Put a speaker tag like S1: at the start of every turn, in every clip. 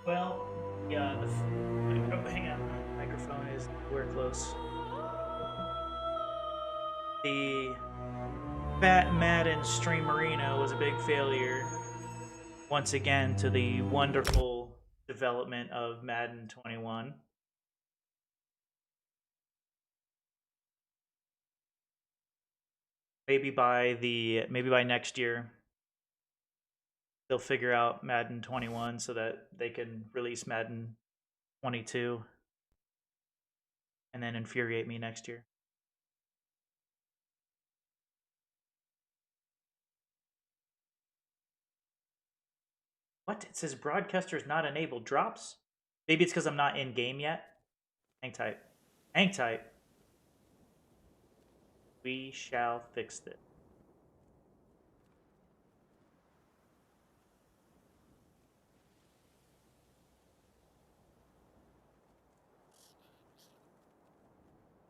S1: Well, yeah, oh, hang on. Microphone is we're close. The Fat Madden Streamerino was a big failure once again to the wonderful development of Madden 21. Maybe by next year they'll figure out Madden 21 so that they can release Madden 22 and then infuriate me next year. What? It says broadcaster is not enabled. Drops? Maybe it's because I'm not in game yet. Hang tight. Hang tight. We shall fix this.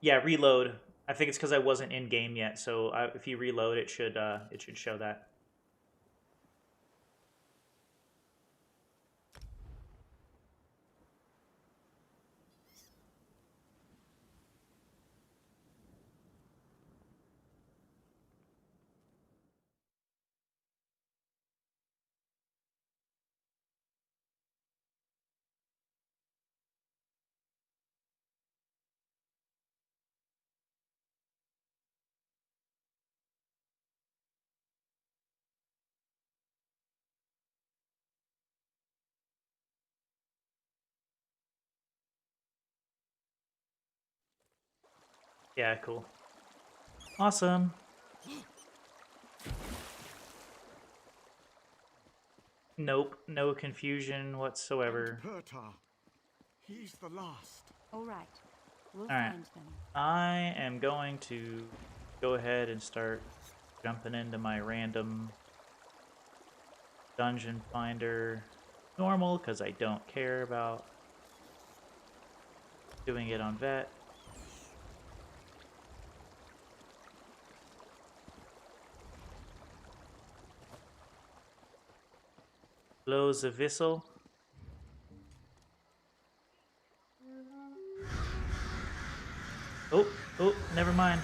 S1: Yeah, reload. I think it's because I wasn't in game yet. So if you reload, it should show that. Yeah, cool. Awesome. Nope, no confusion whatsoever.
S2: He's the last.
S3: All right. We'll
S1: All right.
S3: find them.
S1: I am going to go ahead and start jumping into my random dungeon finder normal because I don't care about doing it on vet. Blow the whistle. Oh, oh, never mind.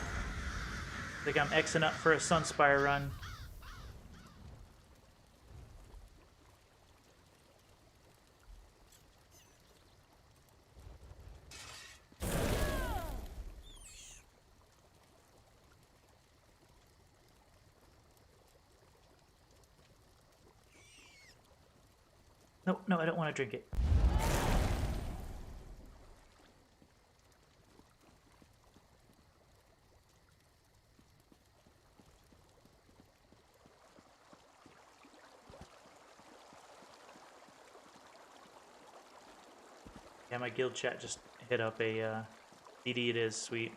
S1: I think I'm Xing up for a Sunspire run. No, no, I don't want to drink it. Yeah, my guild chat just hit up a DD it is, sweet.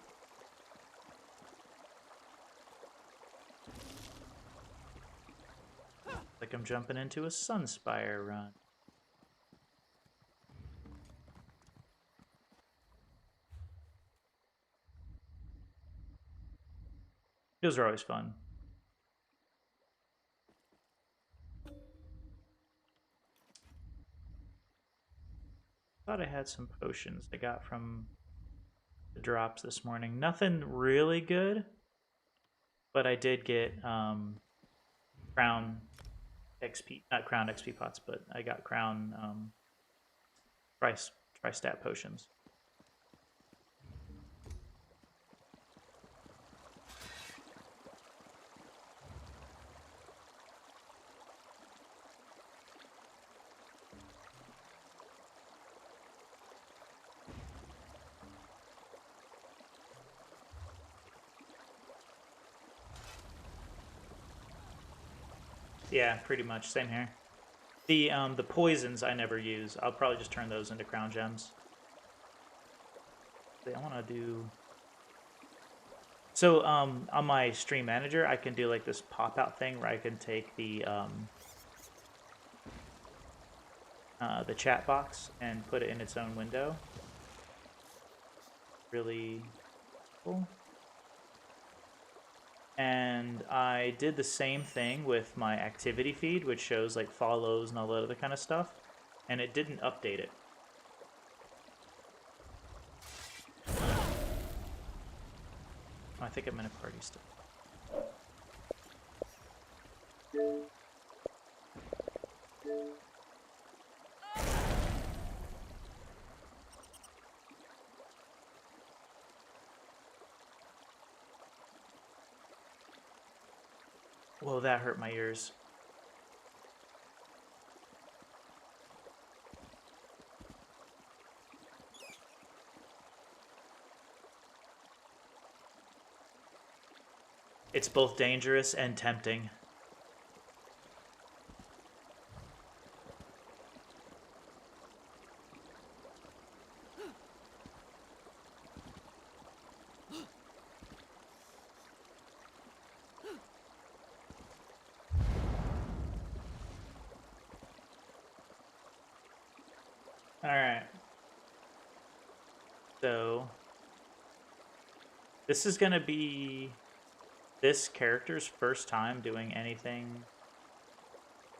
S1: Like I'm jumping into a Sunspire run. Those are always fun. Thought I had some potions I got from the drops this morning. Nothing really good, but I did get crown XP, not crown XP pots, but I got crown tri stat potions. Yeah, pretty much. Same here. The poisons I never use. I'll probably just turn those into crown gems. I want to do. So on my stream manager, I can do like this pop out thing where I can take the chat box and put it in its own window. Really cool. And I did the same thing with my activity feed, which shows like follows and all that other kind of stuff. and it didn't update it. I think I'm in a party still. Whoa, that hurt my ears. It's both dangerous and tempting. Alright. So, this is going to be this character's first time doing anything,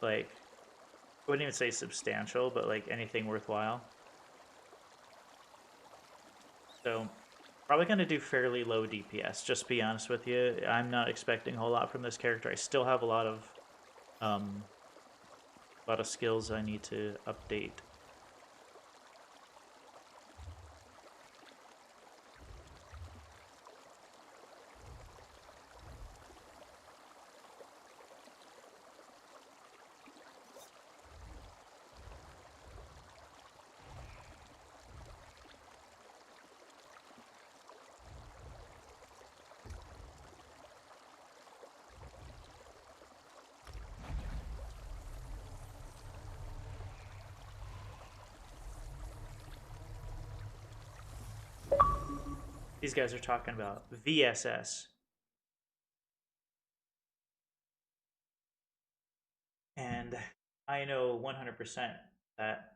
S1: like, I wouldn't even say substantial, but like anything worthwhile. So, probably going to do fairly low DPS, just to be honest with you. I'm not expecting a whole lot from this character. I still have a lot of skills I need to update. These guys are talking about VSS. And I know 100% that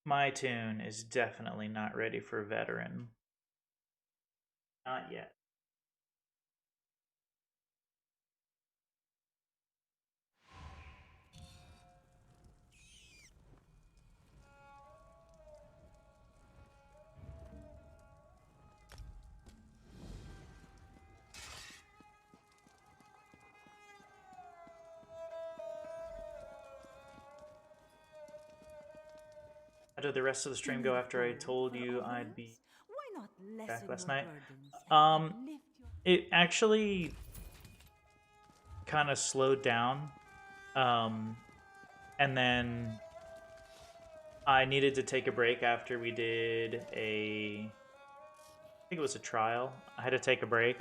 S1: my tune is definitely not ready for veteran. Not yet. How did the rest of the stream go after I told you I'd be back last night? It actually kind of slowed down. And then I needed to take a break after we did I think it was a trial. I had to take a break,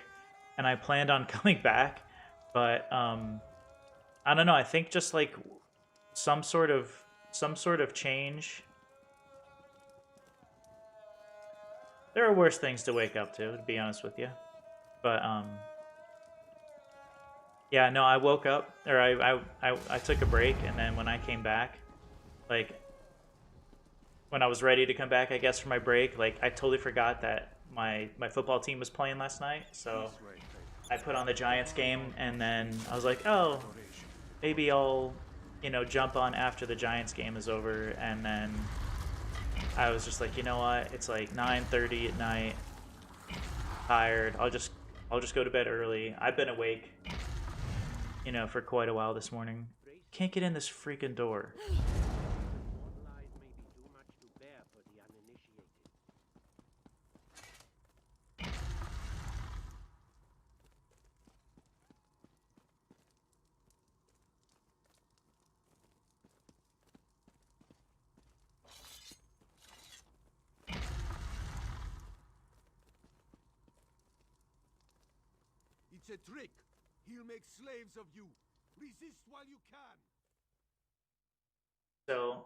S1: and I planned on coming back, but I don't know. I think just like some sort of change. There are worse things to wake up to be honest with you. But yeah, no, I woke up, or I took a break, and then when I came back, like when I was ready to come back, I guess, for my break, like I totally forgot that my football team was playing last night. So I put on the Giants game, and then I was like, oh, maybe I'll, jump on after the Giants game is over. And then I was just like, you know what? It's like 9:30 at night. Tired. I'll just go to bed early. I've been awake, for quite a while this morning. Can't get in this freaking door.
S2: It's a trick. He'll make slaves of you. Resist while you can.
S1: So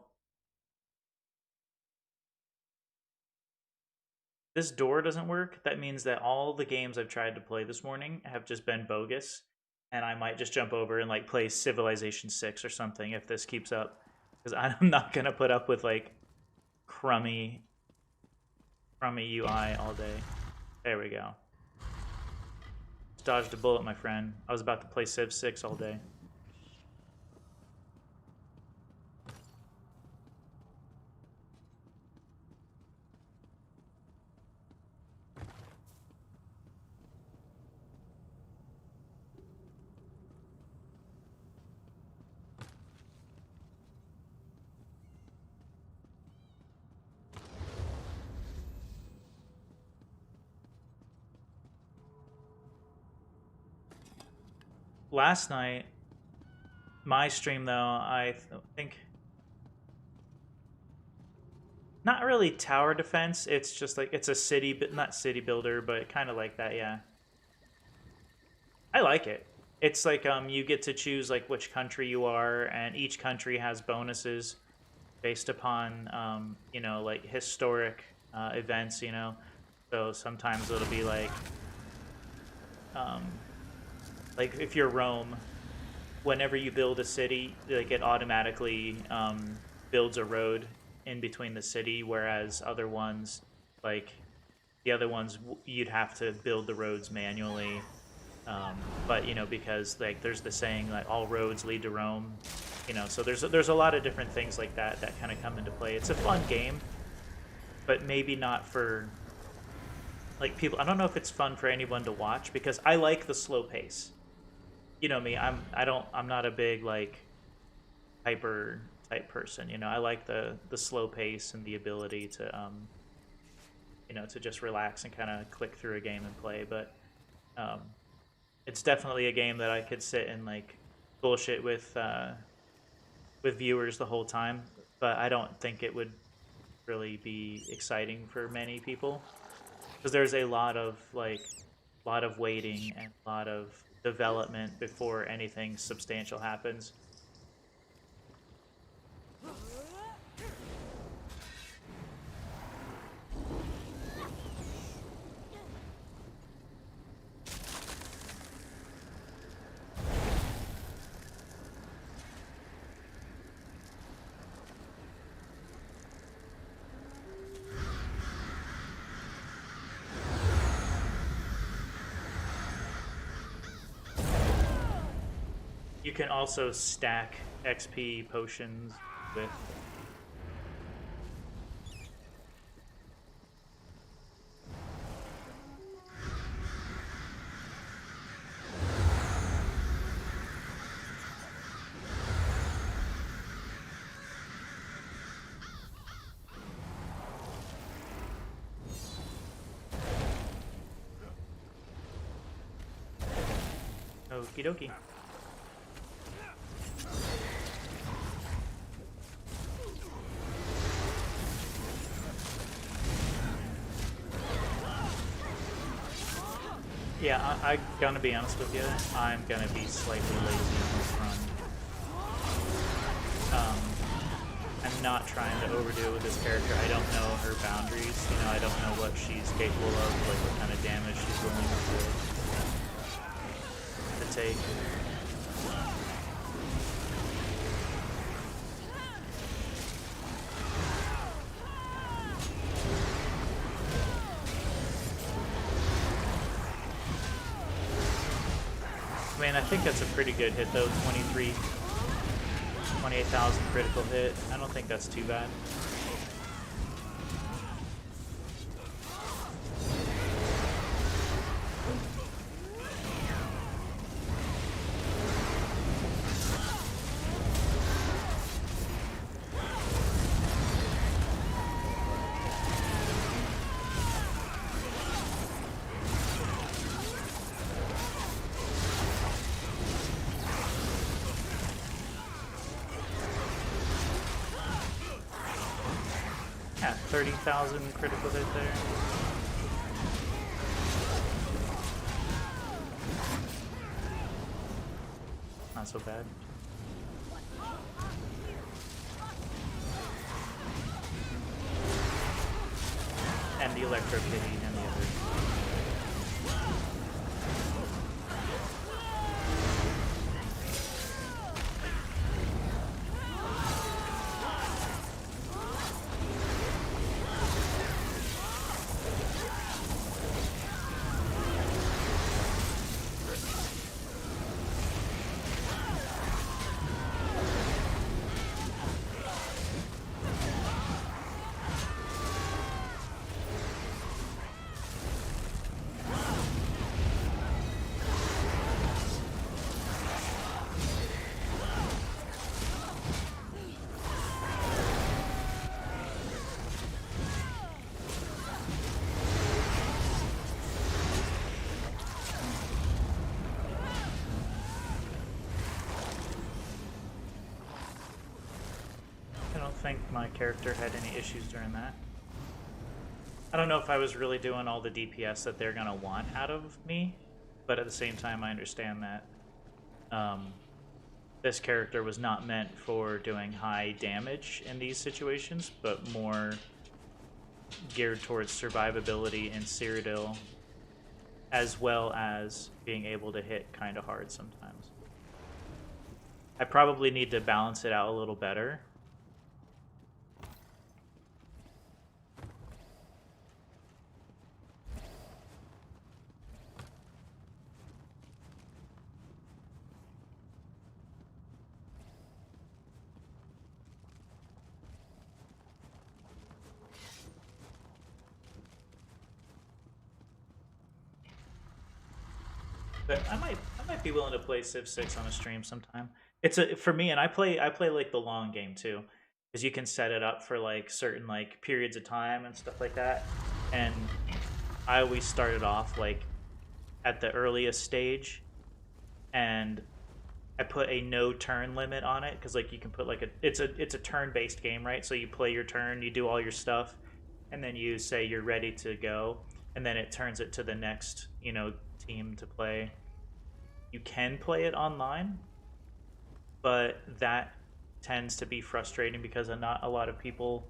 S1: this door doesn't work. That means that all the games I've tried to play this morning have just been bogus, and I might just jump over and like play Civilization 6 or something if this keeps up, because I'm not gonna put up with like crummy UI all day. There we go. Just dodged a bullet, my friend. I was about to play Civ 6 all day. last night, my stream though, think not really tower defense. It's just like it's a city, but not city builder, but kind of like that. Yeah, I like it. It's like you get to choose like which country you are, and each country has bonuses based upon like historic events. So sometimes it'll be um, like if you're Rome, whenever you build a city, like it automatically builds a road in between the city, whereas other ones, like the other ones, you'd have to build the roads manually. But because like there's the saying like all roads lead to Rome, so there's a lot of different things like that kind of come into play. It's a fun game, but maybe not for like people. I don't know if it's fun for anyone to watch because I like the slow pace. You know me, I'm not a big like hyper type person. I like the slow pace and the ability to just relax and kind of click through a game and play. But it's definitely a game that I could sit and like bullshit with viewers the whole time. But I don't think it would really be exciting for many people because there's a lot of waiting and a lot of development before anything substantial happens. You can also stack XP potions with okie dokie. Yeah, I'm gonna be honest with you. I'm gonna be slightly lazy on this run. I'm not trying to overdo it with this character. I don't know her boundaries. I don't know what she's capable of, like what kind of damage she's willing to take. I mean, I think that's a pretty good hit though, 28,000 critical hit. I don't think that's too bad. Yeah, 30,000 critical hit there. Not so bad. And the Electro Kitty and the other. character had any issues during that. I don't know if I was really doing all the DPS that they're gonna want out of me, but at the same time, I understand that this character was not meant for doing high damage in these situations, but more geared towards survivability in Cyrodiil, as well as being able to hit kind of hard sometimes. I probably need to balance it out a little better. But I might be willing to play Civ 6 on a stream sometime. It's a for me, and I play like the long game too, because you can set it up for like certain like periods of time and stuff like that. And I always started off like at the earliest stage, and I put a no turn limit on it because like you can put like it's a turn based game, right? So you play your turn, you do all your stuff, and then you say you're ready to go, and then it turns it to the next team to play. You can play it online, but that tends to be frustrating because not a lot of people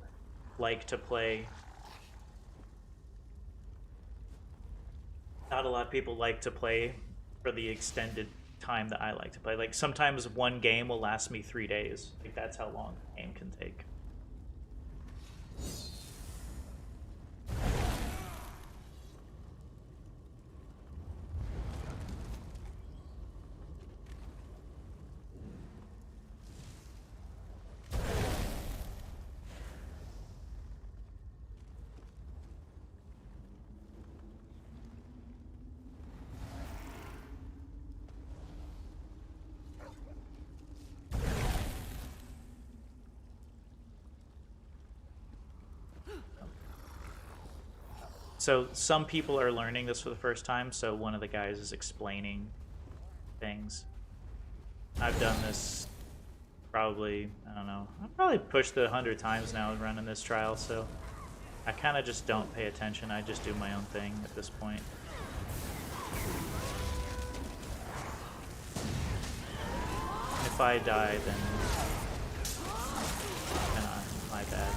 S1: like to play. Not a lot of people like to play for the extended time that I like to play. Like sometimes one game will last me 3 days. Like that's how long a game can take. So some people are learning this for the first time, so one of the guys is explaining things. I've done this probably, I don't know, I've probably pushed the 100 times now running this trial, so I kind of just don't pay attention. I just do my own thing at this point. If I die, then my bad.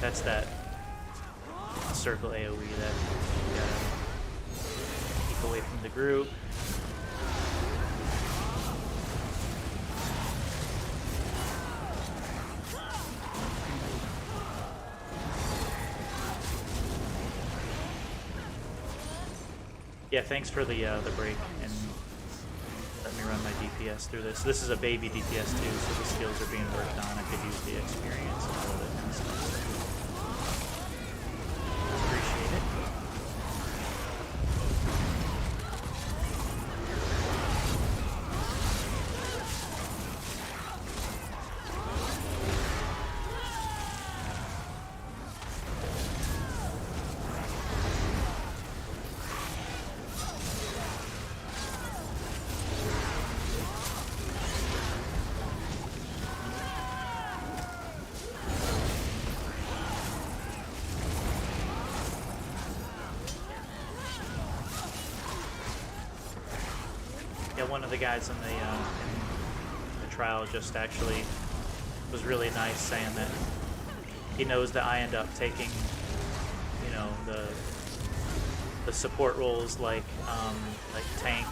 S1: That's that circle AoE that you gotta keep away from the group. Yeah, thanks for the break and let me run my DPS through this. This is a baby DPS too, so the skills are being worked on. I could use the experience and all of that kind of stuff. Appreciate it. Yeah, one of the guys in the trial just actually was really nice, saying that he knows that I end up taking, the support roles like tank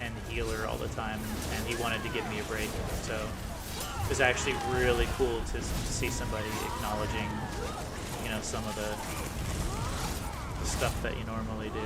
S1: and healer all the time, and he wanted to give me a break. So it was actually really cool to see somebody acknowledging, some of the stuff that you normally do.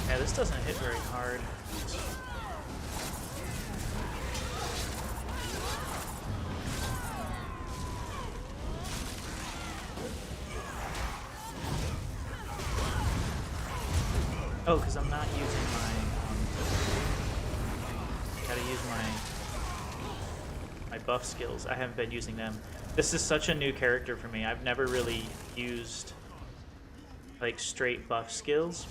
S1: Yeah, this doesn't hit very hard. Oh, because I'm not using my, gotta use my buff skills. I haven't been using them. This is such a new character for me. I've never really used, like, straight buff skills.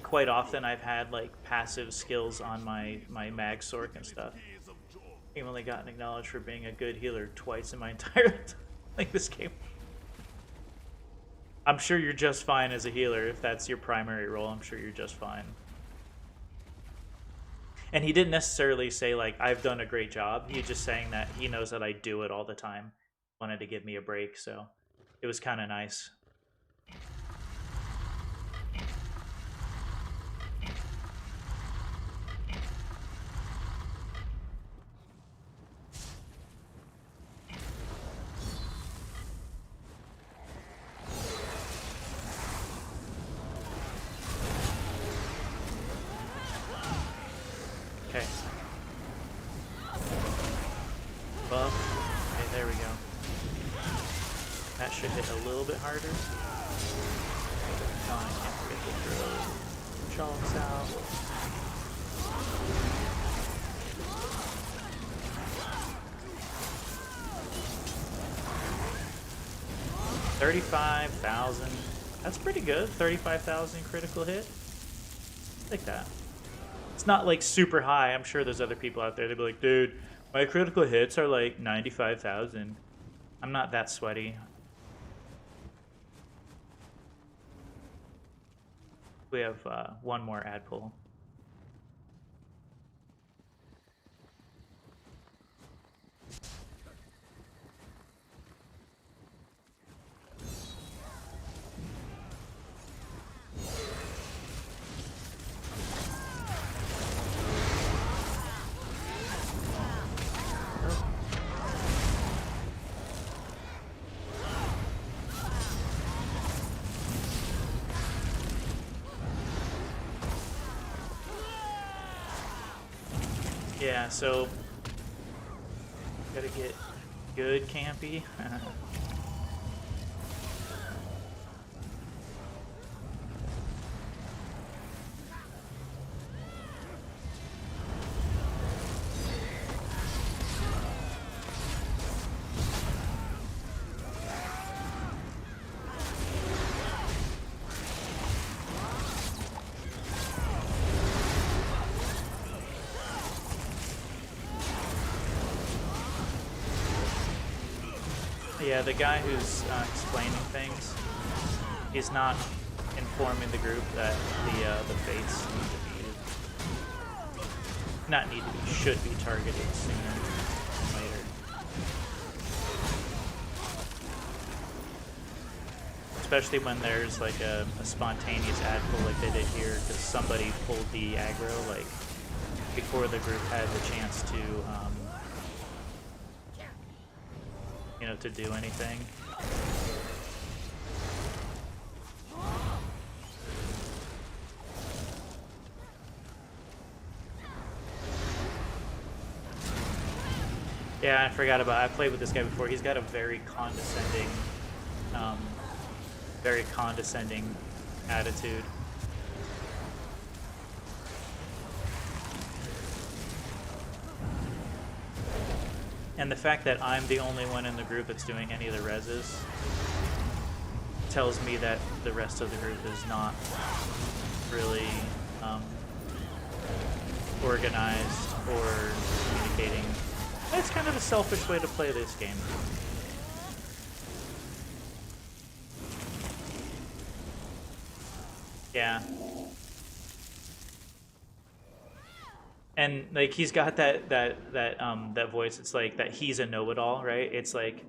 S1: Quite often I've had, like, passive skills on my mag sork and stuff. I've only gotten acknowledged for being a good healer twice in my entire like this game. I'm sure you're just fine as a healer if that's your primary role. I'm sure you're just fine. And he didn't necessarily say like I've done a great job. He's just saying that he knows that I do it all the time. Wanted to give me a break, so it was kind of nice. Okay. Buff. Okay, there we go. That should hit a little bit harder. Oh, I can't forget to throw chunks out. $35,000. That's pretty good. 35,000 critical hit. Like that. It's not like super high. I'm sure there's other people out there that'd be like, dude, my critical hits are like 95,000. I'm not that sweaty. We have one more ad pull. Yeah, so gotta get good campy. Yeah, the guy who's explaining things, he's not informing the group that the fates need to be, not need to be, should be targeted sooner than later. Especially when there's like a spontaneous ad pull like they did here, because somebody pulled the aggro like before the group had the chance to you know, to do anything. Yeah, I forgot about I played with this guy before. He's got a very condescending attitude. And the fact that I'm the only one in the group that's doing any of the reses tells me that the rest of the group is not really organized or communicating. It's kind of a selfish way to play this game. Yeah. And like he's got that voice. It's like that he's a know-it-all, right? It's like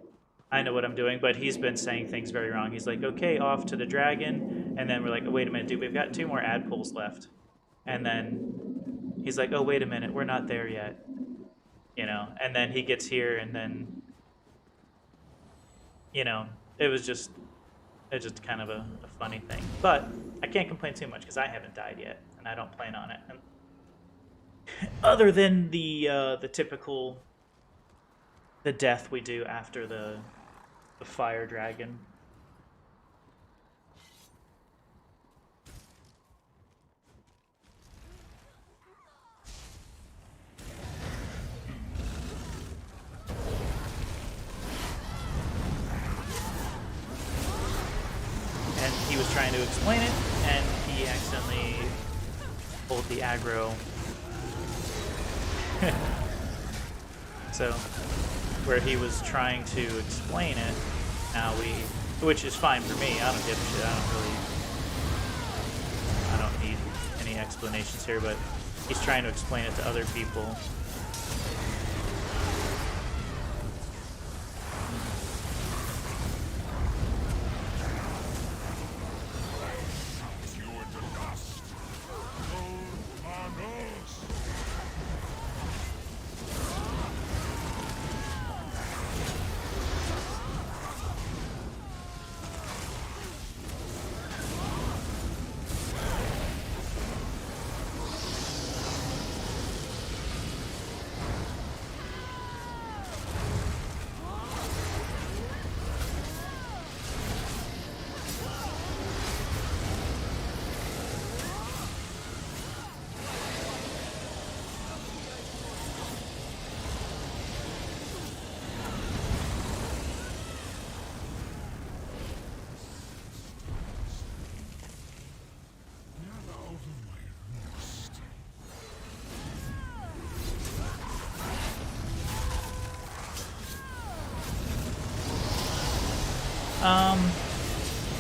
S1: I know what I'm doing, but he's been saying things very wrong. He's like, okay, off to the dragon, and then we're like, oh, wait a minute, dude, we've got 2 more ad pulls left, and then he's like, oh, wait a minute, we're not there yet, you know. And then he gets here, and then you know, it was just kind of a funny thing. But I can't complain too much because I haven't died yet, and I don't plan on it. And other than the typical the death we do after the fire dragon. and he was trying to explain it, and he accidentally pulled the aggro. So, where he was trying to explain it, now which is fine for me. I don't give a shit. I don't need any explanations here, but he's trying to explain it to other people.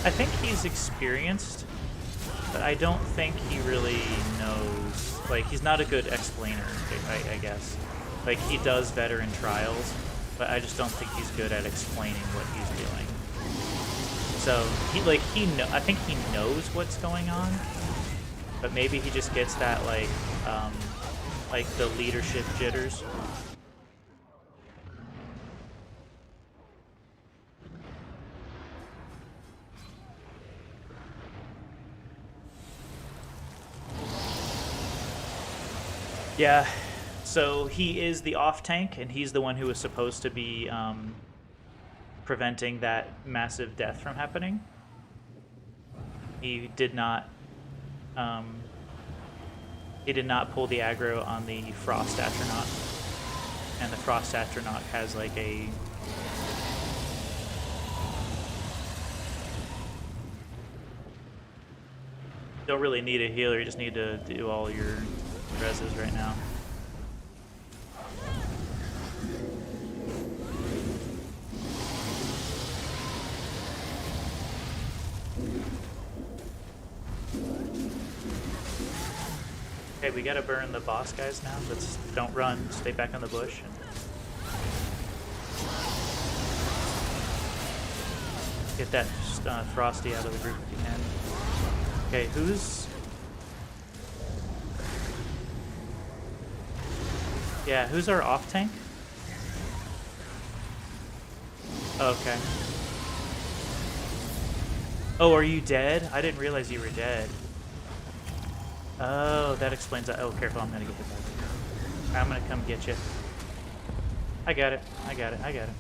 S1: I think he's experienced, but I don't think he really knows. Like, he's not a good explainer, I guess. Like, he does better in trials, but I just don't think he's good at explaining what he's doing. So, I think he knows what's going on, but maybe he just gets that, like the leadership jitters. Yeah, so he is the off tank, and he's the one who was supposed to be preventing that massive death from happening. He did not pull the aggro on the Frost Astronaut, and the Frost Astronaut has like a don't really need a healer, you just need to do all your reses right now. Okay, we gotta burn the boss guys now. Don't run, stay back on the bush. Get that Frosty out of the group if you can. Okay, who's... Yeah, who's our off tank? Okay. Oh, are you dead? I didn't realize you were dead. Oh, that explains that. Oh, careful, I'm gonna get the bug. I'm gonna come get you. I got it. I got it. I got it.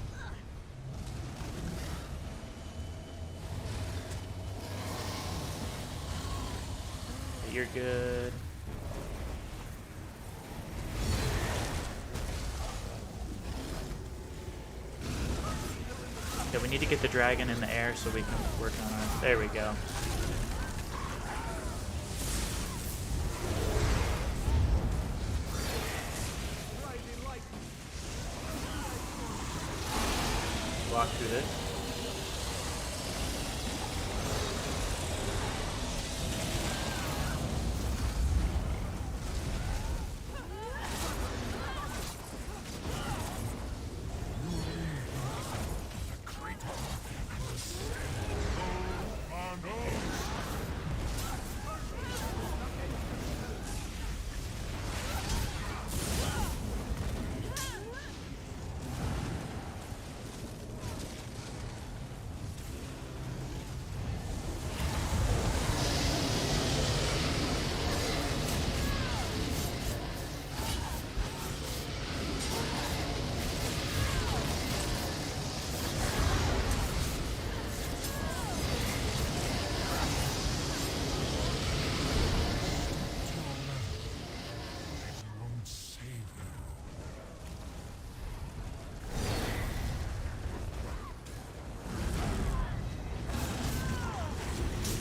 S1: You're good. Yeah, we need to get the dragon in the air so we can work on our... There we go. Walk through this.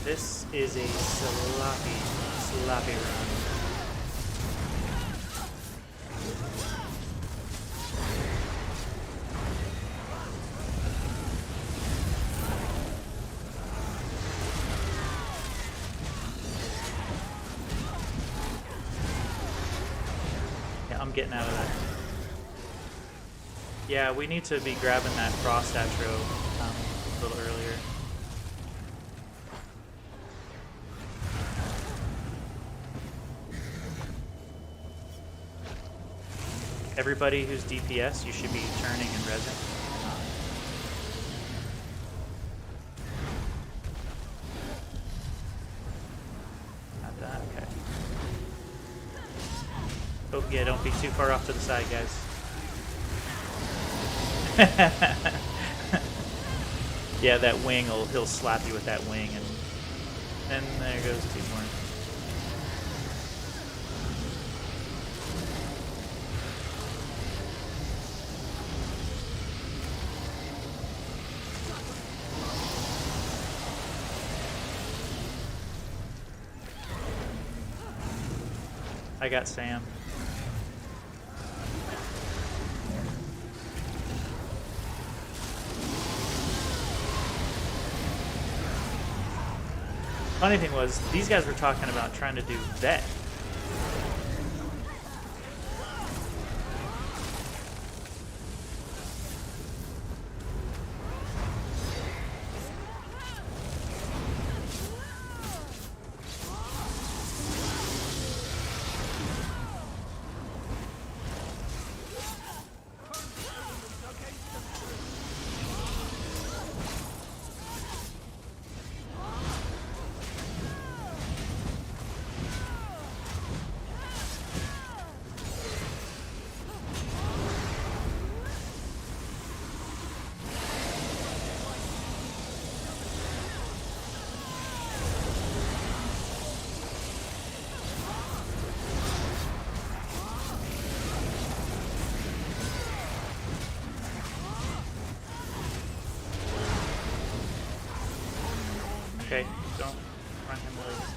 S1: This is a sloppy run. Yeah, I'm getting out of that. Yeah, we need to be grabbing that frost atro a little earlier. Everybody who's DPS, you should be turning and resing. Not that, okay. Oh yeah, don't be too far off to the side, guys. Yeah, that wing he'll slap you with that wing, and there goes two more. I got Sam. Funny thing was, these guys were talking about trying to do vet. Okay, don't run him loose.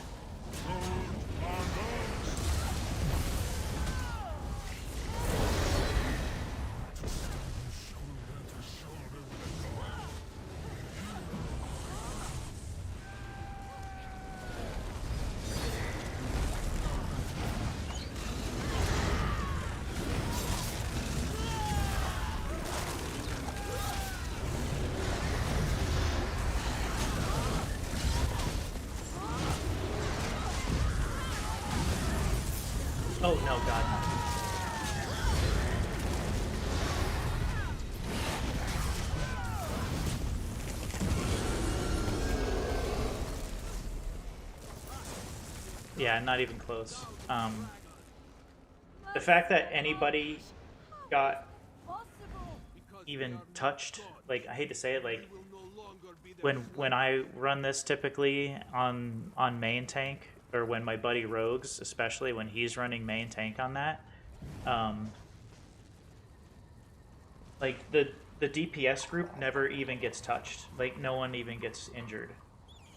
S1: Oh no, God, no. Yeah, not even close. The fact that anybody got even touched, like, I hate to say it, like, when I run this typically on main tank, or when my buddy Rogues, especially when he's running main tank on that, like the DPS group never even gets touched. Like no one even gets injured,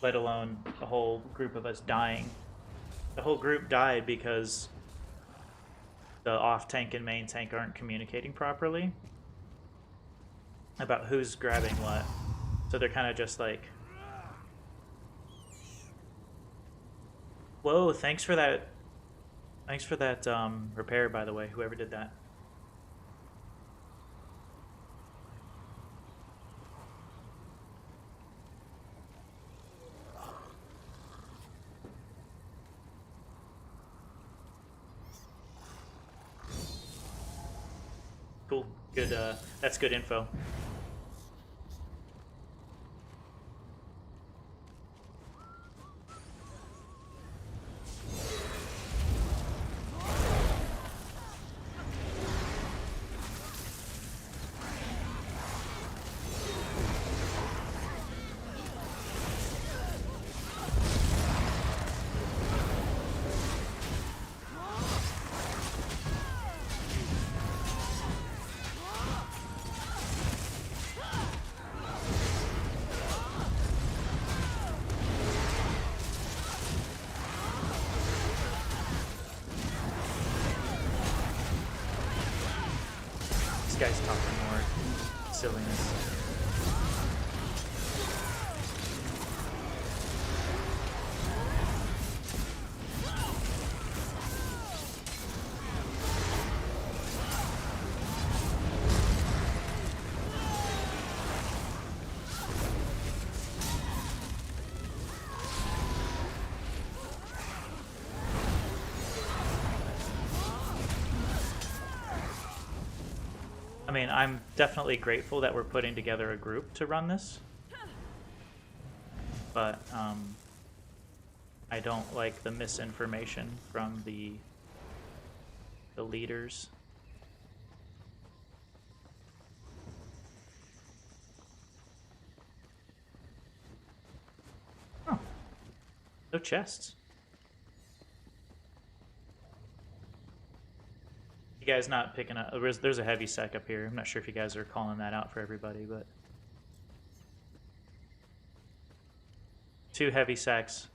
S1: let alone a whole group of us dying. The whole group died because the off tank and main tank aren't communicating properly about who's grabbing what. So they're kind of just like, whoa, thanks for that repair, by the way, whoever did that. Cool, good, that's good info. guy's talking more silliness. I mean, I'm definitely grateful that we're putting together a group to run this. But, I don't like the misinformation from the leaders. Oh. No chests. You guys not picking up... There's a heavy sec up here. I'm not sure if you guys are calling that out for everybody, but... 2 heavy sacks.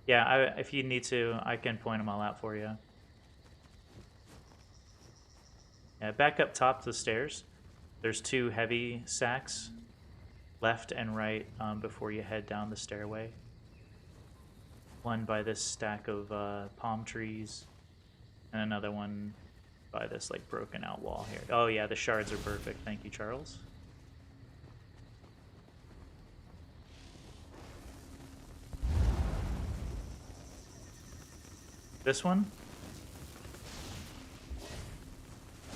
S1: Yeah, if you need to, I can point them all out for you. Yeah, back up top to the stairs. There's 2 heavy sacks, left and right, before you head down the stairway. One by this stack of palm trees, and another one by this like broken out wall here. Oh yeah, the shards are perfect. Thank you, Charles. This one?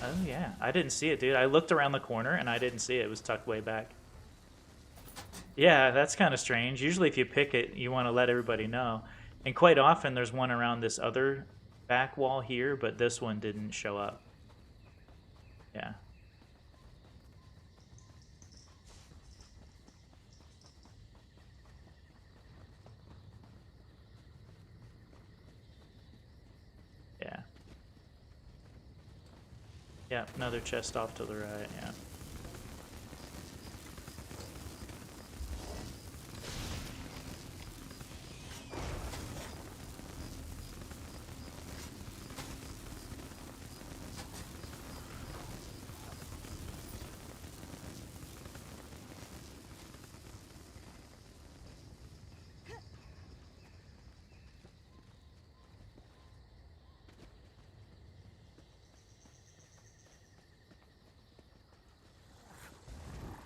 S1: Oh yeah, I didn't see it, dude. I looked around the corner and I didn't see it. It was tucked way back. Yeah, that's kind of strange. Usually if you pick it, you want to let everybody know. And quite often there's one around this other back wall here, but this one didn't show up. Yeah. Yeah. Yeah, another chest off to the right, yeah.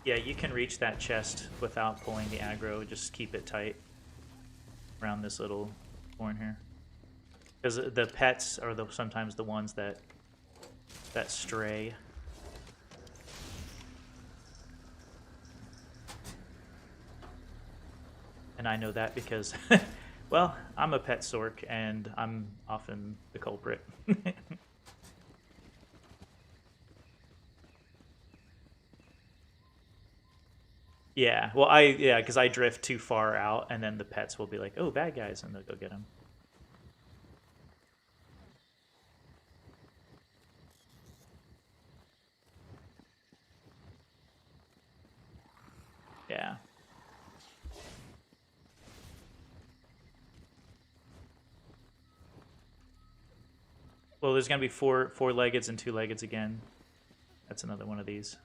S1: Yeah, you can reach that chest without pulling the aggro. Just keep it tight around this little horn here. Because the pets are sometimes the ones that stray. And I know that because, well, I'm a pet sork and I'm often the culprit. Yeah, well, because I drift too far out, and then the pets will be like, "Oh, bad guys," and they'll go get them. Yeah. Well, there's gonna be four-leggeds and two-leggeds again. That's another one of these.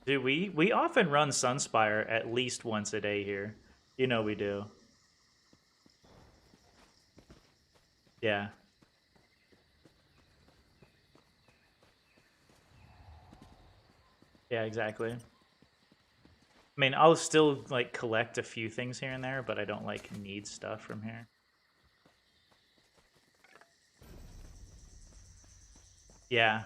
S1: Dude, we often run Sunspire at least once a day here. You know we do. Yeah. Yeah, exactly. I mean, I'll still like collect a few things here and there, but I don't like need stuff from here. Yeah.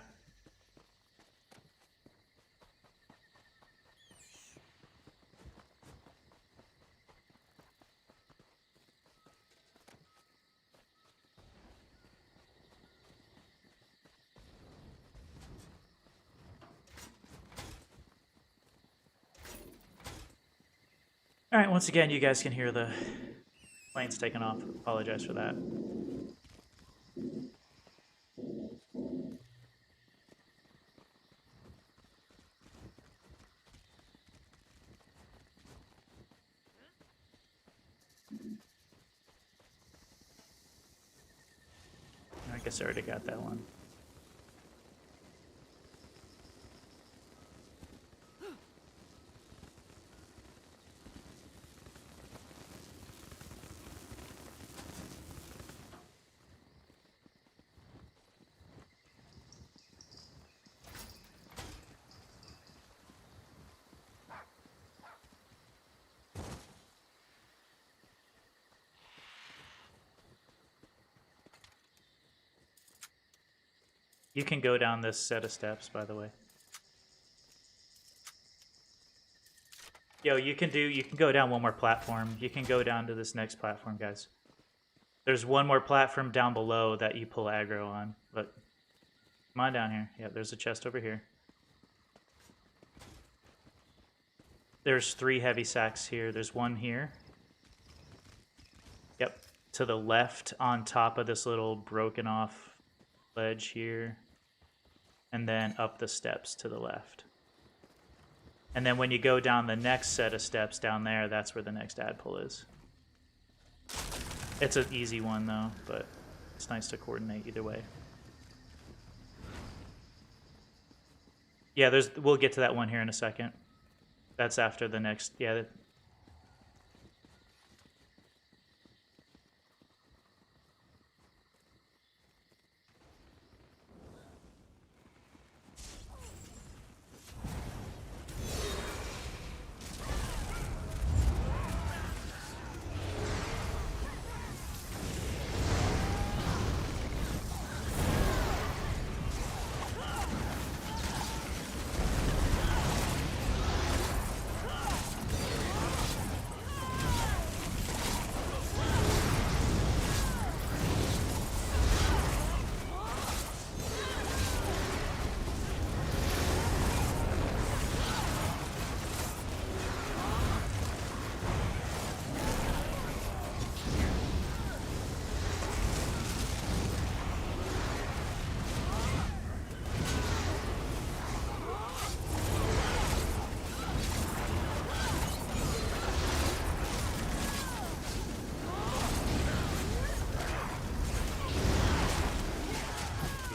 S1: All right, once again, you guys can hear the planes taking off. Apologize for that. I guess I already got that one. You can go down this set of steps, by the way. Yo, you can go down one more platform. You can go down to this next platform, guys. There's one more platform down below that you pull aggro on, but come on down here. Yeah, there's a chest over here. There's 3 heavy sacks here. There's one here. Yep, to the left on top of this little broken off ledge here. And then up the steps to the left. And then when you go down the next set of steps down there, that's where the next ad pull is. It's an easy one though, but it's nice to coordinate either way. Yeah, we'll get to that one here in a second. That's after the next, yeah.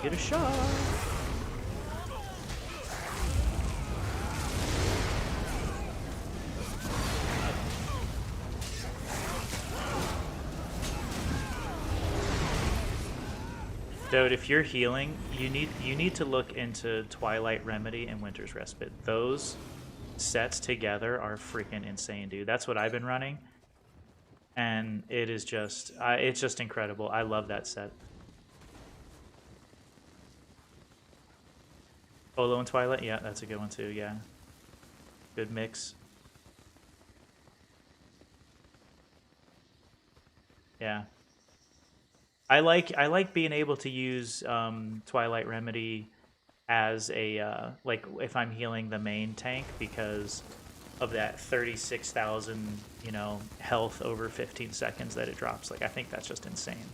S1: Get a shot. Dude, if you're healing, you need to look into Twilight Remedy and Winter's Respite. Those sets together are freaking insane, dude. That's what I've been running, and it is just it's just incredible. I love that set. Polo and Twilight, yeah, that's a good one too. Yeah, good mix. Yeah. I like being able to use Twilight Remedy as a like if I'm healing the main tank because of that 36,000 health over 15 seconds that it drops. Like I think that's just insane.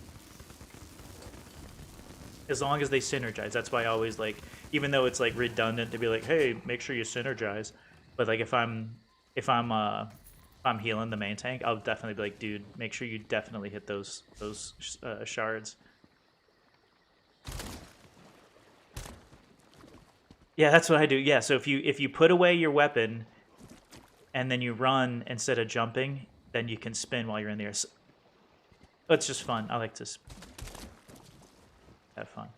S1: As long as they synergize, that's why I always like, even though it's like redundant to be like, hey, make sure you synergize, but like if I'm if I'm healing the main tank, I'll definitely be like, dude, make sure you definitely hit those shards. Yeah, that's what I do. Yeah, so if you put away your weapon and then you run instead of jumping, then you can spin while you're in the air. So, it's just fun. I like to have fun.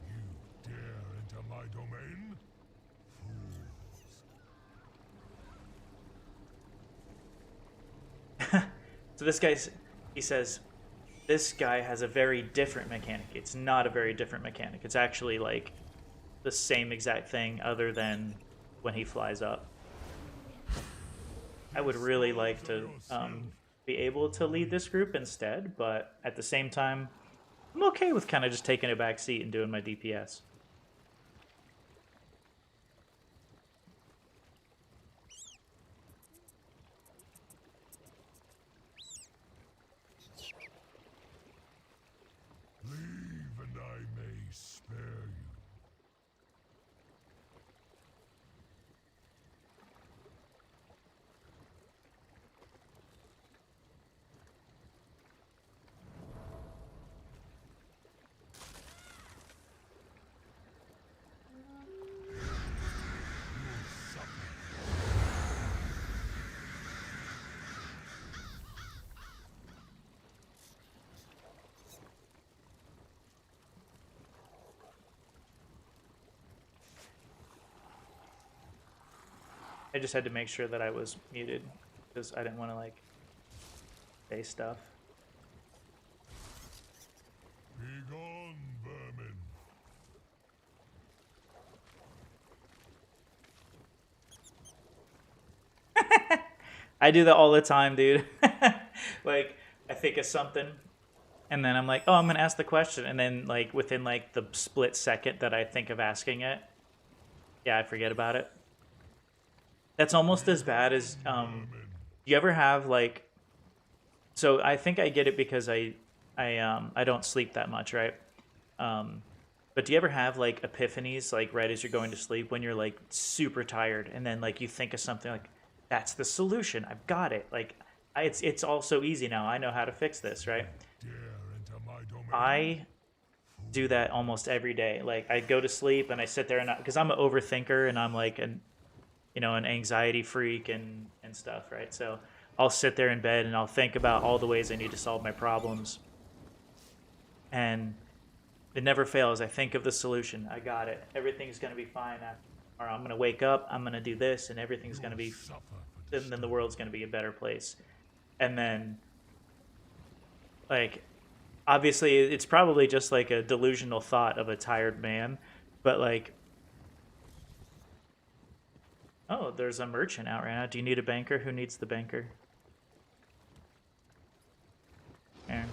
S2: You dare enter my domain? Fools.
S1: So he says, this guy has a very different mechanic. It's not a very different mechanic. It's actually like the same exact thing other than when he flies up. I would really like to be able to lead this group instead, but at the same time, I'm okay with kind of just taking a back seat and doing my DPS.
S2: Leave and I may spare you.
S1: I just had to make sure that I was muted because I didn't want to like say stuff.
S2: Be gone, vermin.
S1: I do that all the time, dude. Like, I think of something, and then I'm like, oh, I'm gonna ask the question, and then like within like the split second that I think of asking it, yeah, I forget about it. That's almost as bad as you ever have like, so I think I get it because I don't sleep that much, right? Um, but do you ever have like epiphanies like right as you're going to sleep when you're like super tired and then like you think of something like that's the solution. I've got it. Like it's all so easy now. I know how to fix this, right?
S2: Dare enter my domain?
S1: I do that almost every day. Like I go to sleep and I sit there and because I'm an overthinker and I'm like an anxiety freak and stuff, right? So I'll sit there in bed and I'll think about all the ways I need to solve my problems. And it never fails. I think of the solution. I got it. Everything's going to be fine. Or I'm going to wake up, I'm going to do this and everything's going to be
S2: Suffer for
S1: then the world's going to be a better place. And then like obviously it's probably just like a delusional thought of a tired man, but like oh, there's a merchant out right now. Do you need a banker? Who needs the banker? Aaron.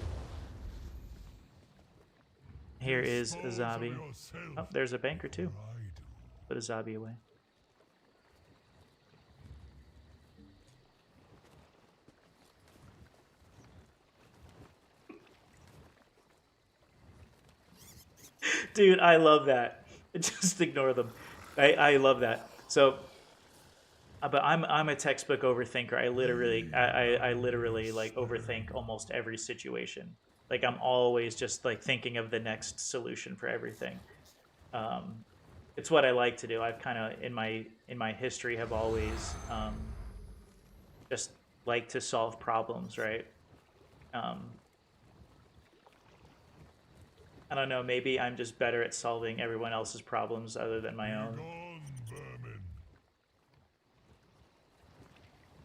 S1: Here is a
S2: Dispose of
S1: zombie.
S2: yourself,
S1: Oh, there's a banker too.
S2: for I do.
S1: Put a zombie away. Dude, I love that. Just ignore them. I love that. So, but I'm a textbook overthinker. I literally like overthink almost every situation. Like I'm always just like thinking of the next solution for everything. Um, it's what I like to do. I've kind of in my history have always just like to solve problems, right? Um, I don't know. Maybe I'm just better at solving everyone else's problems other than my own.
S2: Gone, vermin.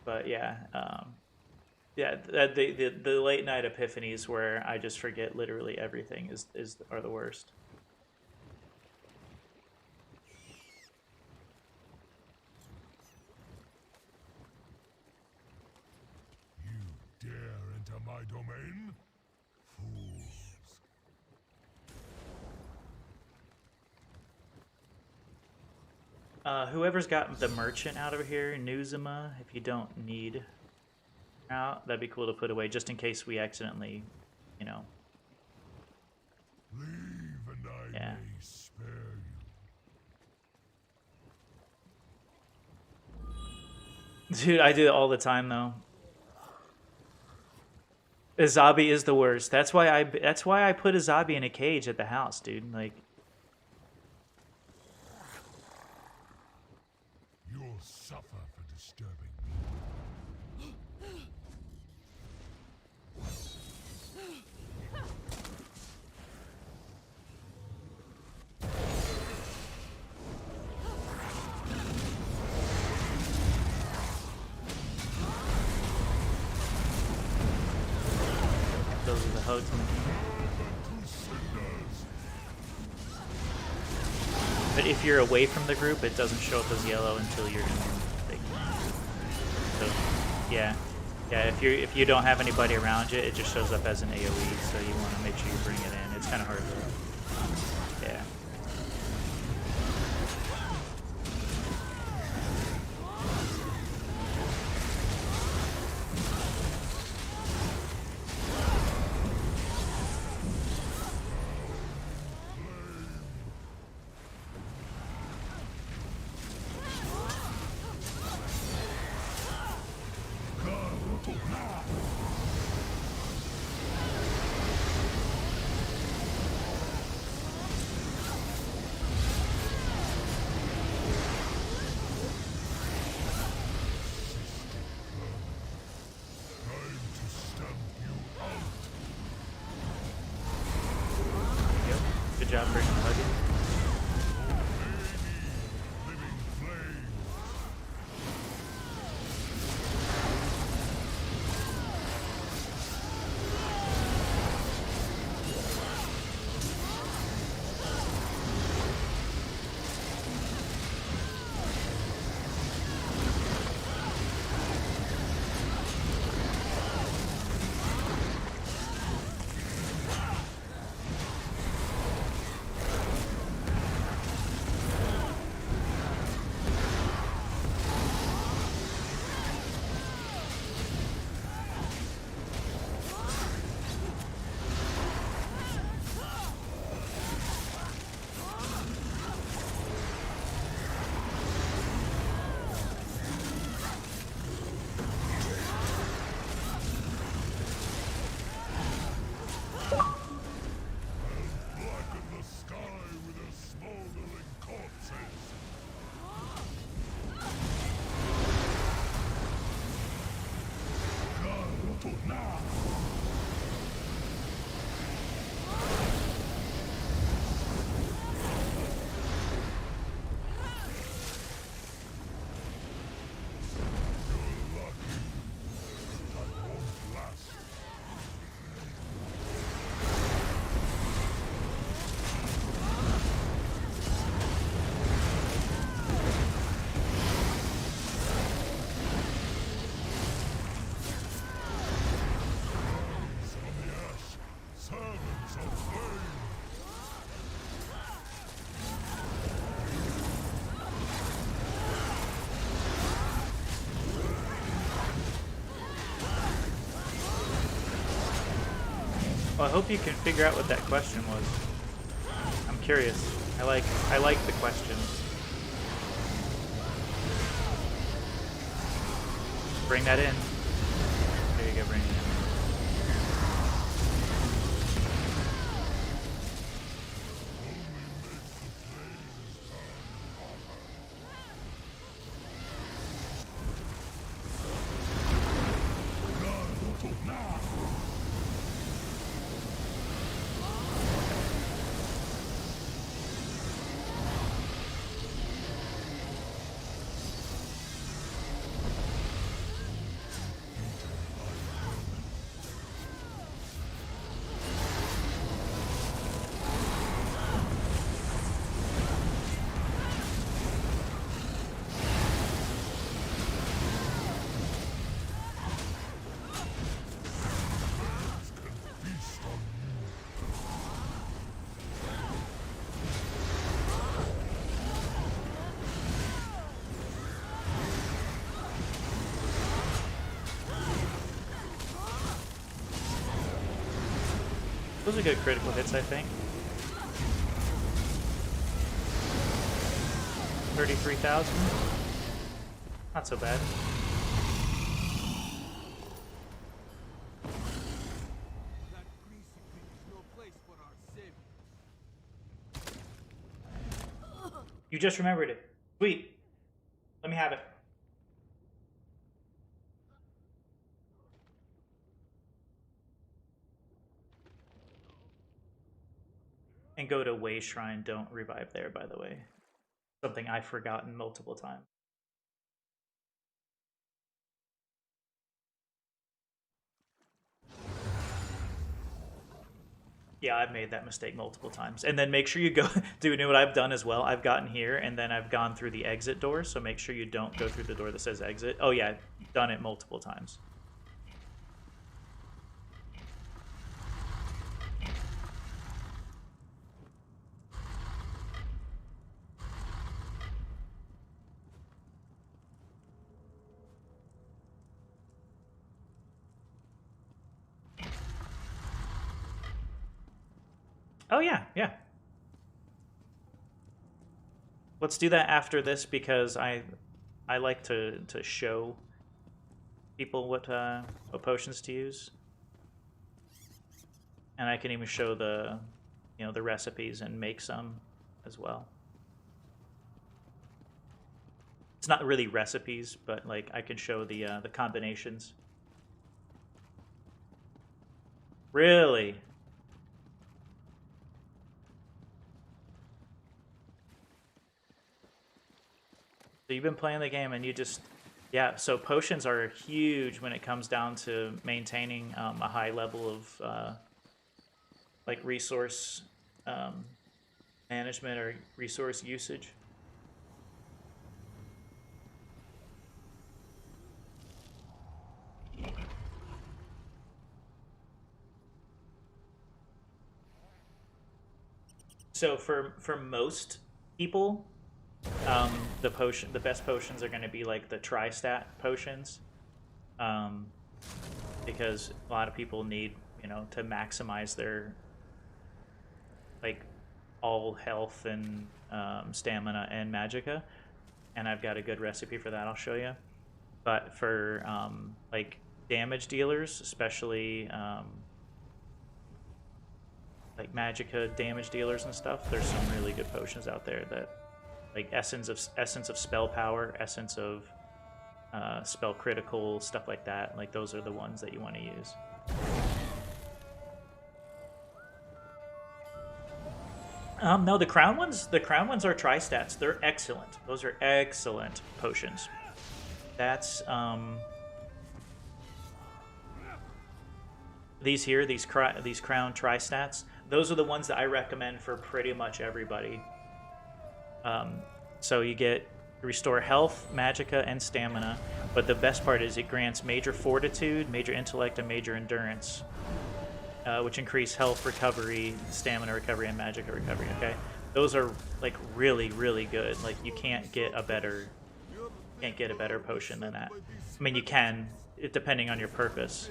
S1: But yeah, yeah. The late night epiphanies where I just forget literally everything is are the worst.
S2: You dare enter my domain? Fools.
S1: Whoever's got the merchant out of here, Nuzuma, if you don't need out, that'd be cool to put away just in case we accidentally, you know.
S2: Leave
S1: Yeah. Dude, I do it all the time though. A zombie is the worst. That's why I put a zombie in a cage at the house, dude. Like,
S2: You'll suffer for disturbing me.
S1: those are the hugs in the game. But if you're away from the group, it doesn't show up as yellow until you're in the thing. So, yeah. Yeah, if you don't have anybody around you, it just shows up as an AoE, so you want to make sure you bring it in. It's kind of hard to... Yeah. Yep. Good job bringing the hug in. Well, I hope you can figure out what that question was. I'm curious. I like the questions. Bring that in. There you go, bring it in. Those are good critical hits, I think. 33,000. Not so bad.
S2: That greasy pig is no place for our savior.
S1: You just remembered it. Sweet. Let me have it. And go to Way Shrine. Don't revive there, by the way. Something I've forgotten multiple times. Yeah, I've made that mistake multiple times. And then make sure you go. Do you know what I've done as well? I've gotten here and then I've gone through the exit door. So make sure you don't go through the door that says exit. Oh yeah, done it multiple times. Oh yeah, yeah. Let's do that after this because I like to show people what potions to use, and I can even show the the recipes and make some as well. It's not really recipes, but like I can show the combinations. Really? So you've been playing the game and you just, yeah. So potions are huge when it comes down to maintaining a high level of like resource um, management or resource usage. So for most people, the best potions are going to be like the tri-stat potions, um, because a lot of people need to maximize their like all health and stamina and magicka, and I've got a good recipe for that. I'll show you. But for like damage dealers, especially like magicka damage dealers and stuff, there's some really good potions out there that like essence of spell power, essence of spell critical, stuff like that. Like those are the ones that you want to use. No, the crown ones. The crown ones are tri-stats. They're excellent. Those are excellent potions. That's these here, these crown tri-stats. Those are the ones that I recommend for pretty much everybody. So you get restore health, magicka, and stamina. But the best part is it grants major fortitude, major intellect, and major endurance, which increase health recovery, stamina recovery, and magicka recovery. Okay, those are like really, really good. Like you can't get a better potion than that. I mean, you can, depending on your purpose.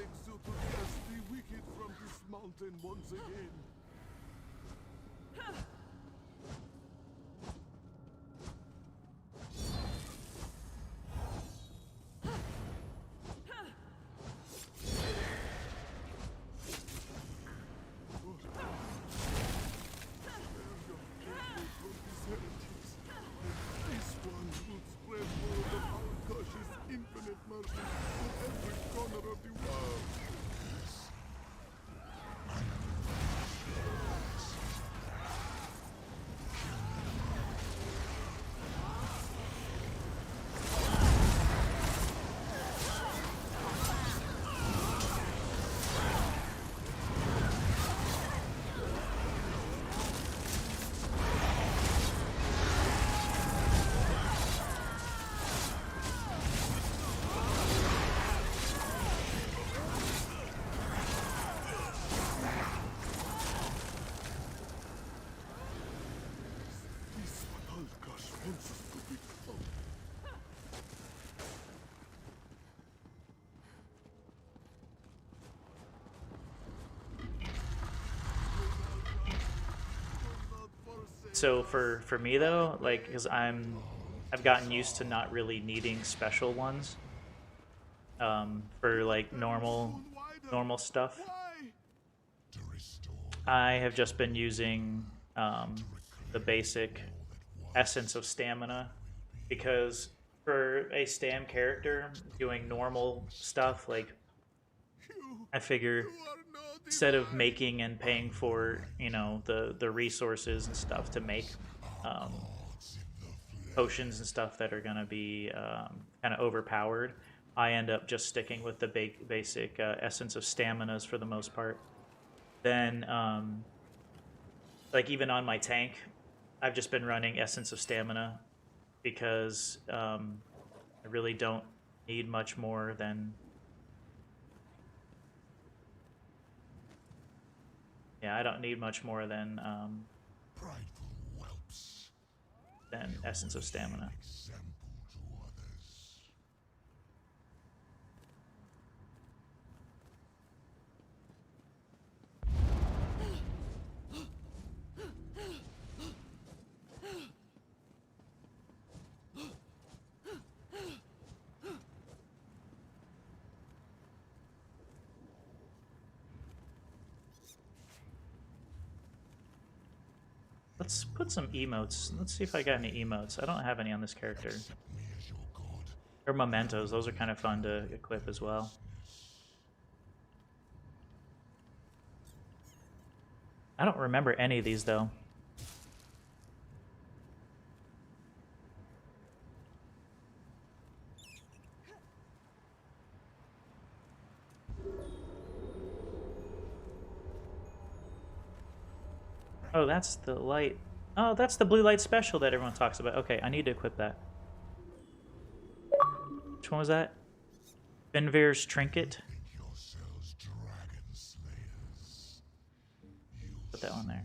S1: So for me though, like, because I've gotten used to not really needing special ones for like normal stuff. I have just been using the basic essence of stamina because for a stam character doing normal stuff, like I figure instead of making and paying for the resources and stuff to make um, potions and stuff that are gonna be kind of overpowered, I end up just sticking with the basic essence of staminas for the most part. Then like even on my tank, I've just been running essence of stamina because I really don't need much more than I don't need much more than essence of stamina. Let's put some emotes. Let's see if I got any emotes. I don't have any on this character. Or mementos. Those are kind of fun to equip as well. I don't remember any of these though. Oh, that's the light. Oh, that's the blue light special that everyone talks about. Okay, I need to equip that. Which one was that? Benvir's Trinket. Put that one there.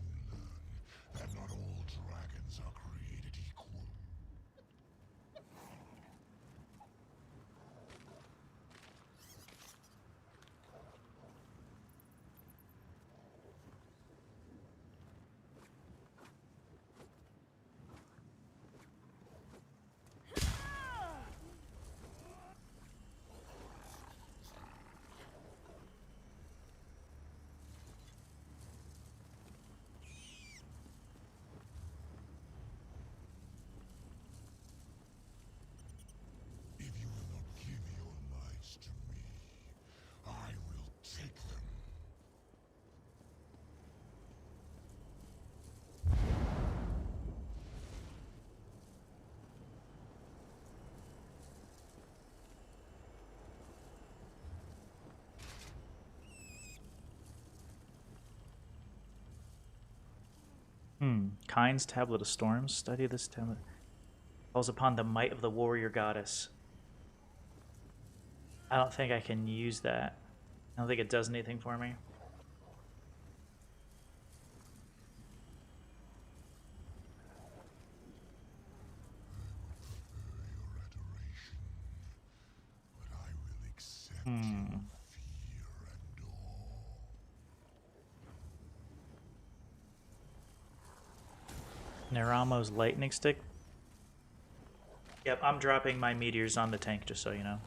S1: Kind's Tablet of Storms. Study this tablet. Calls upon the might of the warrior goddess. I don't think I can use that. I don't think it does anything for me. Neramo's lightning stick. Yep, I'm dropping my meteors on the tank, just so you know.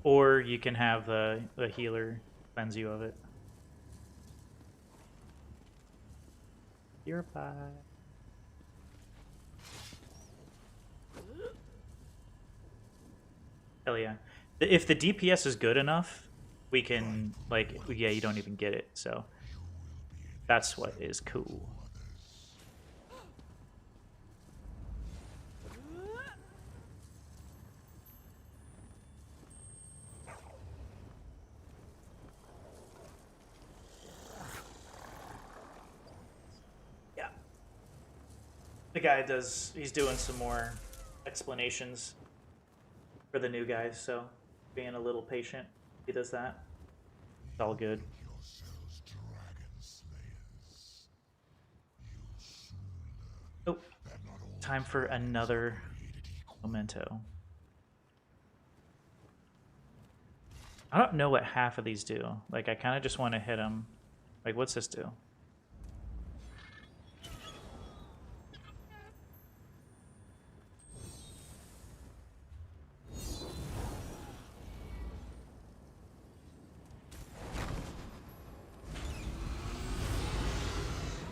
S1: Or you can have the healer cleanse you of it. You're bye. Hell yeah. If the DPS is good enough, we can, like, yeah, you don't even get it. So that's what is cool. Yeah. The guy he's doing some more explanations for the new guys, so being a little patient, he does that. It's all good. Oh, time for another memento. I don't know what half of these do. Like, I kind of just want to hit them. Like, what's this do?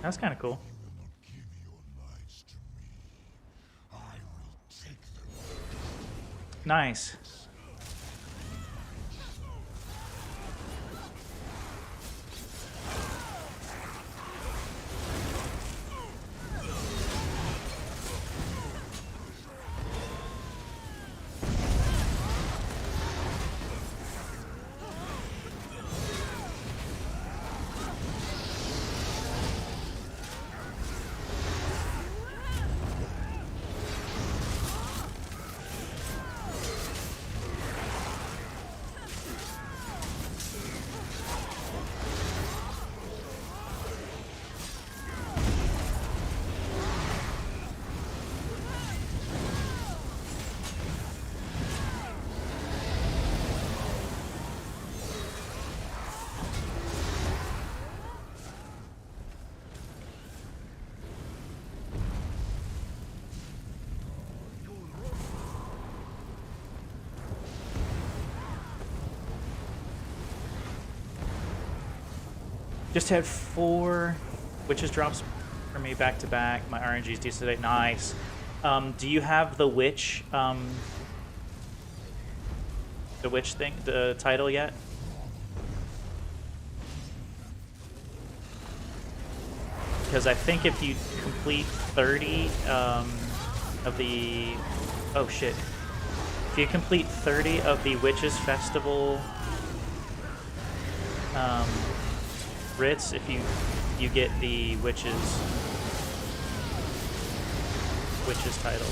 S1: That's kind of cool. Nice. Just had 4 witches drops for me back to back. My RNG's decent today. Nice. Do you have the witch thing, the title yet? Because I think if you complete 30 of the... Oh shit. If you complete 30 of the Witches Festival writs, if you get the witches title.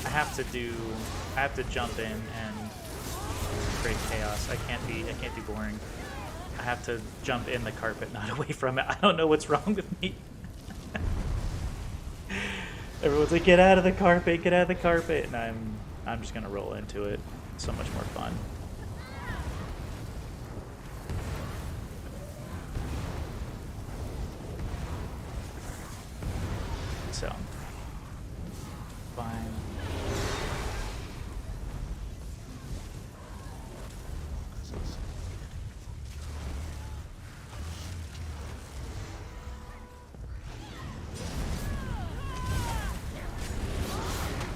S1: I have to jump in and create chaos. I can't be boring. I have to jump in the carpet, not away from it. I don't know what's wrong with me. Everyone's like, get out of the carpet, get out of the carpet, and I'm just gonna roll into it. It's so much more fun. So fine.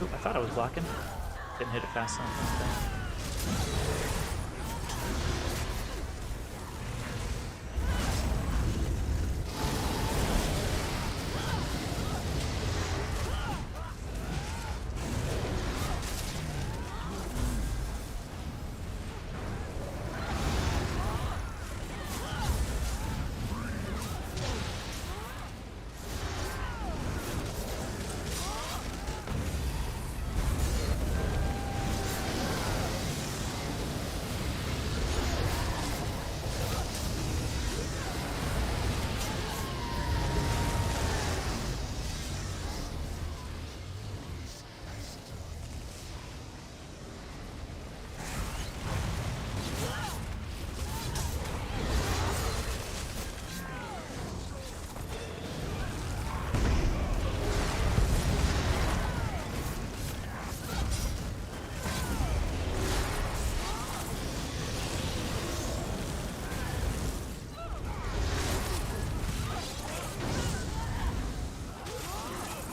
S1: Ooh, I thought I was blocking. Didn't hit it fast enough.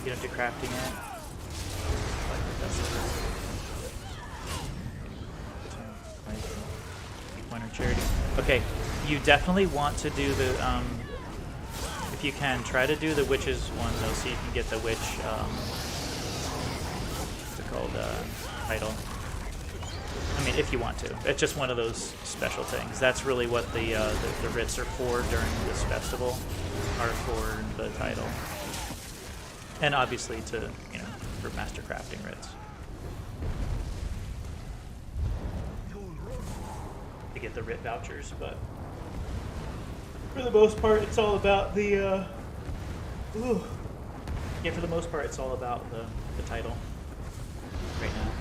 S1: Get into crafting it. Pointer charity. Okay, you definitely want to do the if you can, try to do the witches one though, so you can get the witch what's it called, title. I mean, if you want to. It's just one of those special things. That's really what the writs are for during this festival, are for the title. And obviously to, you know, for master crafting writs. To get the writ vouchers, but for the most part, it's all about the, yeah, for the most part, it's all about the title right now.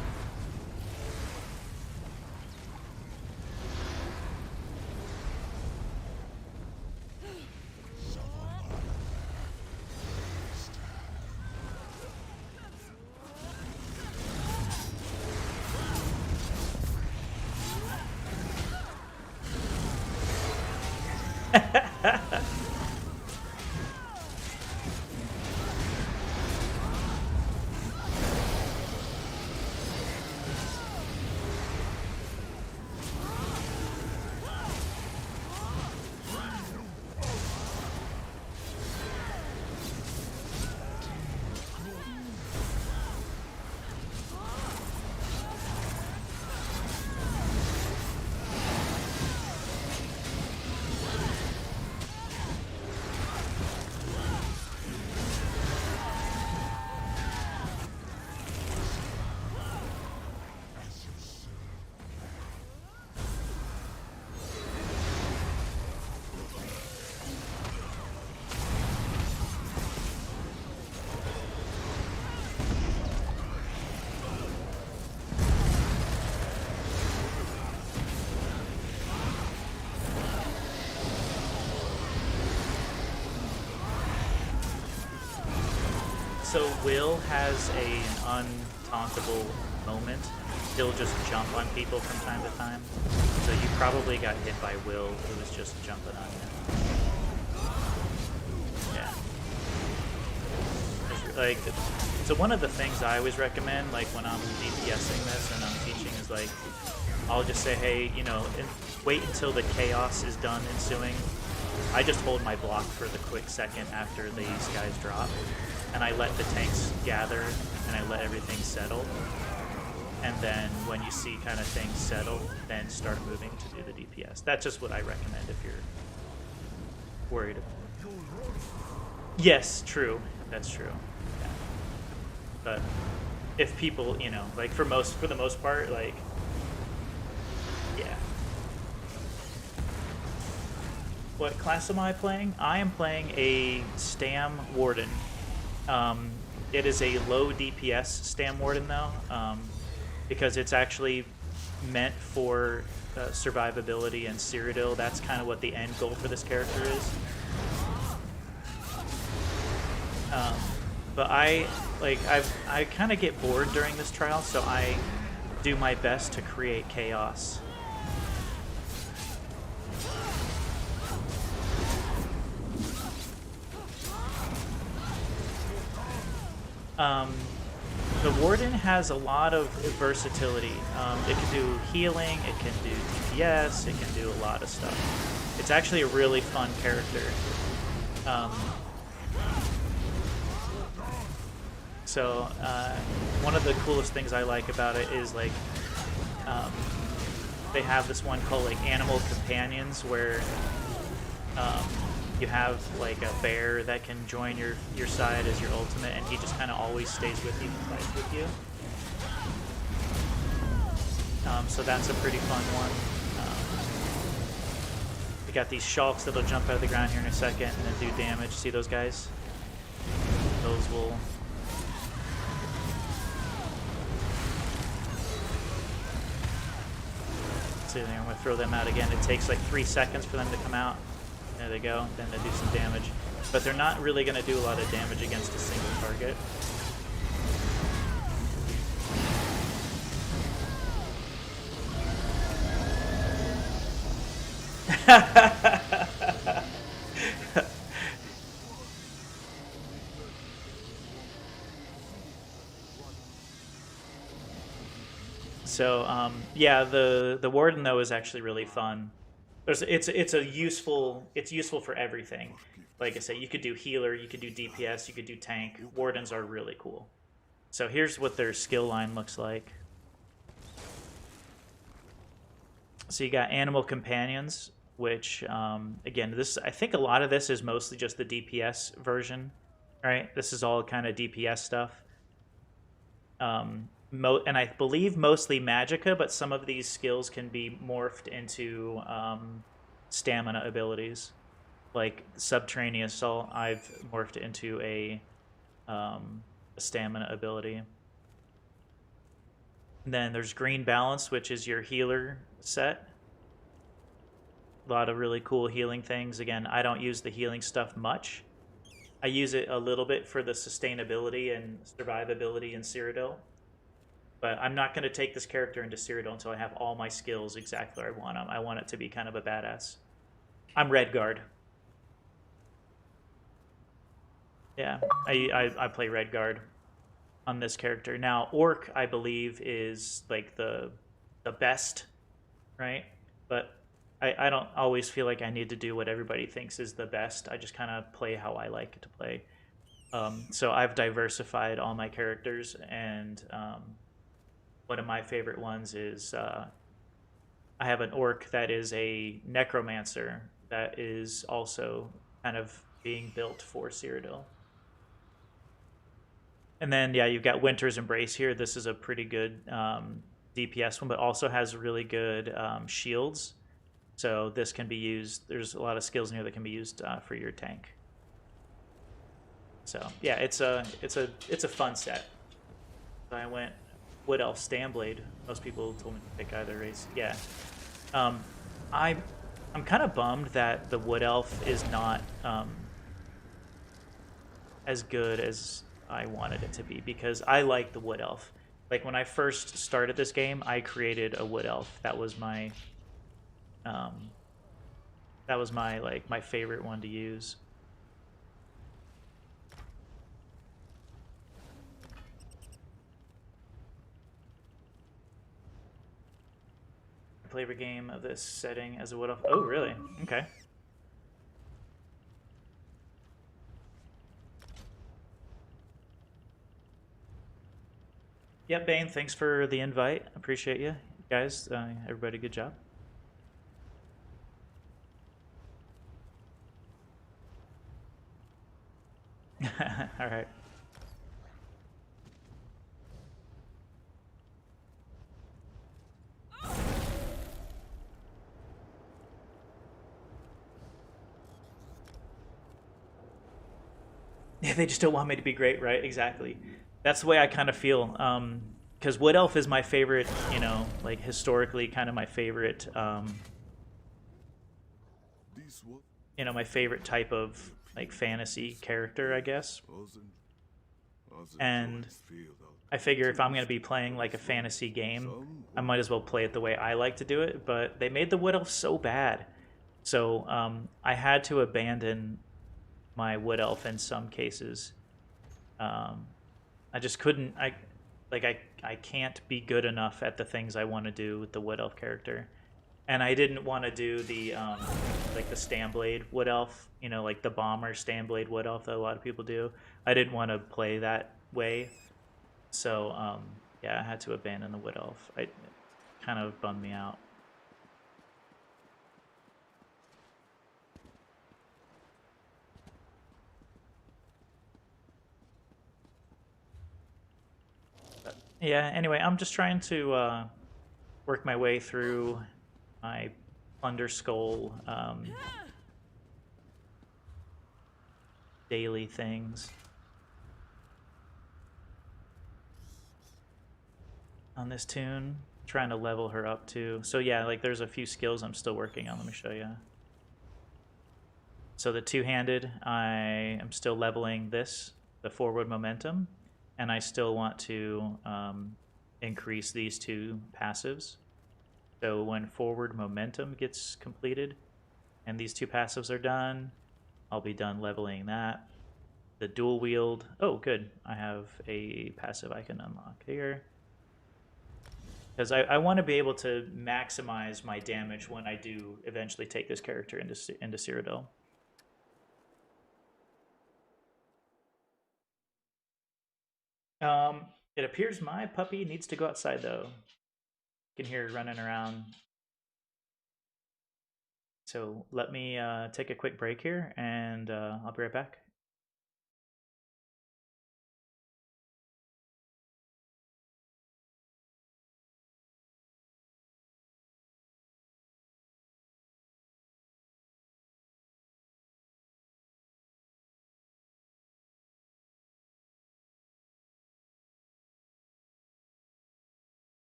S1: So Will has an untauntable moment. He'll just jump on people from time to time. So you probably got hit by Will, who was just jumping on you. Yeah. Like, so one of the things I always recommend, like when I'm DPSing this and I'm teaching, is like, I'll just say, hey, you know, wait until the chaos is done ensuing. I just hold my block for the quick second after these guys drop, and I let the tanks gather, and I let everything settle. And then when you see kind of things settle, then start moving to do the DPS. That's just what I recommend if you're worried about it. Yes, true. That's true. Yeah. But if people, you know, like for the most part, like, yeah. What class am I playing? I am playing a Stam Warden. It is a low DPS Stam Warden though, because it's actually meant for survivability and Cyrodiil. That's kind of what the end goal for this character is. But I kind of get bored during this trial, so I do my best to create chaos. The Warden has a lot of versatility. It can do healing, it can do DPS, it can do a lot of stuff. It's actually a really fun character. So one of the coolest things I like about it is like they have this one called like Animal Companions where you have like a bear that can join your side as your ultimate, and he just kind of always stays with you and fights with you. So that's a pretty fun one. We got these Shulks that'll jump out of the ground here in a second and then do damage. See those guys? Those will... See, I'm going to throw them out again. It takes like 3 seconds for them to come out. There they go. Then they do some damage. But they're not really going to do a lot of damage against a single target. So yeah, the Warden though is actually really fun. It's useful for everything. Like I say, you could do healer, you could do DPS, you could do tank. Wardens are really cool. So here's what their skill line looks like. So you got Animal Companions, which again, I think a lot of this is mostly just the DPS version, right? This is all kind of DPS stuff. And I believe mostly Magicka, but some of these skills can be morphed into stamina abilities. Like Subterranean Assault, I've morphed into a stamina ability. And then there's Green Balance, which is your healer set. A lot of really cool healing things. Again, I don't use the healing stuff much. I use it a little bit for the sustainability and survivability in Cyrodiil. But I'm not going to take this character into Cyrodiil until I have all my skills exactly where I want them. I want it to be kind of a badass. I'm Redguard. Yeah, I play Redguard on this character. Now, Orc, I believe, is like the best, right? But I don't always feel like I need to do what everybody thinks is the best. I just kind of play how I like to play. So I've diversified all my characters, and one of my favorite ones is I have an Orc that is a Necromancer that is also kind of being built for Cyrodiil. And then, yeah, you've got Winter's Embrace here. This is a pretty good DPS one, but also has really good shields. So this can be used. There's a lot of skills in here that can be used for your tank. So yeah, it's a fun set. I went Wood Elf Stamblade. Most people told me to pick either race. Yeah, I'm kind of bummed that the Wood Elf is not as good as I wanted it to be, because I like the Wood Elf. Like when I first started this game, I created a Wood Elf. That was my like my favorite one to use. I play every game of this setting as a Wood Elf. Oh, really? Okay. Yep, Bane, thanks for the invite. Appreciate you guys. Everybody, good job. All right. Yeah, they just don't want me to be great, right? Exactly. That's the way I kind of feel. Because Wood Elf is my favorite, you know, like historically kind of my favorite, you know, my favorite type of like fantasy character, I guess. And I figure if I'm going to be playing like a fantasy game, I might as well play it the way I like to do it. But they made the Wood Elf so bad. So I had to abandon my Wood Elf in some cases. I just couldn't. like I can't be good enough at the things I want to do with the Wood Elf character. And I didn't want to do the like the Stanblade Wood Elf, you know, like the bomber Stanblade Wood Elf that a lot of people do. I didn't want to play that way, so yeah, I had to abandon the Wood Elf. It kind of bummed me out. But yeah, anyway, I'm just trying to work my way through my Plunder Skull daily things on this tune. Trying to level her up too. So yeah, like there's a few skills I'm still working on. Let me show you. So the two-handed, I am still leveling this, the forward momentum, and I still want to increase these two passives. So when forward momentum gets completed and these two passives are done, I'll be done leveling that. The dual wield, oh good, I have a passive I can unlock here. Because I want to be able to maximize my damage when I do eventually take this character into Cyrodiil. It appears my puppy needs to go outside though. You can hear her running around. So let me take a quick break here, and I'll be right back.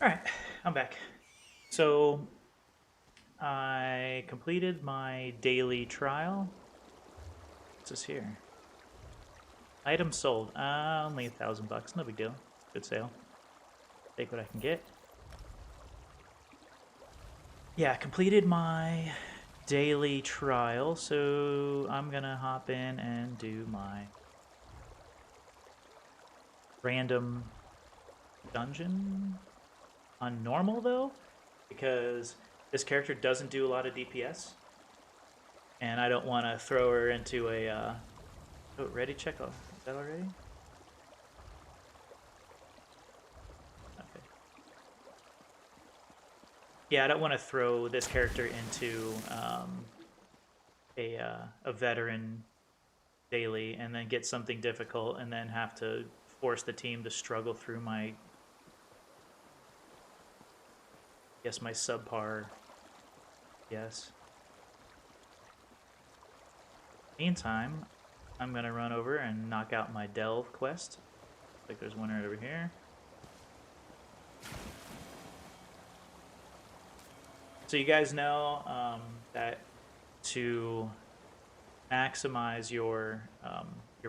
S1: All right, I'm back. So I completed my daily trial. What's this here? Items sold. Only $1,000. No big deal. Good sale. Take what I can get. Yeah, completed my daily trial, so I'm gonna hop in and do my random dungeon on normal though, because this character doesn't do a lot of DPS, and I don't want to throw her into a. Oh, ready check. Oh, is that already? Okay. Yeah, I don't want to throw this character into a veteran daily and then get something difficult and then have to force the team to struggle through my, I guess, my subpar. Yes. Meantime, I'm gonna run over and knock out my delve quest. Like there's one right over here. So you guys know that to maximize your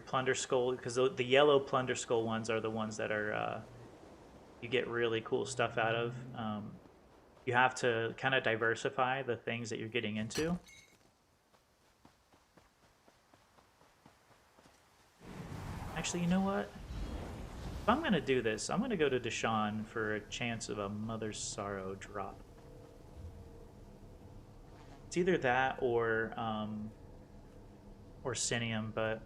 S1: plunder skull, because the yellow plunder skull ones are the ones that are you get really cool stuff out of. You have to kind of diversify the things that you're getting into. Actually, you know what? If I'm gonna do this, I'm gonna go to Deshaun for a chance of a Mother's Sorrow drop. It's either that or Orsinium, but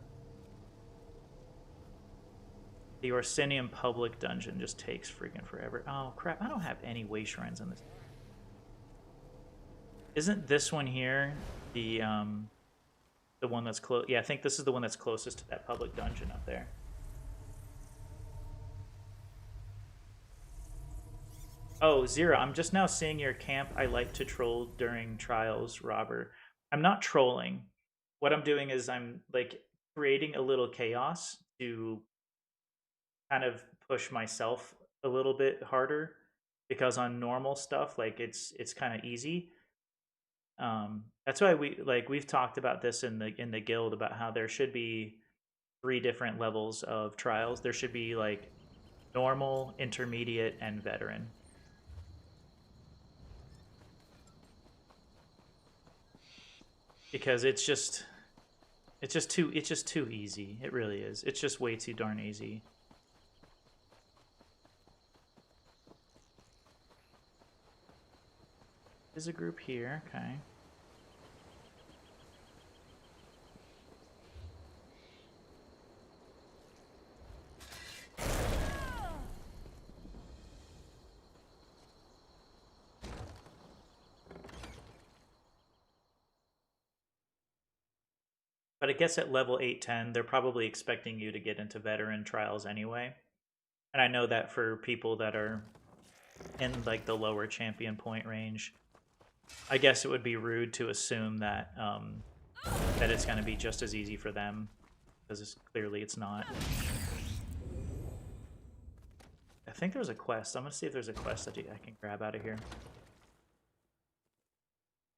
S1: the Orsinium public dungeon just takes freaking forever. Oh crap! I don't have any way shrines on this. Isn't this one here the one that's close? Yeah, I think this is the one that's closest to that public dungeon up there. Oh, Zero, I'm just now seeing your camp. I like to troll during trials, Robber. I'm not trolling. What I'm doing is I'm like creating a little chaos to kind of push myself a little bit harder, because on normal stuff like it's kind of easy. That's why we've talked about this in the guild about how there should be three different levels of trials. There should be like normal, intermediate, and veteran. Because it's just too easy. It really is. It's just way too darn easy. There's a group here, okay. But I guess at level 810, they're probably expecting you to get into veteran trials anyway. And I know that for people that are in like the lower champion point range, I guess it would be rude to assume that that it's going to be just as easy for them, because clearly it's not. I think there's a quest. I'm going to see if there's a quest that I can grab out of here.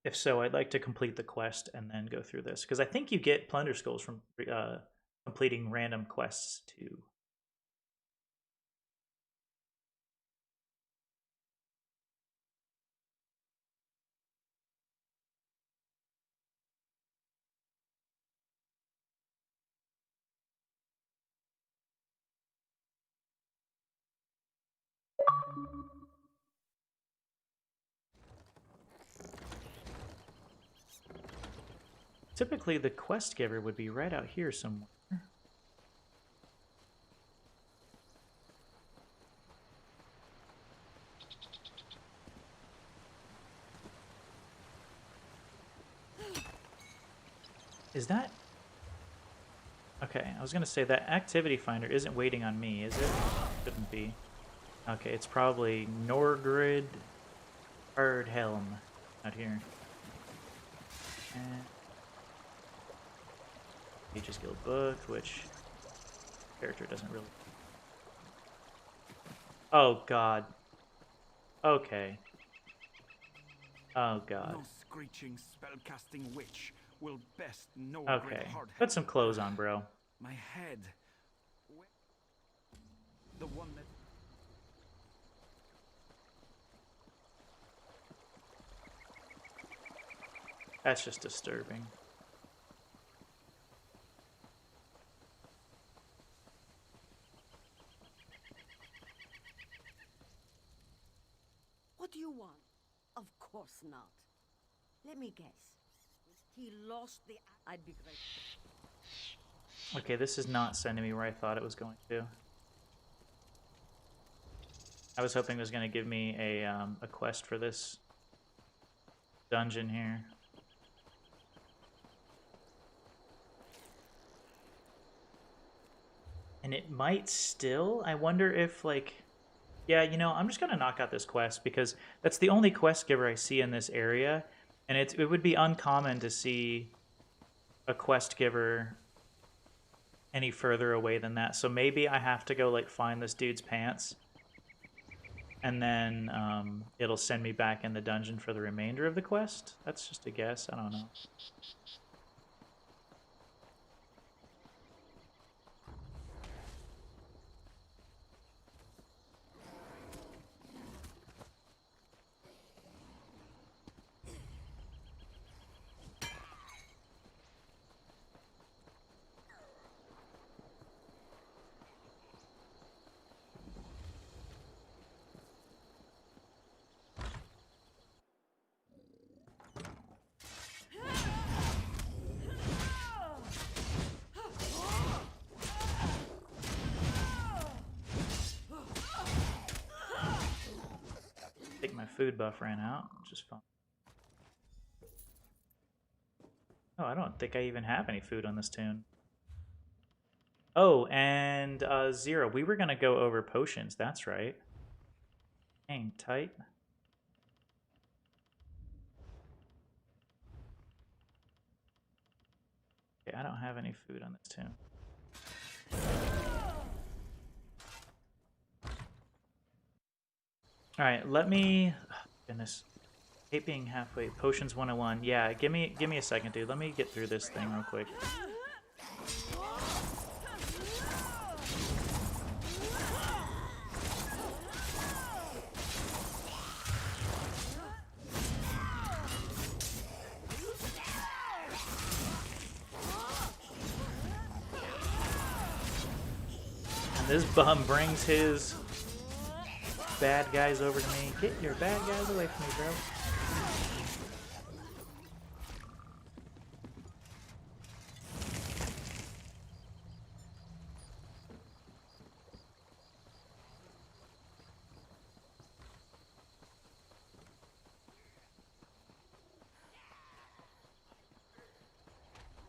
S1: If so, I'd like to complete the quest and then go through this, because I think you get plunder skulls from completing random quests too. Typically, the quest giver would be right out here somewhere. Is that... Okay, I was going to say that activity finder isn't waiting on me, is it? Shouldn't be. Okay, it's probably Norgrid Ardhelm out here. Pages Guild book, which character doesn't really... Oh god. Okay. Oh god.
S2: No screeching spellcasting witch will best know
S1: Okay. Put some clothes on, bro.
S2: My head. The one that...
S1: That's just disturbing.
S3: What do you want? Of course not. Let me guess. He lost the... I'd be grateful.
S1: Okay, this is not sending me where I thought it was going to. I was hoping it was going to give me a quest for this dungeon here. And it might still. I wonder if, like... Yeah, you know, I'm just going to knock out this quest, because that's the only quest giver I see in this area. And it would be uncommon to see a quest giver any further away than that. So maybe I have to go, like, find this dude's pants. And then it'll send me back in the dungeon for the remainder of the quest. That's just a guess. I don't know. my food buff ran out, which is fun. Oh, I don't think I even have any food on this tune. Oh, and Zero, we were gonna go over potions. That's right. Hang tight. Okay, I don't have any food on this tune. All right, let me. Oh, goodness, I hate being halfway. Potions 101. Yeah, give me a second, dude. Let me get through this thing real quick. And this bum brings his bad guys over to me. Get your bad guys away from me, bro.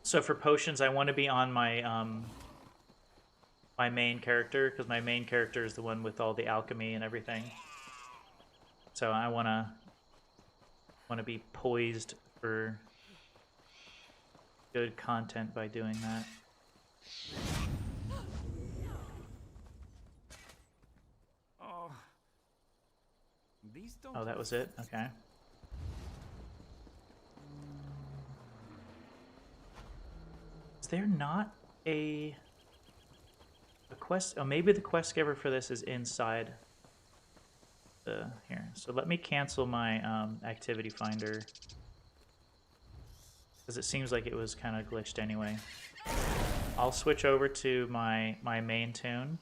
S1: So for potions, I want to be on my my main character, because my main character is the one with all the alchemy and everything. So I want to be poised for good content by doing that. Oh, that was it? Okay. Is there not a quest? Oh, maybe the quest giver for this is inside the here. So let me cancel my activity finder, because it seems like it was kind of glitched anyway. I'll switch over to my main tune,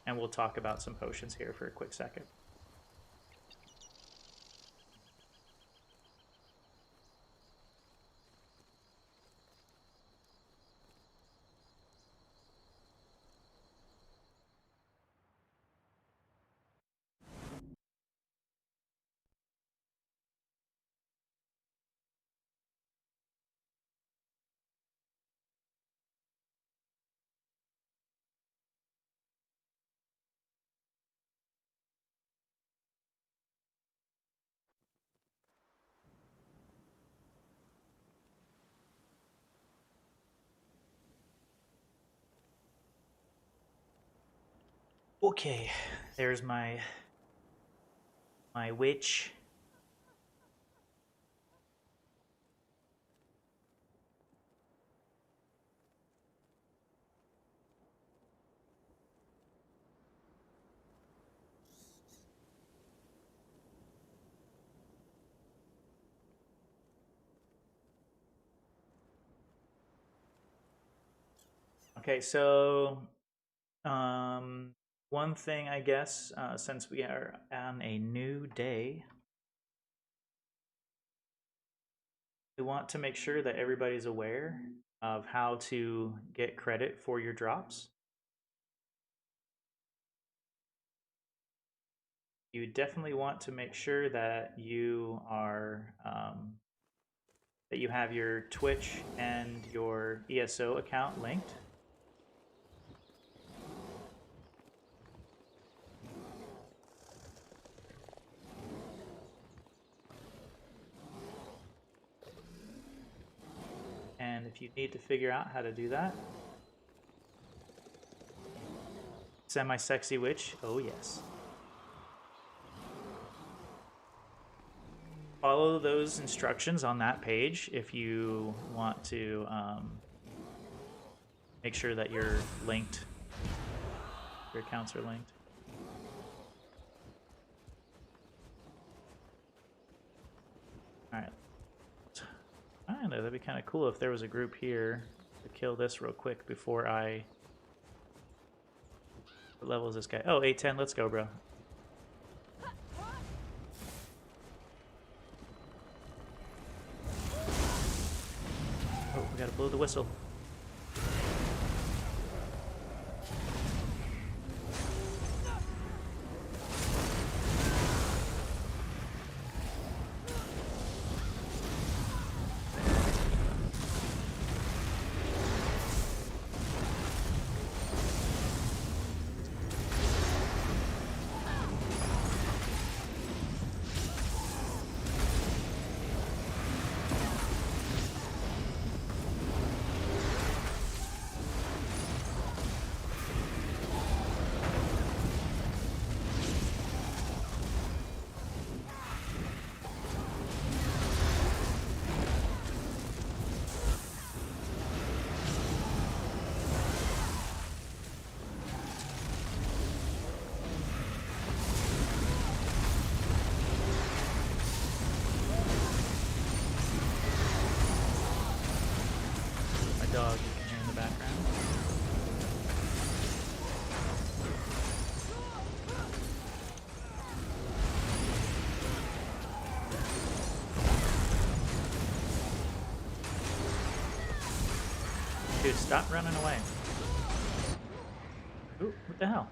S1: and we'll talk about some potions here for a quick second. Okay, there's my witch. Okay, so one thing, I guess, since we are on a new day, we want to make sure that everybody's aware of how to get credit for your drops. You definitely want to make sure that you are that you have your Twitch and your ESO account linked. And if you need to figure out how to do that, semi-sexy witch, oh yes. Follow those instructions on that page if you want to make sure that you're linked, your accounts are linked. Alright. I don't know, that'd be kind of cool if there was a group here to kill this real quick before I... What level is this guy? Oh, 810, let's go, bro. Oh, we gotta blow the whistle. Dude, stop running away. Ooh, what the hell?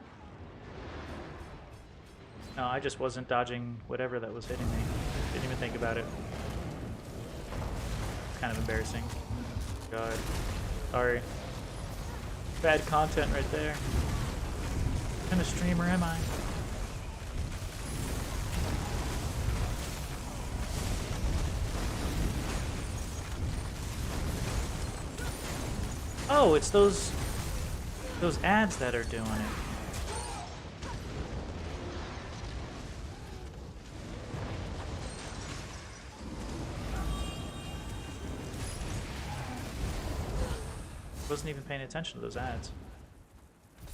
S1: No, I just wasn't dodging whatever that was hitting me. Didn't even think about it. Kind of embarrassing. God. Sorry. Bad content right there. What kind of streamer am I? Oh, it's those ads that are doing it. Wasn't even paying attention to those ads.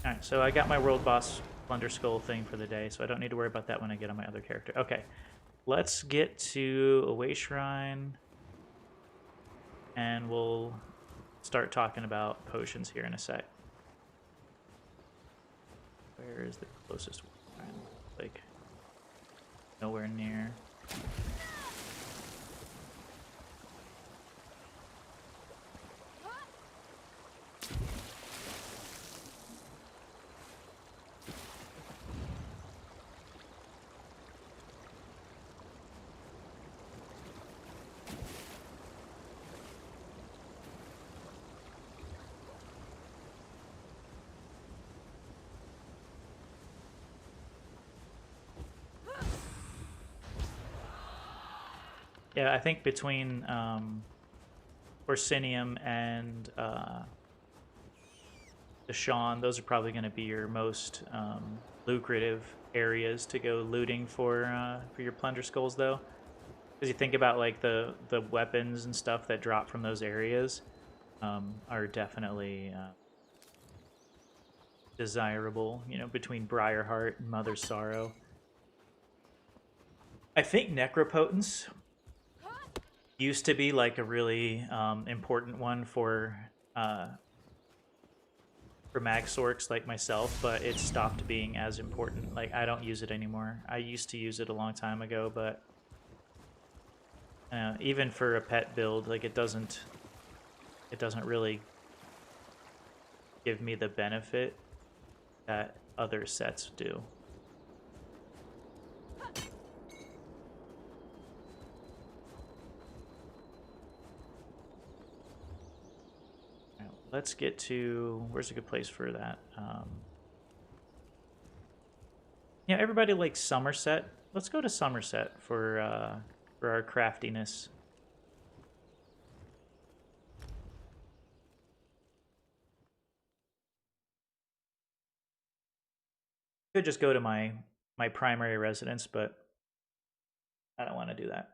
S1: Alright, so I got my world boss Plunder Skull thing for the day, so I don't need to worry about that when I get on my other character. Okay, let's get to Away Shrine, and we'll start talking about potions here in a sec. Where is the closest one? Like, nowhere near. Yeah, I think between Orsinium and Deshaun, those are probably going to be your most lucrative areas to go looting for your plunder skulls, though. Because you think about like the weapons and stuff that drop from those areas are definitely desirable. You know, between Briarheart and Mother's Sorrow. I think Necropotence used to be like a really important one for Magsorks like myself, but it stopped being as important. Like, I don't use it anymore. I used to use it a long time ago, but even for a pet build, like it doesn't really give me the benefit that other sets do. Let's get to, where's a good place for that? Yeah, everybody likes Somerset. Let's go to Somerset for our craftiness. Could just go to my primary residence, but I don't want to do that.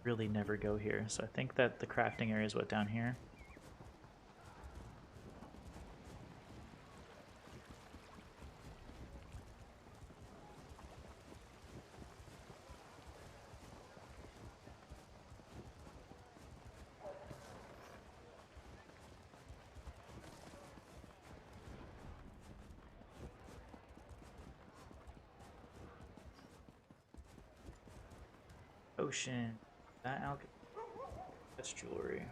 S1: Really never go here, so I think that the crafting area is what, down here? Ocean. That's jewelry.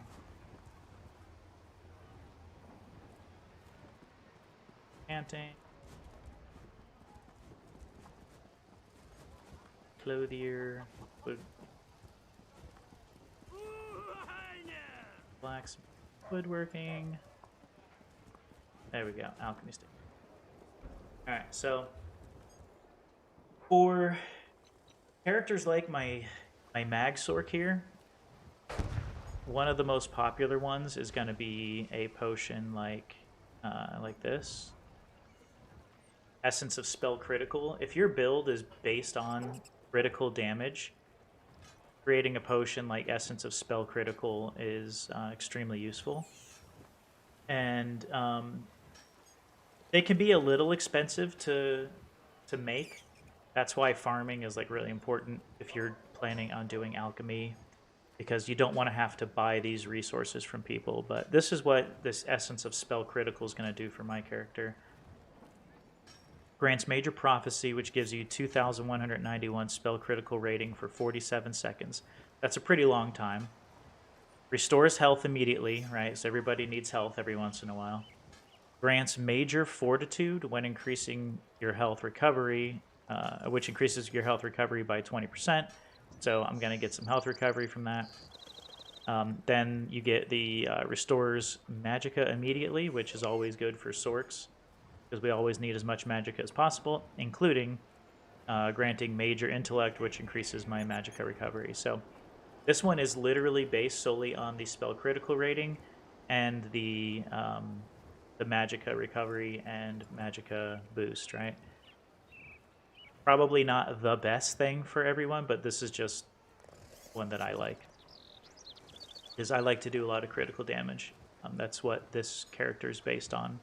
S1: Canting. Clothier. Blacksmith. Woodworking. There we go. Alchemy stick. Alright, so for characters like my Magsork here, one of the most popular ones is going to be a potion like this. Essence of Spell Critical. If your build is based on critical damage, creating a potion like Essence of Spell Critical is extremely useful. And they can be a little expensive to make. That's why farming is like really important if you're planning on doing alchemy, because you don't want to have to buy these resources from people. But this is what this Essence of Spell Critical is going to do for my character. Grants Major Prophecy, which gives you 2,191 spell critical rating for 47 seconds. That's a pretty long time. Restores health immediately, right? So everybody needs health every once in a while. Grants Major Fortitude when increasing your health recovery, which increases your health recovery by 20%. So I'm going to get some health recovery from that. Then you get the Restores Magicka immediately, which is always good for Sorks, because we always need as much magicka as possible, including granting Major Intellect, which increases my magicka recovery. So this one is literally based solely on the spell critical rating and the magicka recovery and magicka boost, right? Probably not the best thing for everyone, but this is just one that I like, because I like to do a lot of critical damage. That's what this character is based on.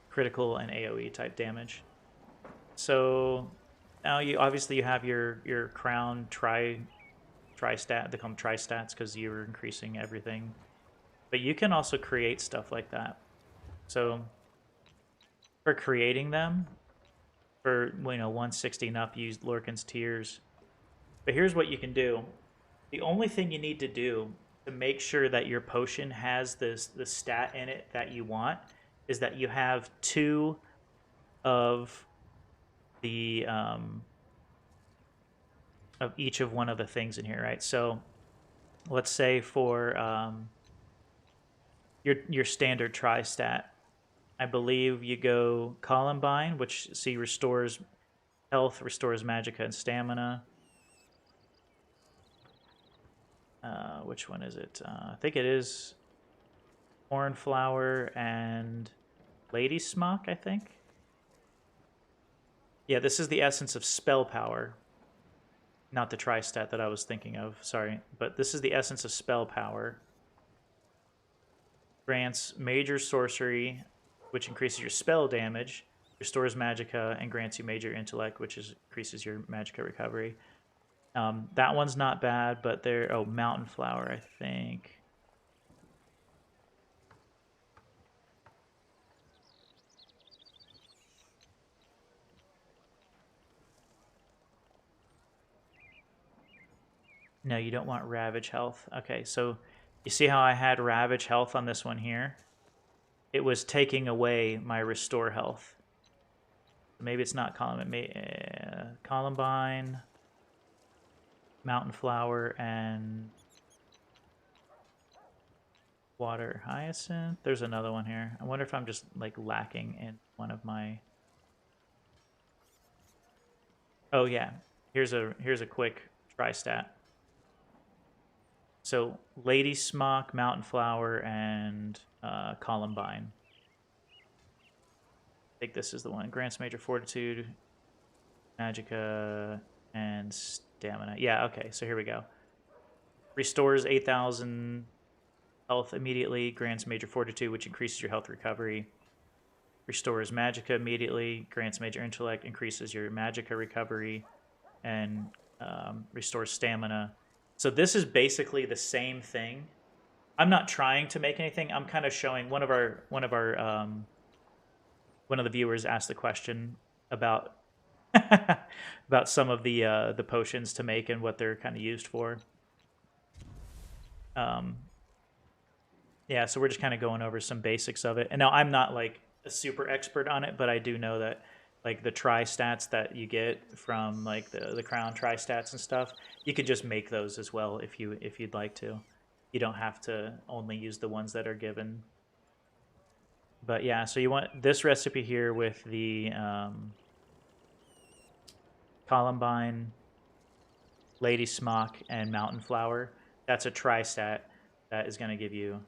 S1: Critical and AoE type damage. So now you obviously you have your crown tri stat. They call them tri stats because you're increasing everything. But you can also create stuff like that. So for creating them, for 160 and up, use Lorcan's Tears. But here's what you can do. The only thing you need to do to make sure that your potion has the stat in it that you want is that you have 2 of the of each of one of the things in here, right? So let's say for your standard tri stat, I believe you go Columbine, which restores health, restores magicka and stamina. Which one is it? I think it is Cornflower and Lady Smock, I think. Yeah, this is the Essence of Spell Power. Not the tri-stat that I was thinking of, sorry. But this is the Essence of Spell Power. Grants Major Sorcery, which increases your spell damage, restores magicka, and grants you Major Intellect, which increases your magicka recovery. That one's not bad, but there... Oh, Mountain Flower, I think. No, you don't want Ravage Health. Okay, so you see how I had Ravage Health on this one here? It was taking away my Restore Health. Maybe it's not Columbine, Mountain Flower, and Water Hyacinth. There's another one here. I wonder if I'm just like lacking in one of my... Oh yeah, here's a quick tri-stat. So Lady Smock, Mountain Flower, and Columbine. I think this is the one. Grants Major Fortitude, Magicka, and Stamina. Yeah, okay, so here we go. Restores 8,000 health immediately. Grants Major Fortitude, which increases your health recovery. Restores Magicka immediately. Grants Major Intellect, increases your Magicka recovery. And restores Stamina. So this is basically the same thing. I'm not trying to make anything. I'm kind of showing one of the viewers asked the question about about some of the potions to make and what they're kind of used for. Yeah, so we're just kind of going over some basics of it. And now I'm not like a super expert on it, but I do know that like the tri-stats that you get from like the crown tri-stats and stuff, you could just make those as well if you'd like to. You don't have to only use the ones that are given. But yeah, so you want this recipe here with the Columbine, Lady Smock, and Mountain Flower. That's a tri-stat that is going to give you...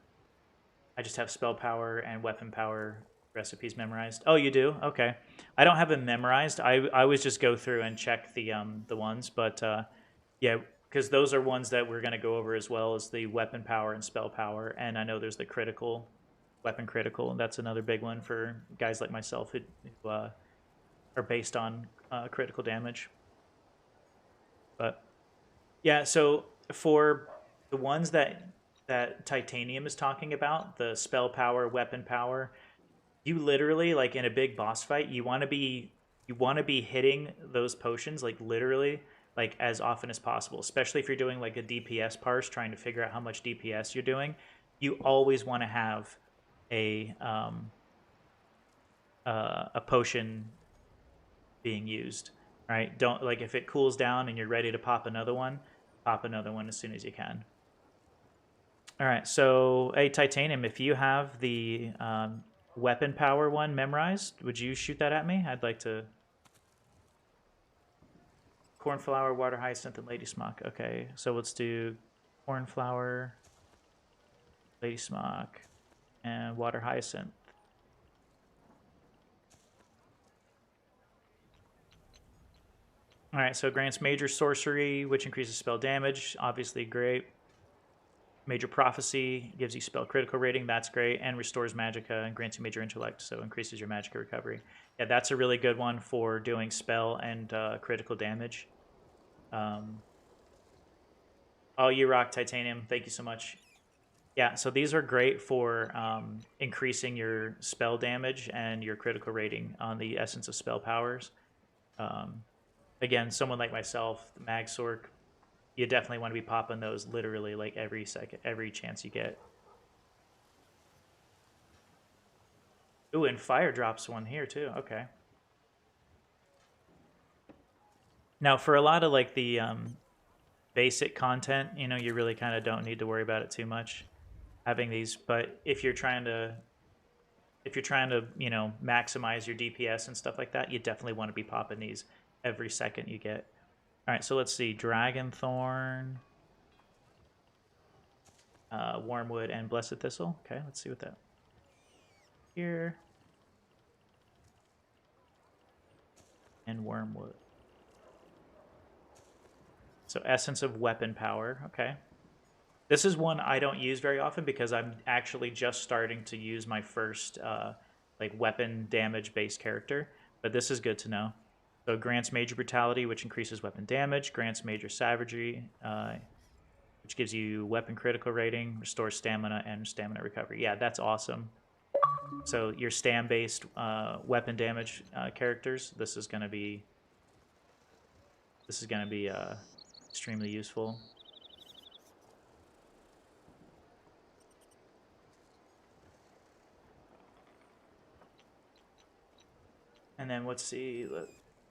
S1: I just have spell power and weapon power recipes memorized. Oh, you do? Okay. I don't have them memorized. I always just go through and check the ones, but yeah, because those are ones that we're going to go over as well as the weapon power and spell power. And I know there's the critical, weapon critical, and that's another big one for guys like myself who are based on critical damage. But yeah, so for the ones that Titanium is talking about, the spell power, weapon power, you literally like in a big boss fight, you want to be hitting those potions like literally like as often as possible, especially if you're doing like a DPS parse trying to figure out how much DPS you're doing. You always want to have a a potion being used, right? Don't like if it cools down and you're ready to pop another one as soon as you can. All right, so hey Titanium, if you have the weapon power one memorized, would you shoot that at me? I'd like to. Cornflower, water hyacinth, and lady smock. Okay, so let's do cornflower, lady smock, and water hyacinth. All right, so grants major sorcery, which increases spell damage. Obviously, great. Major prophecy gives you spell critical rating. That's great, and restores magicka and grants you major intellect, so increases your magicka recovery. Yeah, that's a really good one for doing spell and critical damage. Oh, you rock, Titanium. Thank you so much. Yeah, so these are great for increasing your spell damage and your critical rating on the Essence of Spell Powers. Um, Again, someone like myself, the Mag Sork, you definitely want to be popping those literally like every second, every chance you get. Ooh, and Fire drops one here too. Okay. Now, for a lot of like the basic content, you really kind of don't need to worry about it too much having these. But if you're trying to maximize your DPS and stuff like that, you definitely want to be popping these every second you get. All right, so let's see, Dragonthorn, Wormwood, and Blessed Thistle. Okay, let's see what that here, and Wormwood. So Essence of Weapon Power. Okay, this is one I don't use very often because I'm actually just starting to use my first like weapon damage based character. But this is good to know. So it grants major brutality, which increases weapon damage. Grants major savagery, which gives you weapon critical rating, restores stamina and stamina recovery. Yeah, that's awesome. So your stam based weapon damage characters, this is gonna be extremely useful. And then let's see,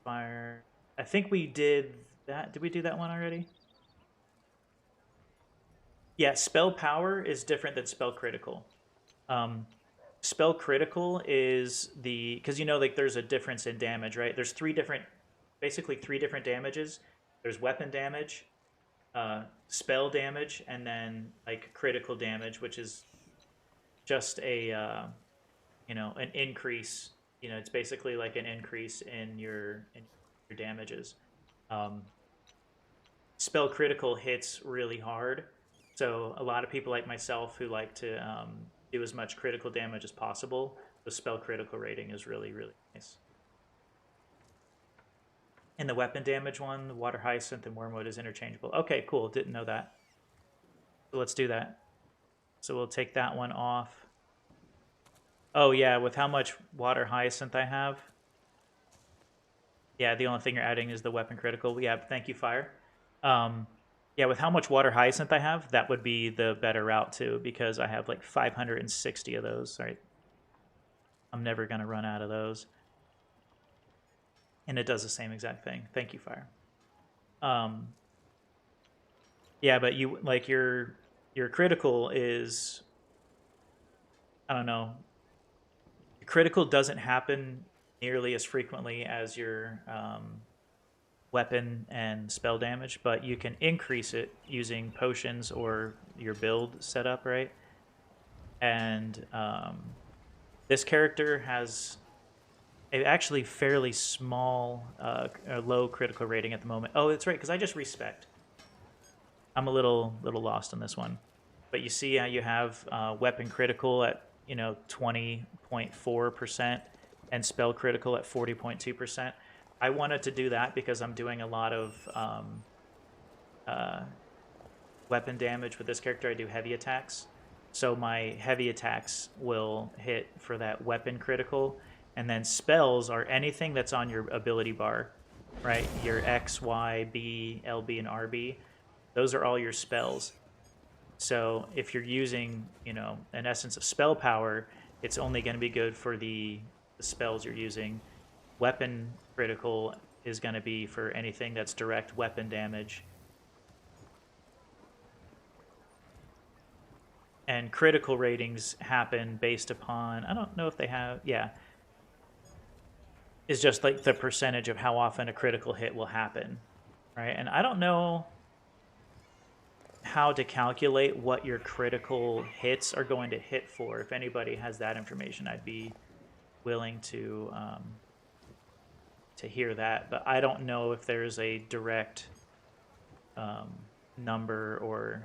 S1: fire. I think we did that. Did we do that one already? Yeah, spell power is different than spell critical. Um, Spell critical is because like there's a difference in damage, right? There's basically three different damages. There's weapon damage, spell damage, and then like critical damage, which is just an increase. It's basically like an increase in your damages. Um, Spell critical hits really hard, so a lot of people like myself who like to do as much critical damage as possible, the spell critical rating is really really nice. And the weapon damage one, the water hyacinth and wormwood is interchangeable. Okay, cool. Didn't know that. So let's do that. So we'll take that one off. Oh yeah, with how much water hyacinth I have. Yeah, the only thing you're adding is the weapon critical. Yeah, thank you, Fire. Um, yeah, with how much water hyacinth I have, that would be the better route too, because I have like 560 of those. Right, I'm never gonna run out of those, and it does the same exact thing. Thank you, Fire. Um, yeah, but you like your critical is, I don't know. Critical doesn't happen nearly as frequently as your weapon and spell damage, but you can increase it using potions or your build setup, right? And This character has a actually fairly small, low critical rating at the moment. Oh, that's right, because I just respect. I'm a little lost on this one, but you see how you have weapon critical at 20.4% and spell critical at 40.2%. I wanted to do that because I'm doing a lot of uh, weapon damage with this character. I do heavy attacks, so my heavy attacks will hit for that weapon critical, and then spells are anything that's on your ability bar, right? Your X, Y, B, LB, and RB. Those are all your spells. So if you're using, an essence of spell power, it's only going to be good for the spells you're using. Weapon critical is going to be for anything that's direct weapon damage. And critical ratings happen based upon, I don't know if they have, yeah, is just like the percentage of how often a critical hit will happen, right? And I don't know how to calculate what your critical hits are going to hit for. If anybody has that information, I'd be willing to hear that. But I don't know if there's a direct number or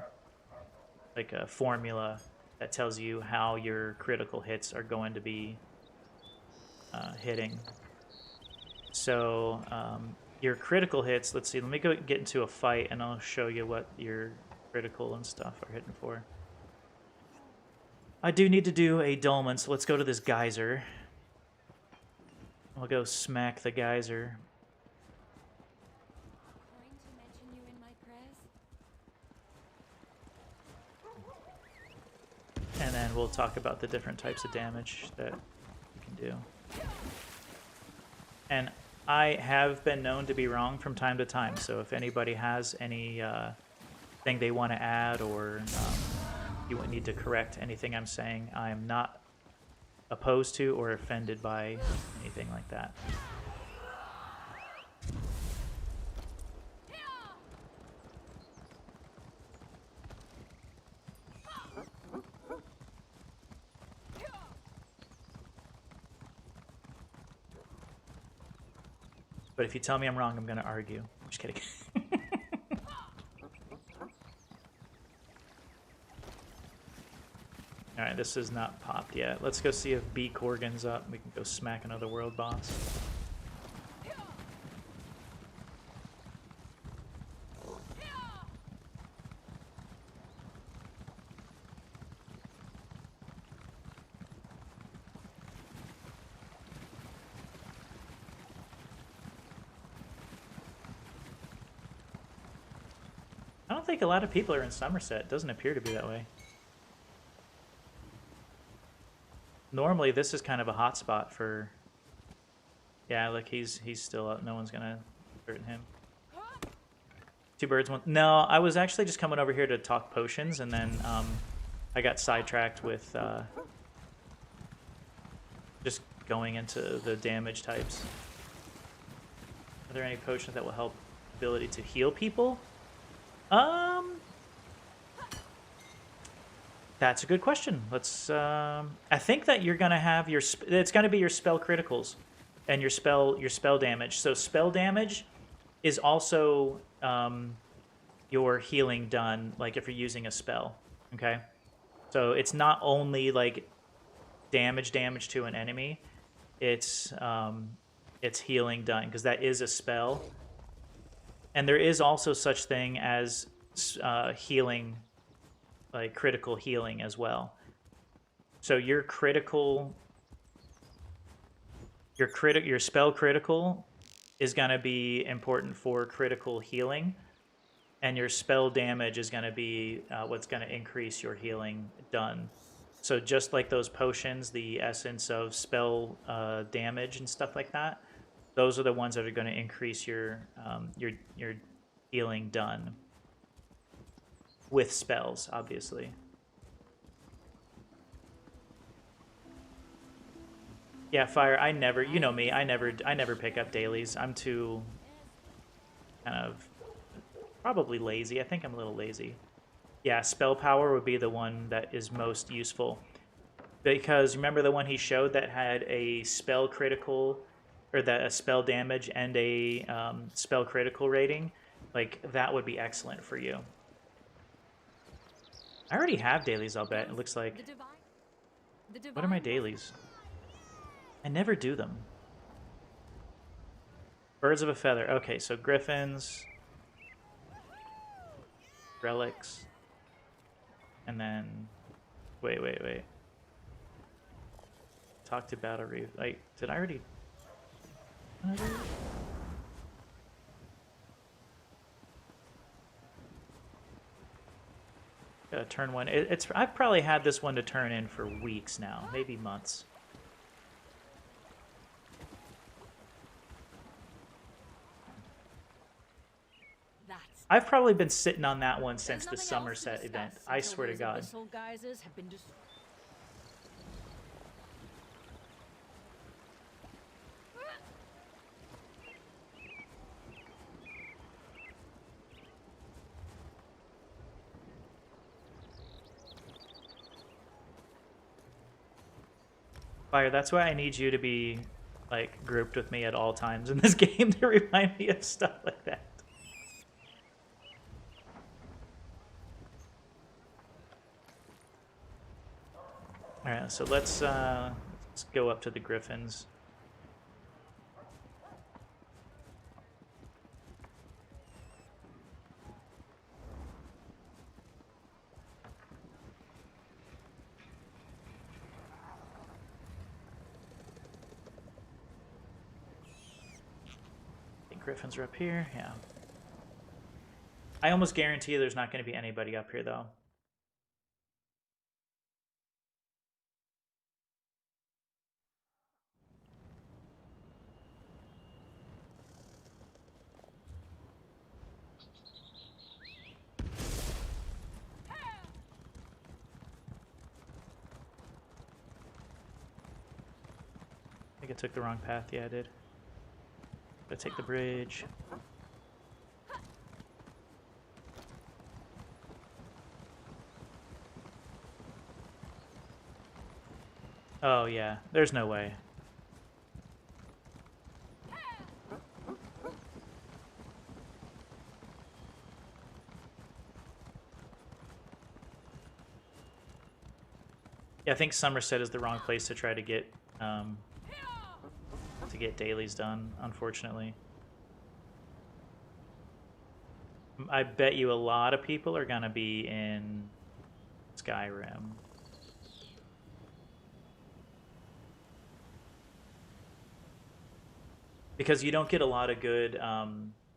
S1: like a formula that tells you how your critical hits are going to be hitting. So your critical hits, let's see, let me go get into a fight and I'll show you what your critical and stuff are hitting for. I do need to do a dolmen, so let's go to this geyser. I'll go smack the geyser.
S4: Going to mention you in my prayers?
S1: And then we'll talk about the different types of damage that you can do. And I have been known to be wrong from time to time, so if anybody has any thing they want to add or you would need to correct anything I'm saying, I am not opposed to or offended by anything like that. But if you tell me I'm wrong, I'm going to argue. I'm just kidding. Alright, this is not popped yet. Let's go see if B. Corgan's up. We can go smack another world boss. I don't think a lot of people are in Somerset. It doesn't appear to be that way. Normally, this is kind of a hot spot for... Yeah, look, he's still up. No one's gonna hurt him. Two birds, one... No, I was actually just coming over here to talk potions, and then I got sidetracked with just going into the damage types. Are there any potions that will help ability to heal people? That's a good question. Let's. I think that you're gonna have your. It's gonna be your spell criticals, and your spell damage. So spell damage is also your healing done. Like if you're using a spell, okay. So it's not only like damage to an enemy. It's healing done because that is a spell. And there is also such thing as healing, like critical healing as well. So your spell critical is going to be important for critical healing, and your spell damage is going to be what's going to increase your healing done. So just like those potions, the essence of spell damage and stuff like that, those are the ones that are going to increase your healing done with spells, obviously. Yeah, fire. I never, you know me. I never pick up dailies. I'm too kind of probably lazy. I think I'm a little lazy. Yeah, spell power would be the one that is most useful. Because remember the one he showed that had a spell critical, or that a spell damage and a spell critical rating? Like, that would be excellent for you. I already have dailies, I'll bet. It looks like. What are my dailies? I never do them. Birds of a feather. Okay, so griffins, relics, and then wait. Talk to Battle Reef. Like, did I already? Turn one. It's I've probably had this one to turn in for weeks now, maybe months. I've probably been sitting on that one since the Somerset event. I swear to God. Fire, that's why I need you to be, like, grouped with me at all times in this game to remind me of stuff like that. Alright, so let's go up to the griffins. Griffins are up here, yeah. I almost guarantee there's not going to be anybody up here, though. I think I took the wrong path. Yeah, I did. Gotta take the bridge. Oh, yeah. There's no way. Yeah, I think Somerset is the wrong place to try to get dailies done, unfortunately. I bet you a lot of people are gonna be in Skyrim. Because you don't get a lot of good,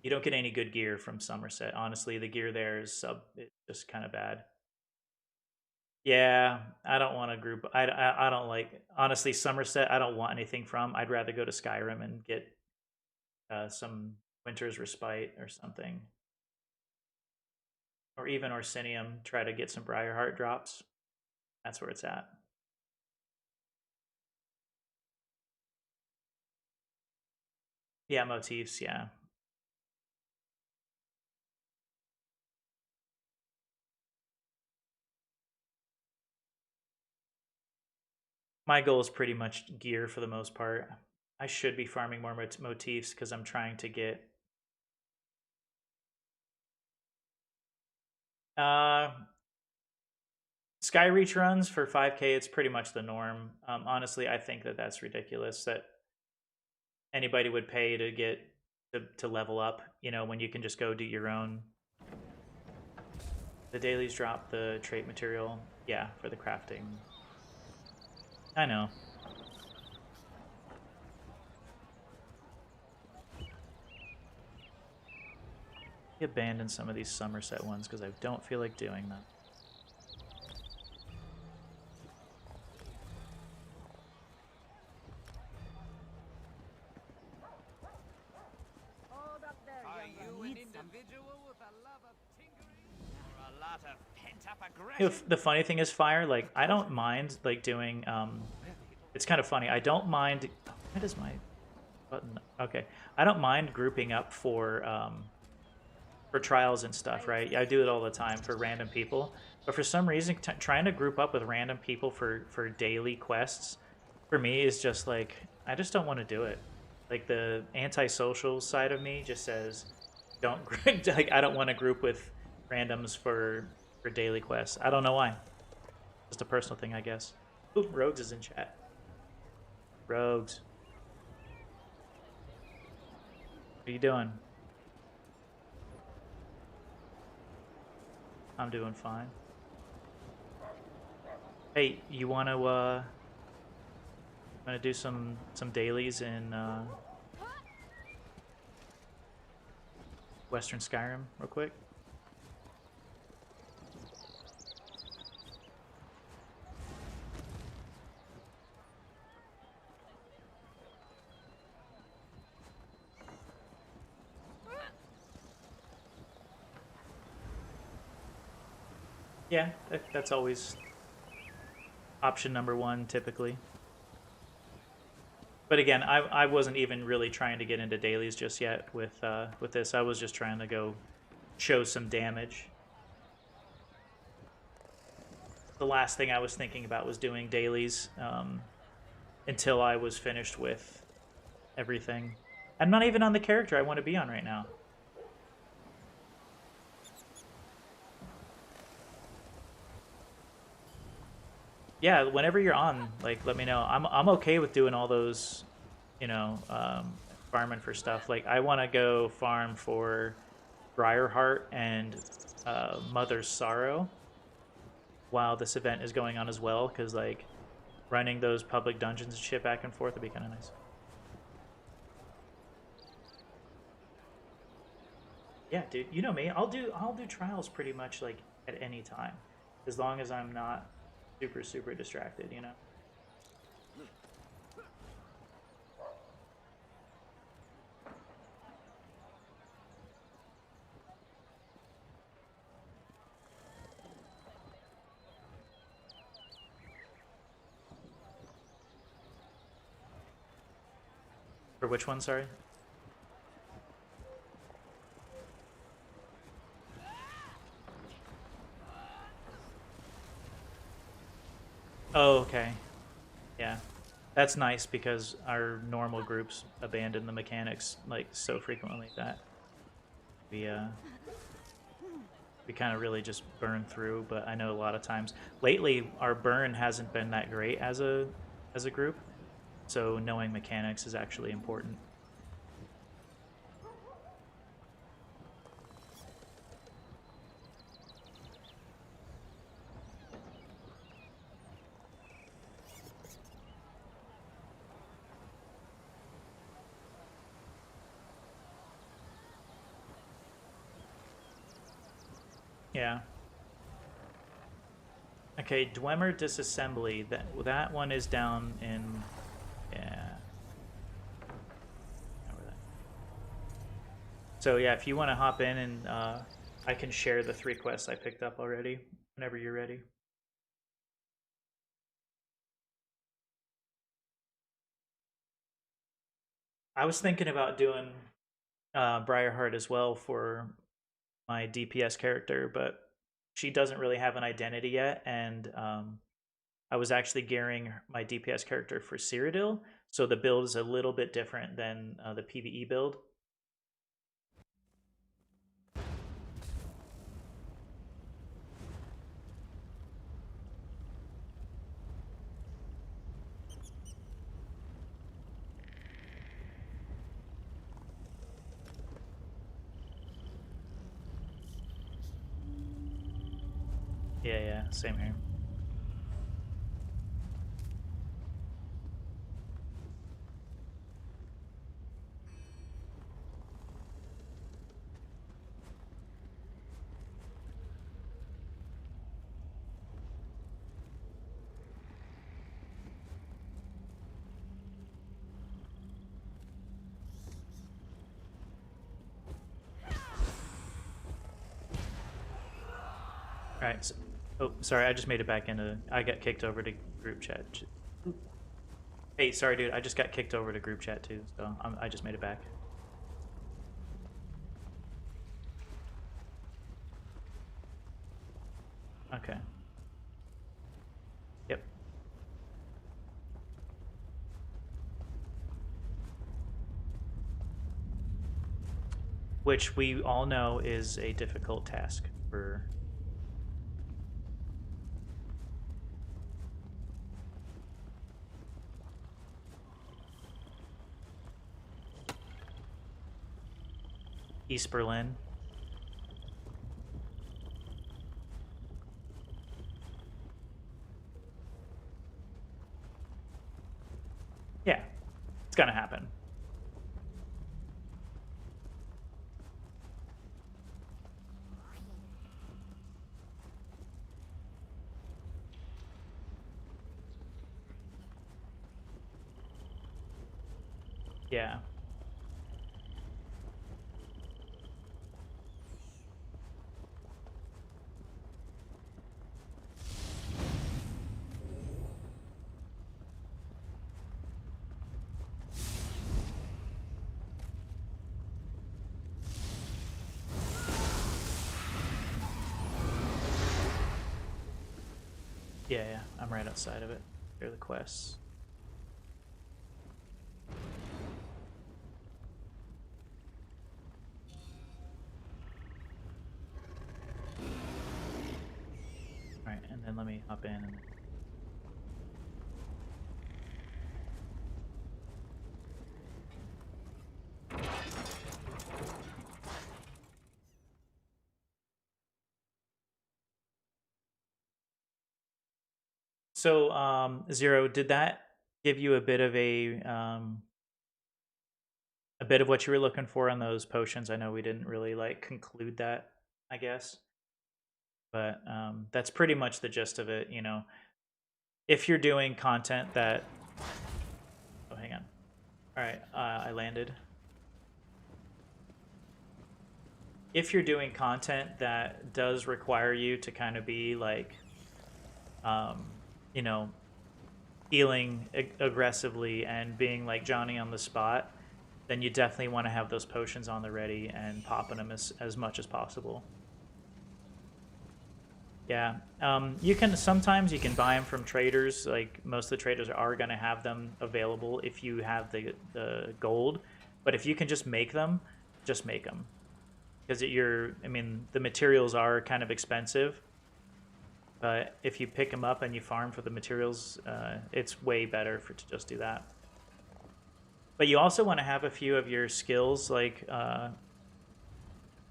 S1: you don't get any good gear from Somerset. Honestly, the gear there is it's just kind of bad. Yeah, I don't want to group. I don't like, honestly, Somerset. I don't want anything from. I'd rather go to Skyrim and get some Winter's Respite or something, or even Orsinium. Try to get some Briarheart drops. That's where it's at. Yeah, motifs. Yeah. My goal is pretty much gear for the most part. I should be farming more motifs because I'm trying to get Skyreach runs for 5K. It's pretty much the norm. Honestly, I think that that's ridiculous that anybody would pay to get to level up, you know, when you can just go do your own. The dailies drop the trait material, yeah, for the crafting. I know. Abandon some of these Somerset ones because I don't feel like doing them.
S2: Are you an individual with a love of tinkering or a lot of pent-up
S1: You know,
S2: aggression?
S1: the funny thing is, Fire, like, I don't mind, like, doing, it's kind of funny. I don't mind, what is my button? Okay. I don't mind grouping up for for trials and stuff, right? I do it all the time for random people. But for some reason, trying to group up with random people for daily quests for me is just like I just don't want to do it. Like the antisocial side of me just says, don't like I don't want to group with randoms for daily quests. I don't know why. Just a personal thing, I guess. Ooh, Rogues is in chat. Rogues, what are you doing? I'm doing fine. Hey, you wanna do some dailies in Western Skyrim real quick? Yeah, that's always option number one, typically. But again, I wasn't even really trying to get into dailies just yet with this. I was just trying to go show some damage. The last thing I was thinking about was doing dailies until I was finished with everything. I'm not even on the character I want to be on right now. Yeah, whenever you're on, like, let me know. I'm okay with doing all those, you know, farming for stuff. Like, I want to go farm for Briarheart and Mother's Sorrow while this event is going on as well, because like running those public dungeons and shit back and forth would be kind of nice. Yeah, dude, you know me. I'll do trials pretty much like at any time, as long as I'm not super distracted, you know. For which one, sorry? Oh, okay. Yeah. That's nice because our normal groups abandon the mechanics like so frequently that we we kind of really just burn through, but I know a lot of times lately our burn hasn't been that great as a group. So knowing mechanics is actually important. Yeah. Okay, Dwemer disassembly. That one is down in yeah. So yeah, if you want to hop in and I can share the 3 quests I picked up already whenever you're ready. I was thinking about doing Briarheart as well for my DPS character, but she doesn't really have an identity yet, and I was actually gearing my DPS character for Cyrodiil, so the build is a little bit different than the PvE build. Yeah, same here. All right. So, oh, sorry. I just made it back into. I got kicked over to group chat. Hey, sorry, dude. I just got kicked over to group chat too, so I just made it back. Okay. Yep. Which we all know is a difficult task for... East Berlin. Yeah, it's gonna happen. Yeah. Yeah, I'm right outside of it. Here are the quests. Alright, and then let me hop in and... So, Zero, did that give you a bit of a bit of what you were looking for on those potions? I know we didn't really like conclude that, I guess, but that's pretty much the gist of it. You know, if you're doing content that... Oh, hang on. All right, I landed. If you're doing content that does require you to kind of be like, you know, healing aggressively and being like Johnny on the spot, then you definitely want to have those potions on the ready and popping them as much as possible. Yeah, you can sometimes you can buy them from traders. Like most of the traders are going to have them available if you have the gold. But if you can just make them, because I mean, the materials are kind of expensive. But if you pick them up and you farm for the materials, it's way better to just do that. But you also want to have a few of your skills like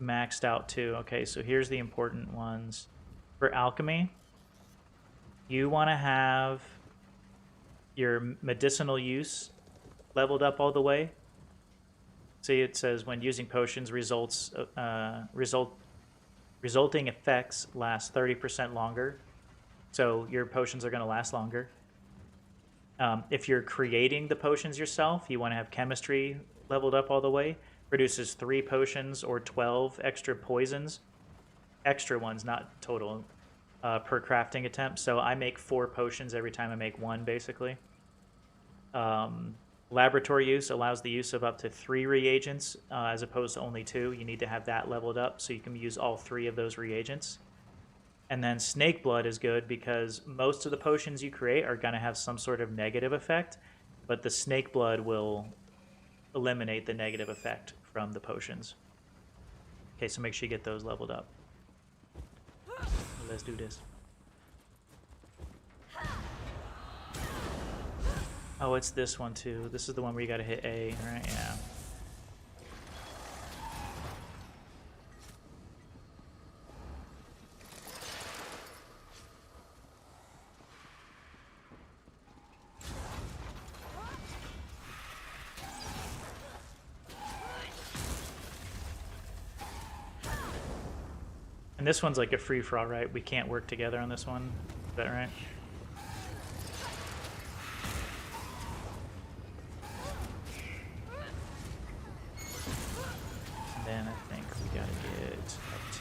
S1: maxed out too. Okay, so here's the important ones. For alchemy, you want to have your medicinal use leveled up all the way. See, it says when using potions, resulting effects last 30% longer. So your potions are going to last longer. If you're creating the potions yourself, you want to have chemistry leveled up all the way. Produces 3 potions or 12 extra poisons. Extra ones, not total, per crafting attempt. So I make 4 potions every time I make 1, basically. Laboratory use allows the use of up to 3 reagents as opposed to only 2. You need to have that leveled up so you can use all 3 of those reagents. And then snake blood is good because most of the potions you create are going to have some sort of negative effect, but the snake blood will eliminate the negative effect from the potions. Okay, so make sure you get those leveled up. Let's do this. Oh, it's this one too. This is the one where you gotta hit A, right? Yeah. And this one's like a free-for-all, right? We can't work together on this one. Is that right? And then I think we gotta get up to...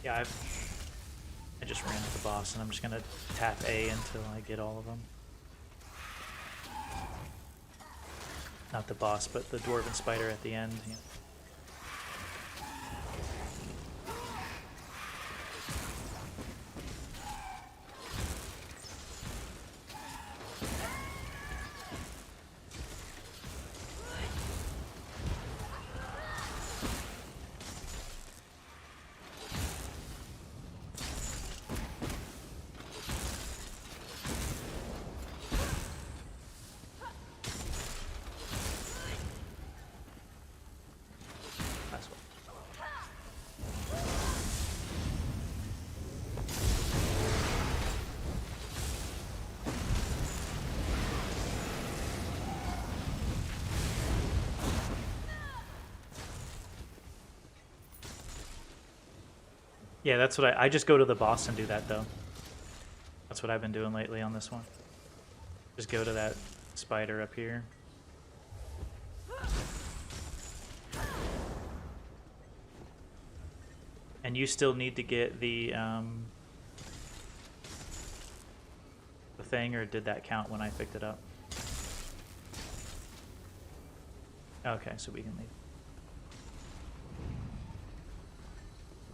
S1: Yeah, I just ran at the boss, and I'm just gonna tap A until I get all of them. Not the boss, but the dwarven spider at the end. Yeah. Last one. Yeah, that's what I just go to the boss and do that, though. That's what I've been doing lately on this one. Just go to that spider up here. And you still need to get the thing, or did that count when I picked it up? Okay, so we can leave.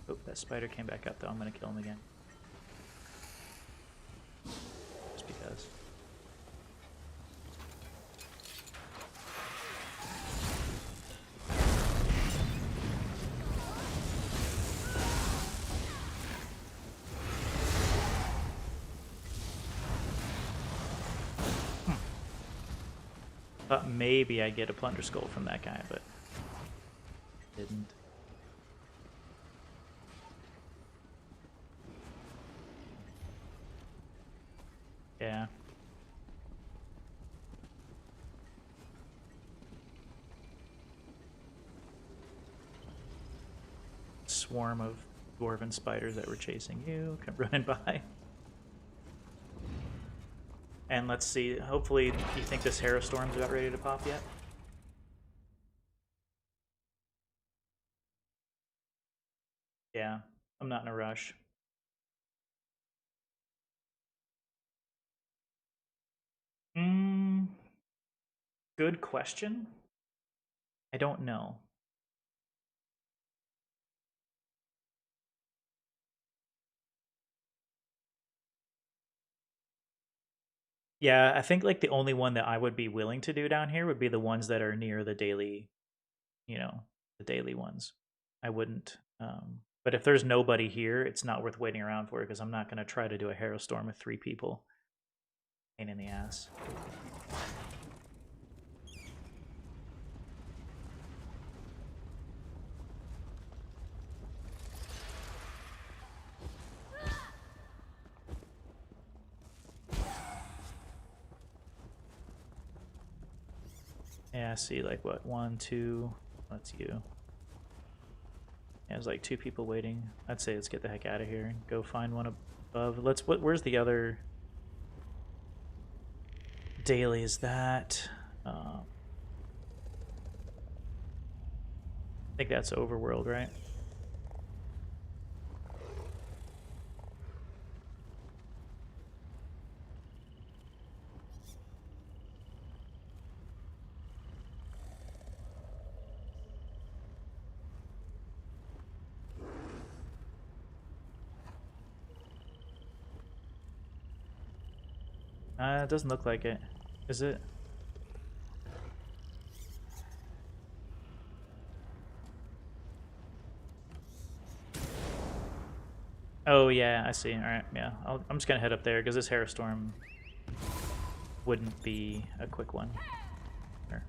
S1: Oh, that spider came back up, though. I'm gonna kill him again. Just because. Thought maybe I'd get a plunder skull from that guy, but didn't. Yeah. Swarm of dwarven spiders that were chasing you, come running by. And let's see, hopefully, you think this Harrow Storm's about ready to pop yet? Yeah, I'm not in a rush. Mm, good question. I don't know. Yeah, I think like the only one that I would be willing to do down here would be the ones that are near the daily, the daily ones. I wouldn't. But if there's nobody here, it's not worth waiting around for because I'm not going to try to do a Harrow Storm with 3 people. Pain in the ass. Yeah, I see, like, what, 1, 2, that's you. Yeah, there's like 2 people waiting. I'd say let's get the heck out of here and go find one above. Where's the other daily? Is that? I think that's Overworld, right? It doesn't look like it. Is it? Oh yeah, I see. All right, yeah. I'm just gonna head up there because this Harrow Storm wouldn't be a quick one. Sure.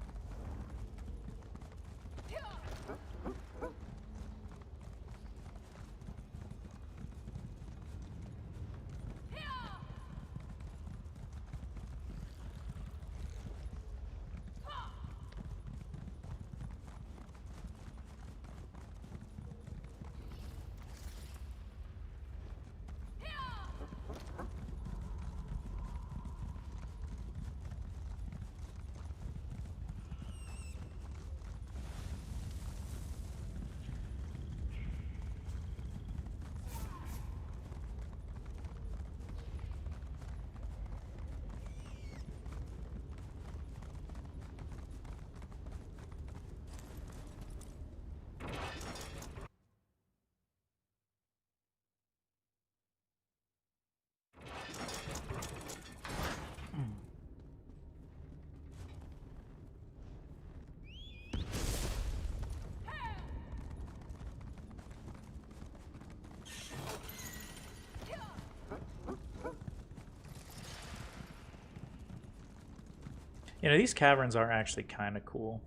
S1: You know, these caverns are actually kind of cool.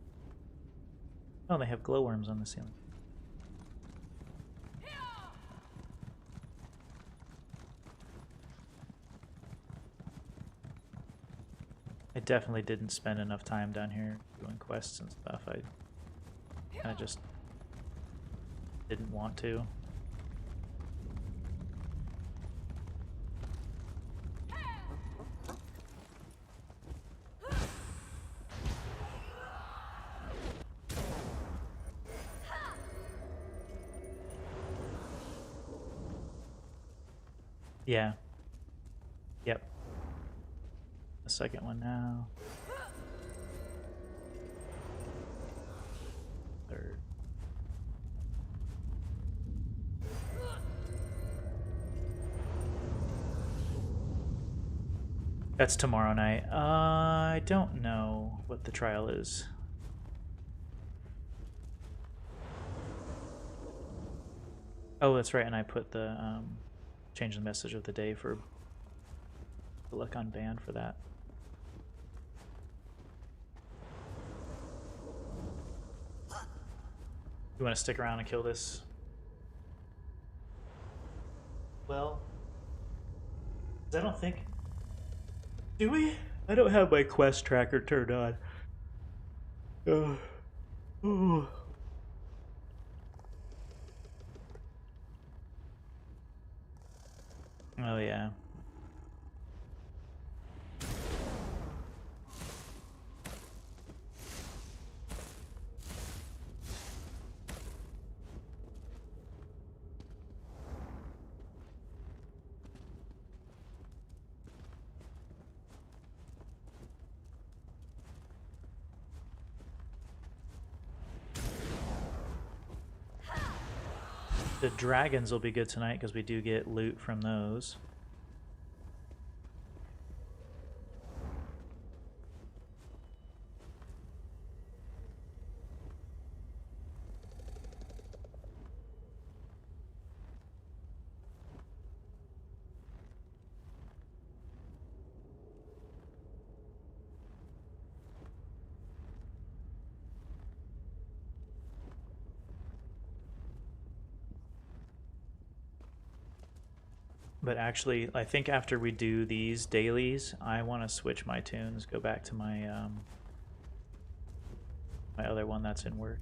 S1: Oh, they have glowworms on the ceiling. I definitely didn't spend enough time down here doing quests and stuff. I kind of just didn't want to. Yeah. Yep. The second one now. Third. That's tomorrow night. I don't know what the trial is. Oh, that's right, and I put the change the message of the day for the look on band for that. You want to stick around and kill this? Well, I don't think. Do we? I don't have my quest tracker turned on. Oh. Oh yeah. The dragons will be good tonight because we do get loot from those. But actually, I think after we do these dailies, I want to switch my tunes, go back to my my other one that's in work.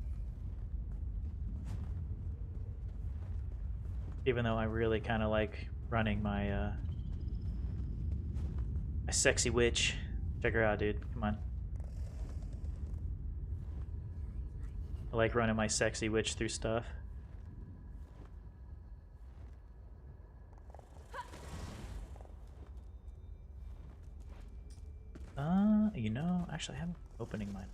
S1: Even though I really kind of like running my my sexy witch. Check her out, dude. Come on. I like running my sexy witch through stuff. You know, actually I have opening mine.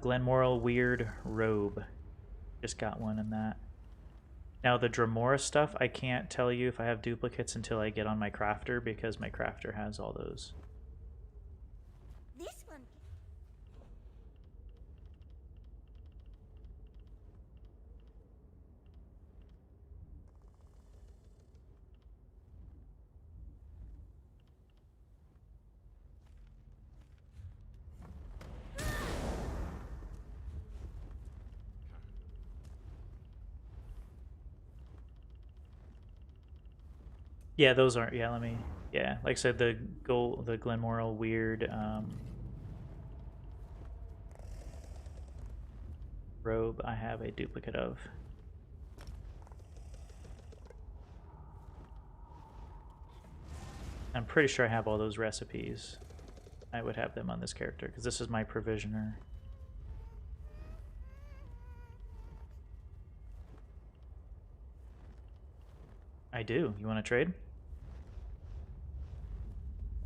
S1: Glenmoral Weird Robe. Just got one in that. Now the Dremora stuff, I can't tell you if I have duplicates until I get on my crafter because my crafter has all those.
S3: This one.
S1: Yeah, those aren't. Yeah, let me. Yeah, like I said, the Glenmoral Weird robe, I have a duplicate of. I'm pretty sure I have all those recipes. I would have them on this character because this is my provisioner. I do. You want to trade?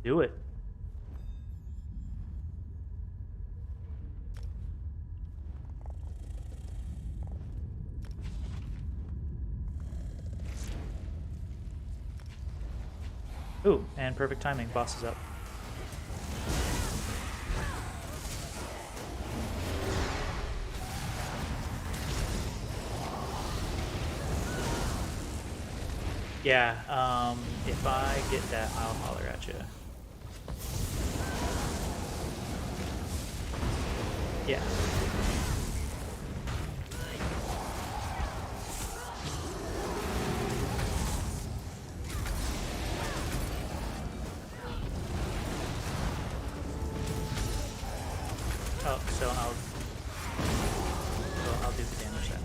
S1: Do it. Ooh, and perfect timing. Boss is up. Yeah, if I get that, I'll holler at you. Yeah. Oh, I'll do the damage then.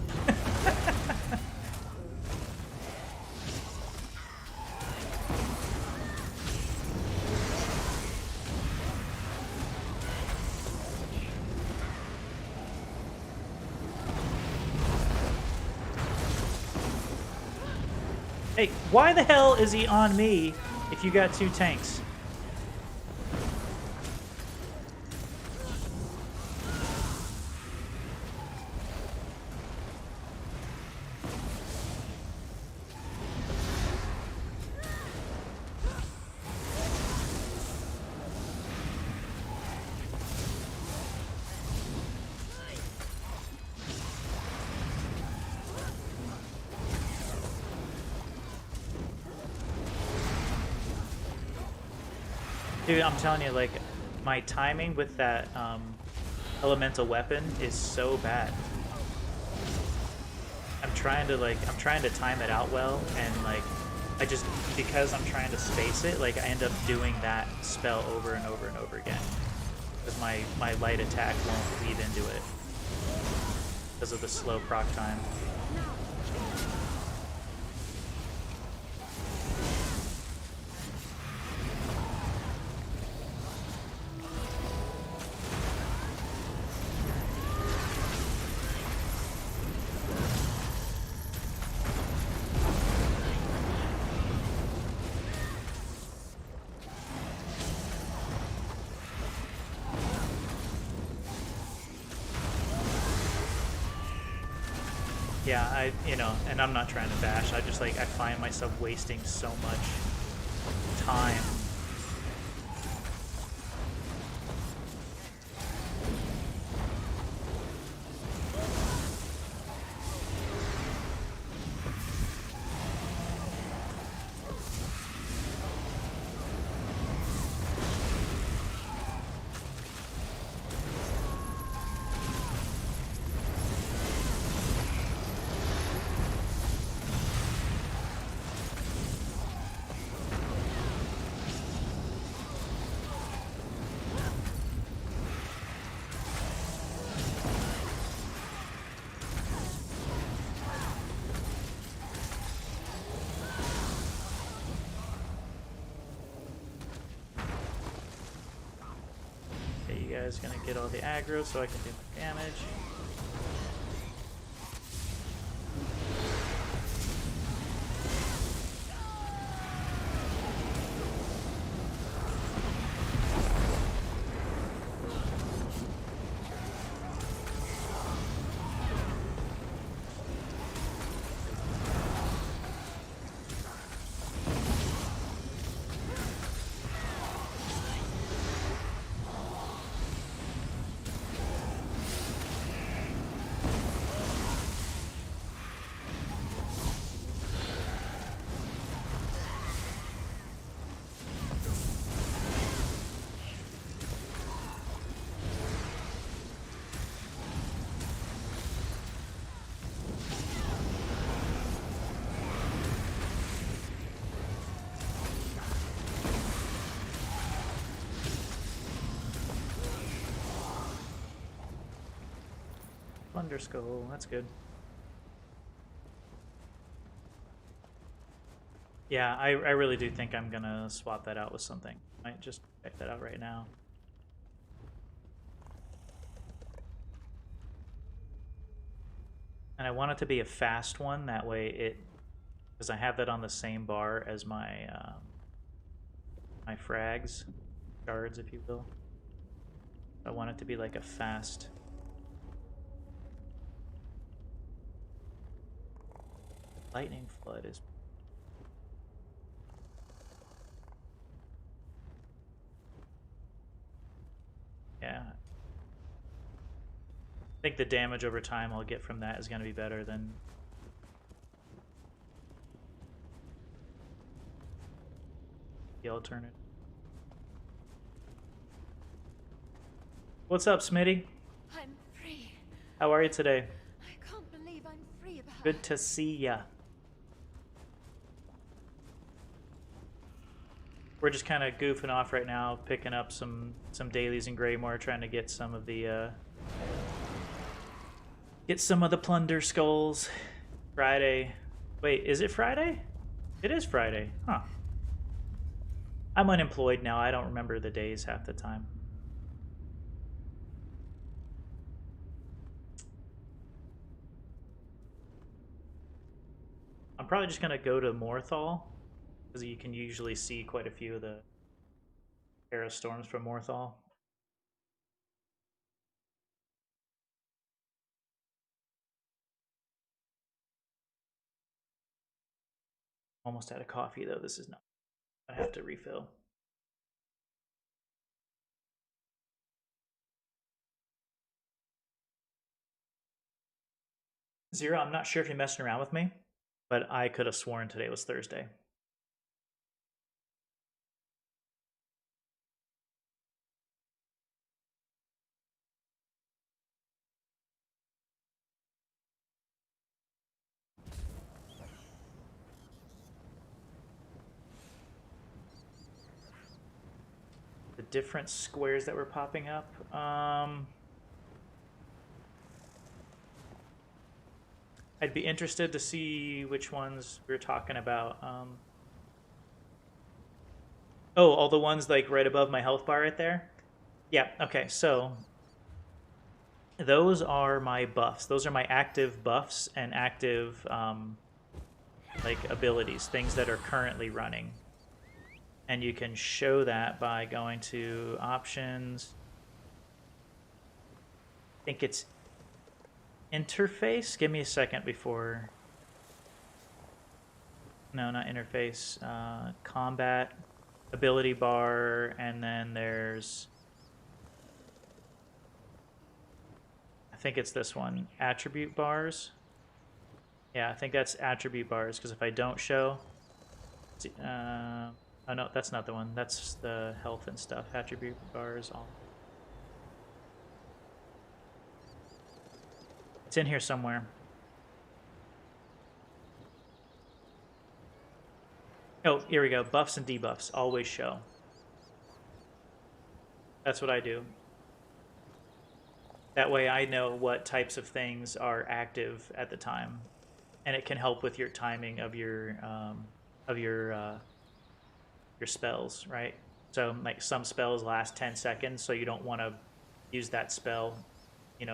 S1: Hey, why the hell is he on me if you got 2 tanks? Dude, I'm telling you, like, my timing with that elemental weapon is so bad. I'm trying to time it out well, and like, because I'm trying to space it, like, I end up doing that spell over and over and over again. Because my light attack won't lead into it. Because of the slow proc time. Yeah, and I'm not trying to bash. I find myself wasting so much time. Okay, you guys gonna get all the aggro so I can do my damage. Thunder Skull, that's good. Yeah, I really do think I'm gonna swap that out with something. Might just check that out right now. And I want it to be a fast one, that way because I have that on the same bar as my my frags, shards, if you will. I want it to be like a fast. Lightning Flood is. Yeah. I think the damage over time I'll get from that is going to be better than the alternative. What's up, Smitty?
S4: I'm free.
S1: How are you today?
S4: I can't believe I'm free of her.
S1: Good to see ya. We're just kind of goofing off right now, picking up some dailies in Greymore, trying to get some of the plunder skulls. Friday. Wait, is it Friday? It is Friday. Huh. I'm unemployed now. I don't remember the days half the time. I'm probably just going to go to Morthal, because you can usually see quite a few of the Arrow Storms from Morthal. Almost out of coffee, though. This is not. I have to refill. Zero, I'm not sure if you're messing around with me, but I could have sworn today was Thursday. The different squares that were popping up. I'd be interested to see which ones we are talking about. Oh, all the ones like right above my health bar right there? Yeah, okay, so those are my buffs. Those are my active buffs and active like abilities, things that are currently running. And you can show that by going to options. I think it's interface. Give me a second before. No, not interface. Combat, ability bar, and then there's. I think it's this one. Attribute bars. Yeah, I think that's attribute bars because if I don't show. Oh no, that's not the one. That's the health and stuff. Attribute bars. All. It's in here somewhere. Oh, here we go. Buffs and debuffs always show. That's what I do. That way I know what types of things are active at the time. And it can help with your timing of your spells, right? So like some spells last 10 seconds, so you don't want to use that spell,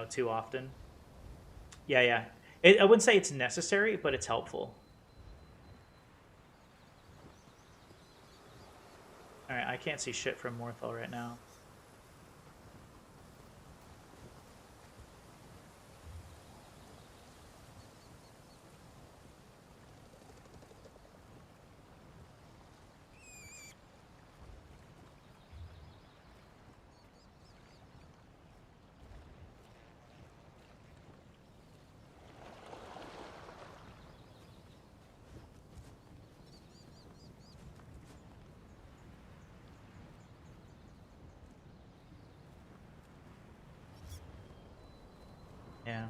S1: too often. Yeah. I wouldn't say it's necessary, but it's helpful. All right, I can't see shit from Morthal right now. Yeah.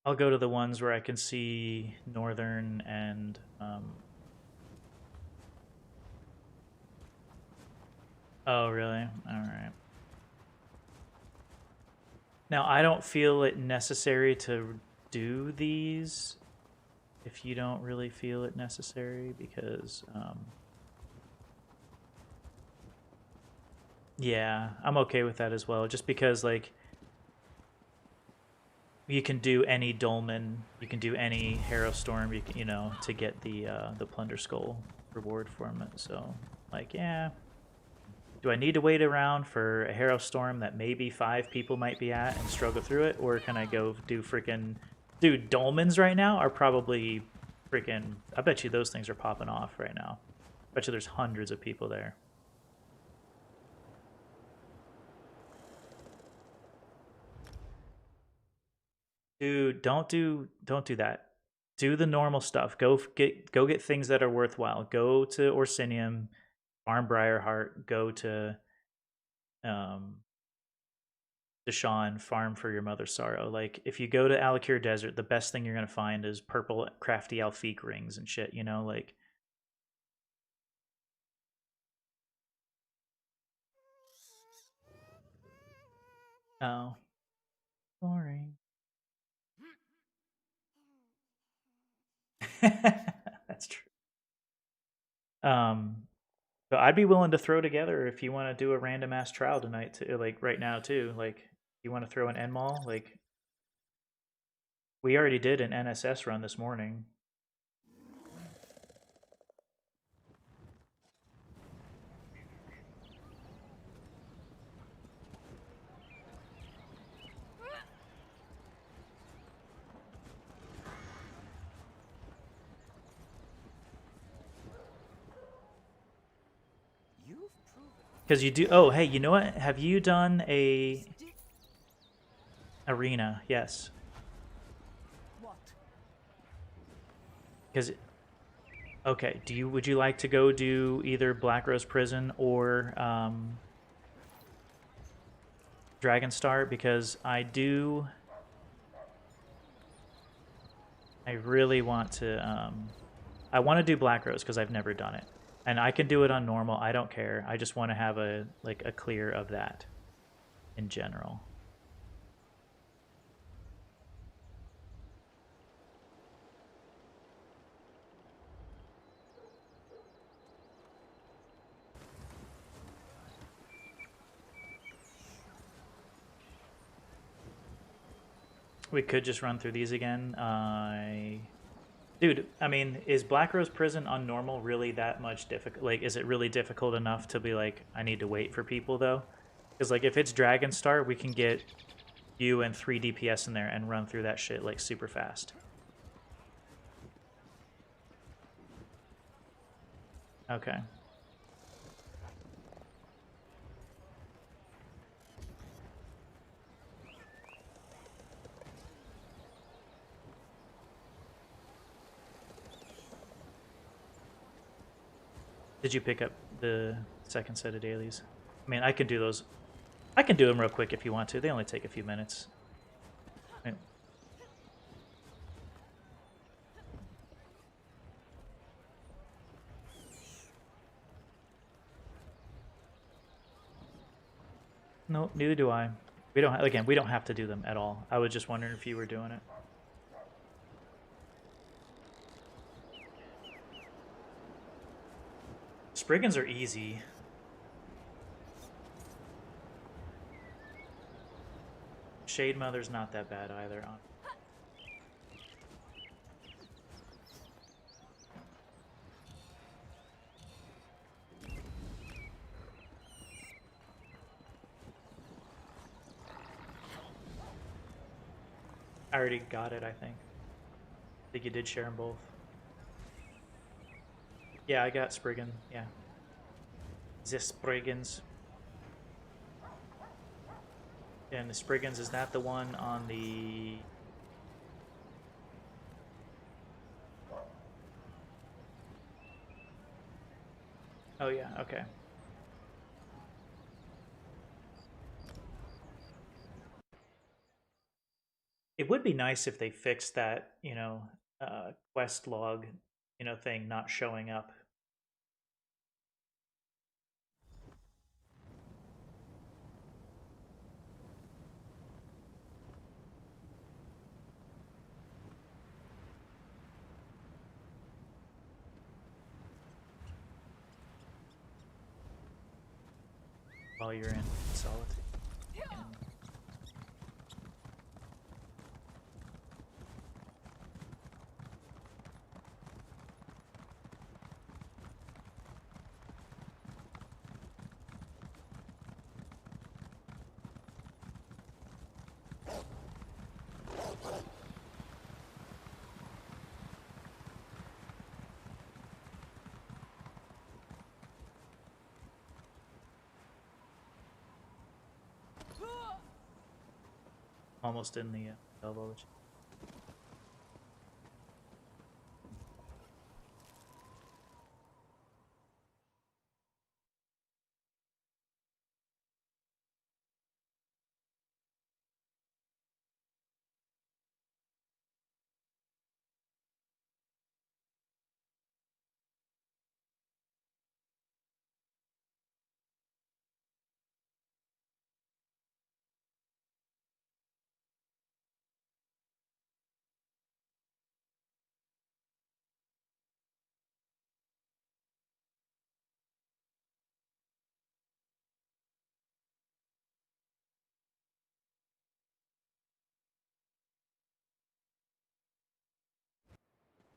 S1: I'll go to the ones where I can see Northern and oh, really? All right. Now, I don't feel it necessary to do these if you don't really feel it necessary because yeah, I'm okay with that as well. Just because like you can do any Dolmen, you can do any Harrow Storm, you can, to get the Plunder Skull reward from it. So like, yeah. Do I need to wait around for a Harrow Storm that maybe 5 people might be at and struggle through it? Or can I go do freaking... Dude, Dolmens right now are probably freaking... I bet you those things are popping off right now. I bet you there's hundreds of people there. Dude, don't do that. do the normal stuff. Go get things that are worthwhile. Go to Orsinium, farm Briarheart. Go to Deshaun, farm for your mother's sorrow. Like if you go to Alakir Desert, the best thing you're gonna find is purple crafty Alfiq rings and shit. You know, like. Oh, boring. That's true. Um, but I'd be willing to throw together if you want to do a random ass trial tonight, too, like right now too. Like, you want to throw an NMAL? Like, we already did an NSS run this morning. Because you do. Oh, hey, you know what? Have you done a arena? Yes.
S3: What?
S1: Because okay, would you like to go do either Black Rose Prison or Dragonstar? Because I really want to I want to do Black Rose because I've never done it. And I can do it on normal. I don't care. I just want to have a clear of that in general. We could just run through these again. Dude, I mean, is Black Rose Prison on normal really that much difficult? Like, is it really difficult enough to be like, I need to wait for people, though? Because, like, if it's Dragonstar, we can get you and 3 DPS in there and run through that shit, like, super fast. Okay. Did you pick up the second set of dailies? I mean, I can do those. I can do them real quick if you want to. They only take a few minutes. Right. No, neither do I. We don't. Again, we don't have to do them at all. I was just wondering if you were doing it. Spriggans are easy. Shade Mother's not that bad either. I already got it, I think. I think you did share them both. Yeah, I got Spriggan, yeah. The Spriggans. And the Spriggans, is that the one on the... Oh yeah, okay. It would be nice if they fixed that, quest log, thing not showing up. While you're in solitude. Almost in the elbow.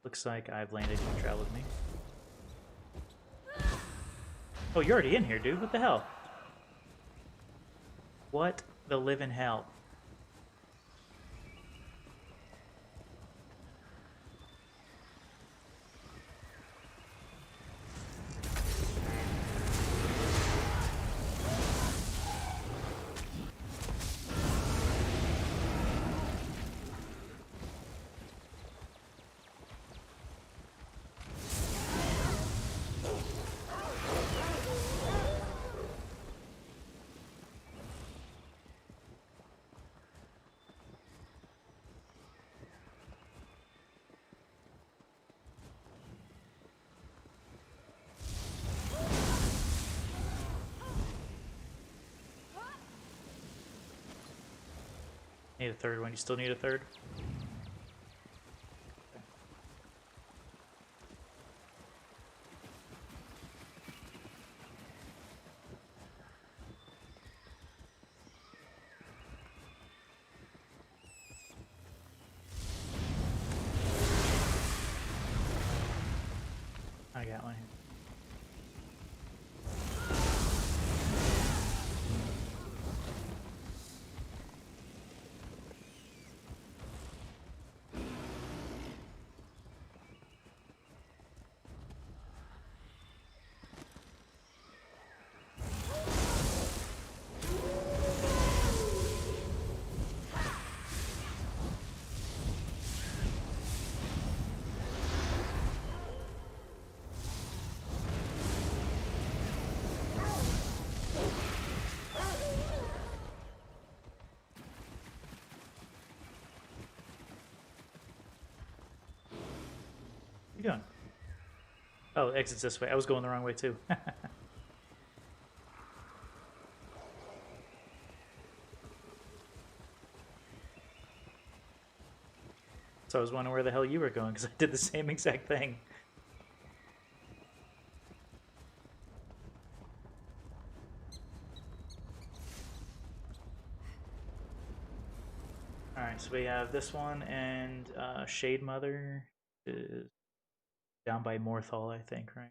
S1: Looks like I've landed. You can travel with me. Oh, you're already in here, dude. What the hell? What the living hell? Need a third one. You still need a third? I got one here. What are you doing? Oh, exit's this way. I was going the wrong way too. So I was wondering where the hell you were going because I did the same exact thing. Alright, so we have this one and Shade Mother is down by Morthal, I think, right?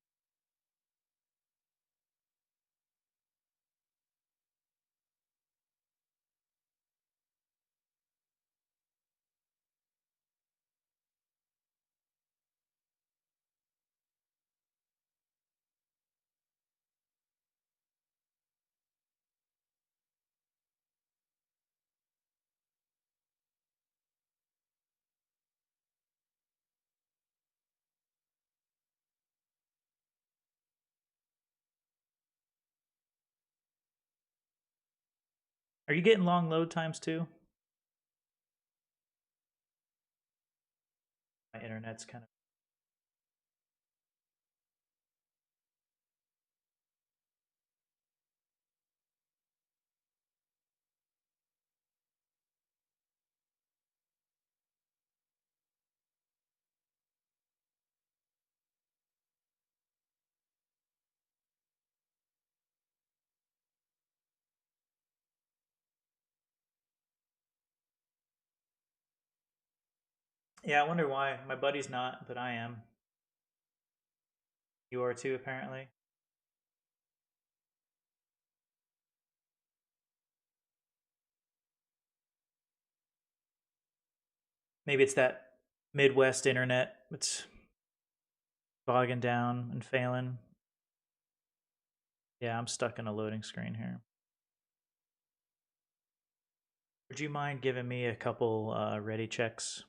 S1: Are you getting long load times too? My internet's kind of. Yeah, I wonder why. My buddy's not, but I am. You are too, apparently. Maybe it's that Midwest internet. It's bogging down and failing. Yeah, I'm stuck in a loading screen here. Would you mind giving me a couple ready checks?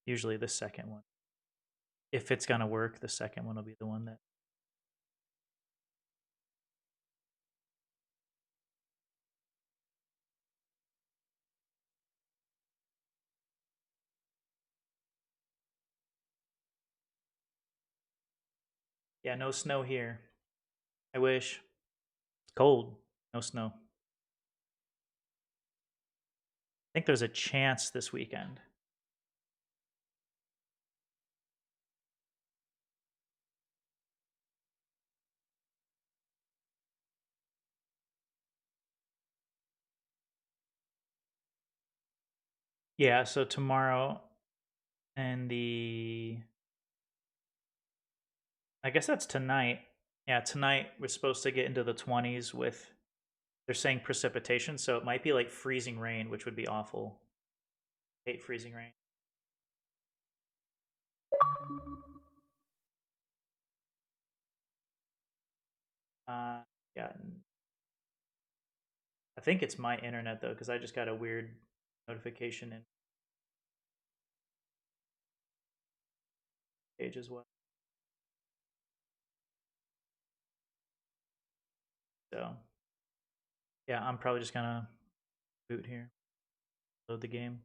S1: Usually the second one. If it's gonna work, the second one will be the one that. Yeah, no snow here. I wish. It's cold. No snow. think there's a chance this weekend. Yeah, so tomorrow and I guess that's tonight. Yeah, tonight we're supposed to get into the 20s with, they're saying precipitation, so it might be like freezing rain, which would be awful. Hate freezing rain. Yeah, I think it's my internet though, because I just got a weird notification in page as well. So yeah, I'm probably just gonna boot here, load the game.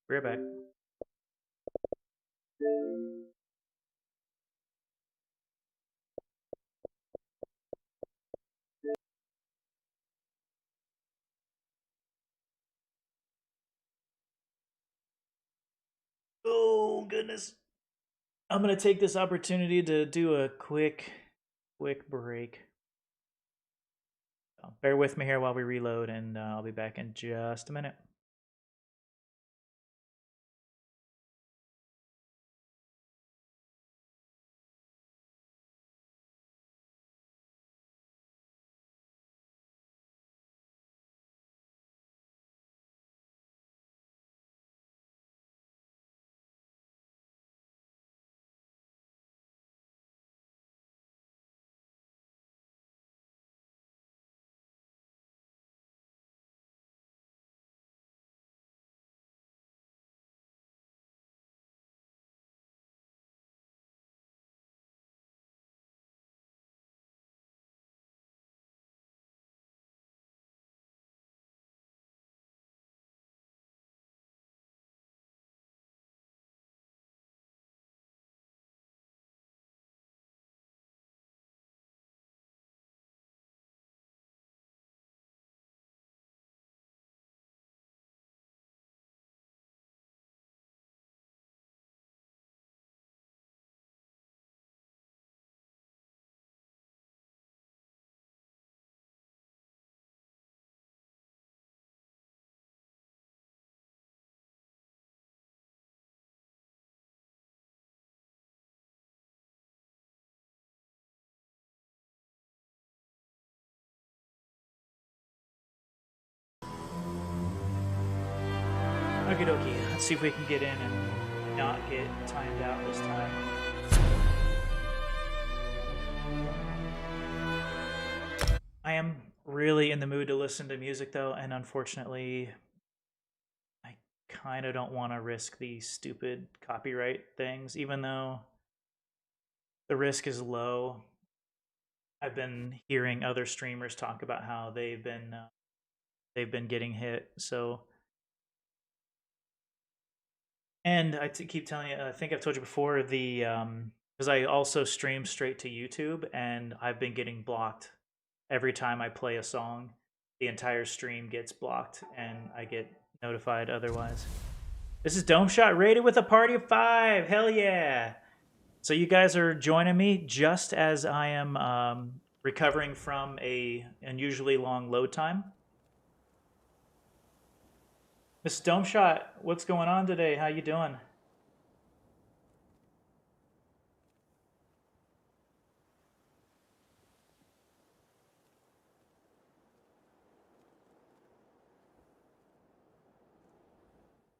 S1: We're back. Oh goodness. I'm gonna take this opportunity to do a quick break. So bear with me here while we reload, and I'll be back in just a minute. Okie dokie. Let's see if we can get in and not get timed out this time. I am really in the mood to listen to music though, and unfortunately, I kind of don't want to risk these stupid copyright things, even though the risk is low. I've been hearing other streamers talk about how they've been getting hit. So, and keep telling you, I think I've told you before, the because I also stream straight to YouTube, and I've been getting blocked every time I play a song. The entire stream gets blocked, and I get notified otherwise. This is Dome Shot rated with a party of 5. Hell yeah! So you guys are joining me just as I am recovering from a unusually long load time. Miss Dome Shot, what's going on today? How you doing?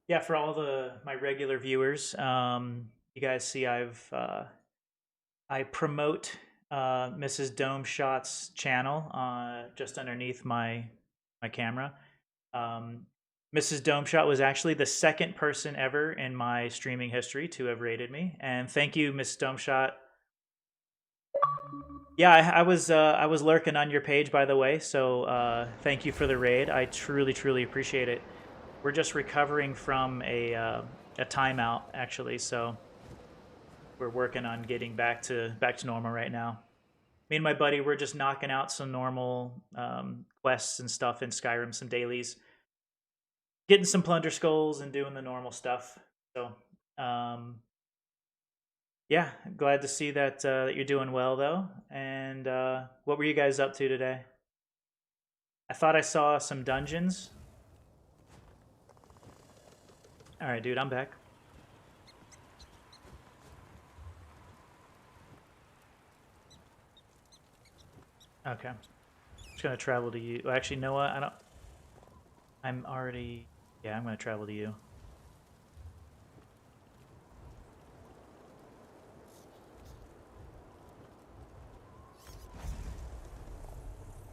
S1: Yeah, for all my regular viewers, you guys see I promote Mrs. Dome Shot's channel just underneath my camera. Mrs. Dome Shot was actually the second person ever in my streaming history to have rated me, and thank you, Miss Dome Shot. Yeah, I was lurking on your page, by the way, so thank you for the raid. I truly appreciate it. We're just recovering from a timeout, actually, so we're working on getting back to normal right now. Me and my buddy, we're just knocking out some normal quests and stuff in Skyrim, some dailies. getting some plunder skulls and doing the normal stuff. So, yeah, glad to see that that you're doing well though. And what were you guys up to today? I thought I saw some dungeons. All right, dude, I'm back. Okay, just gonna travel to you. Well, actually, you know what? I don't. I'm already. Yeah, I'm gonna travel to you.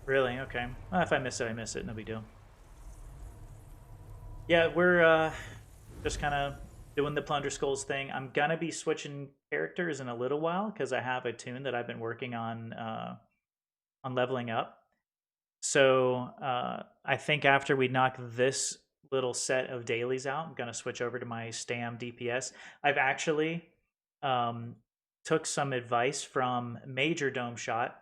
S1: Really? Okay. Well, if I miss it, I miss it. No big deal. Yeah, we're just kind of doing the Plunder Skulls thing. I'm gonna be switching characters in a little while because I have a tune that I've been working on leveling up. So I think after we knock this little set of dailies out, I'm gonna switch over to my Stam DPS. I've actually um, took some advice from Major Dome Shot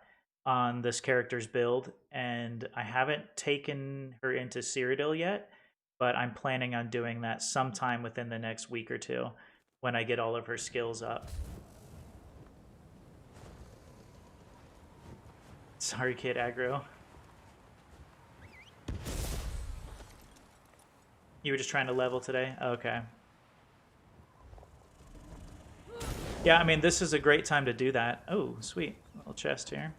S1: on this character's build, and I haven't taken her into Cyrodiil yet, but I'm planning on doing that sometime within the next week or two when I get all of her skills up. Sorry, kid aggro. You were just trying to level today? Okay. Yeah, I mean, this is a great time to do that. Oh, sweet. Little chest here.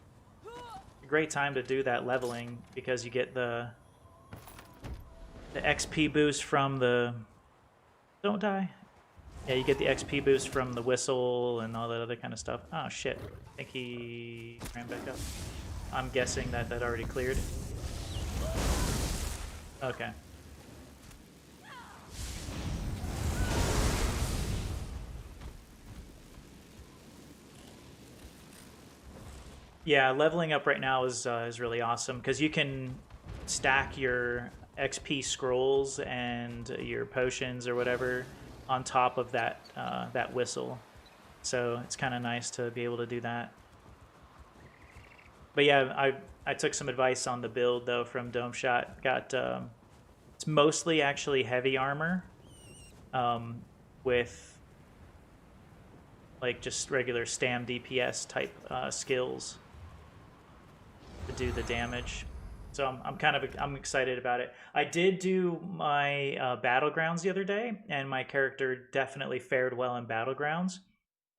S1: A great time to do that leveling because you get the XP boost from the... Don't die. Yeah, you get the XP boost from the whistle and all that other kind of stuff. Oh, shit. I think he ran back up. I'm guessing that that already cleared. Okay. Yeah, leveling up right now is really awesome because you can stack your XP scrolls and your potions or whatever on top of that that whistle. So it's kind of nice to be able to do that. But yeah, I took some advice on the build though from Dome Shot. Got it's mostly actually heavy armor with like just regular Stam DPS type skills to do the damage. So I'm excited about it. I did do my battlegrounds the other day, and my character definitely fared well in battlegrounds,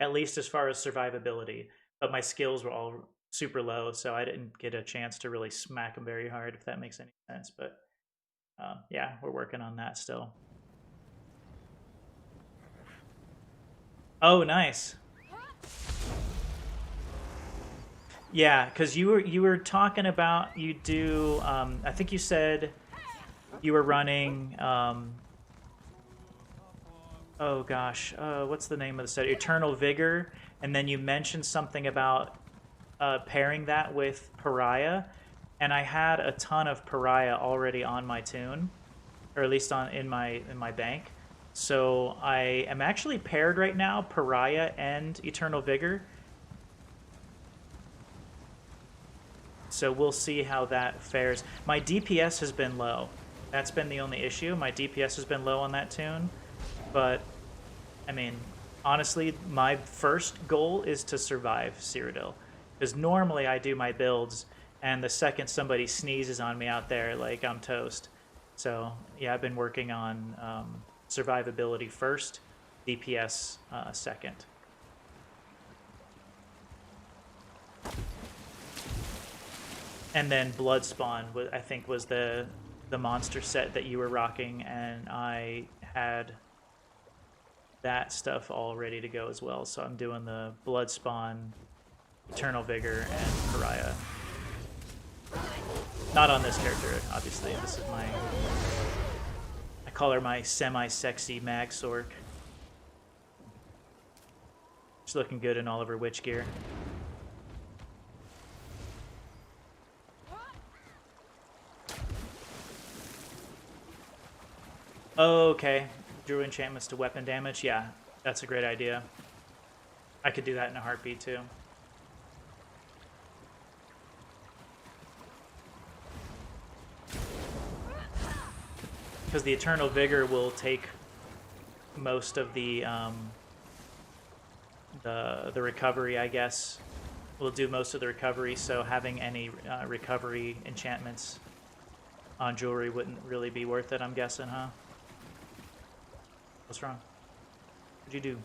S1: at least as far as survivability. But my skills were all super low, so I didn't get a chance to really smack them very hard, if that makes any sense. But yeah, we're working on that still. Oh, nice. Yeah, because you were talking about you do. I think you said you were running. Oh gosh, what's the name of the set? Eternal Vigor, and then you mentioned something about pairing that with Pariah, and I had a ton of Pariah already on my tune, or at least on in my bank. So I am actually paired right now, Pariah and Eternal Vigor. So we'll see how that fares. My DPS has been low. That's been the only issue. My DPS has been low on that tune. But, I mean, honestly, my first goal is to survive Cyrodiil. Because normally I do my builds, and the second somebody sneezes on me out there, like, I'm toast. So, yeah, I've been working on survivability first, DPS second. And then Bloodspawn, I think, was the monster set that you were rocking, and I had that stuff all ready to go as well. So I'm doing the Bloodspawn, Eternal Vigor, and Pariah. Not on this character, obviously. This is my... I call her my semi-sexy Mag Sork. She's looking good in all of her witch gear. Oh, okay. Drew enchantments to weapon damage. Yeah, that's a great idea. I could do that in a heartbeat, too. because the Eternal Vigor will take most of the recovery, I guess. Will do most of the recovery, so having any recovery enchantments on jewelry wouldn't really be worth it, I'm guessing, huh? What's wrong? What'd you do?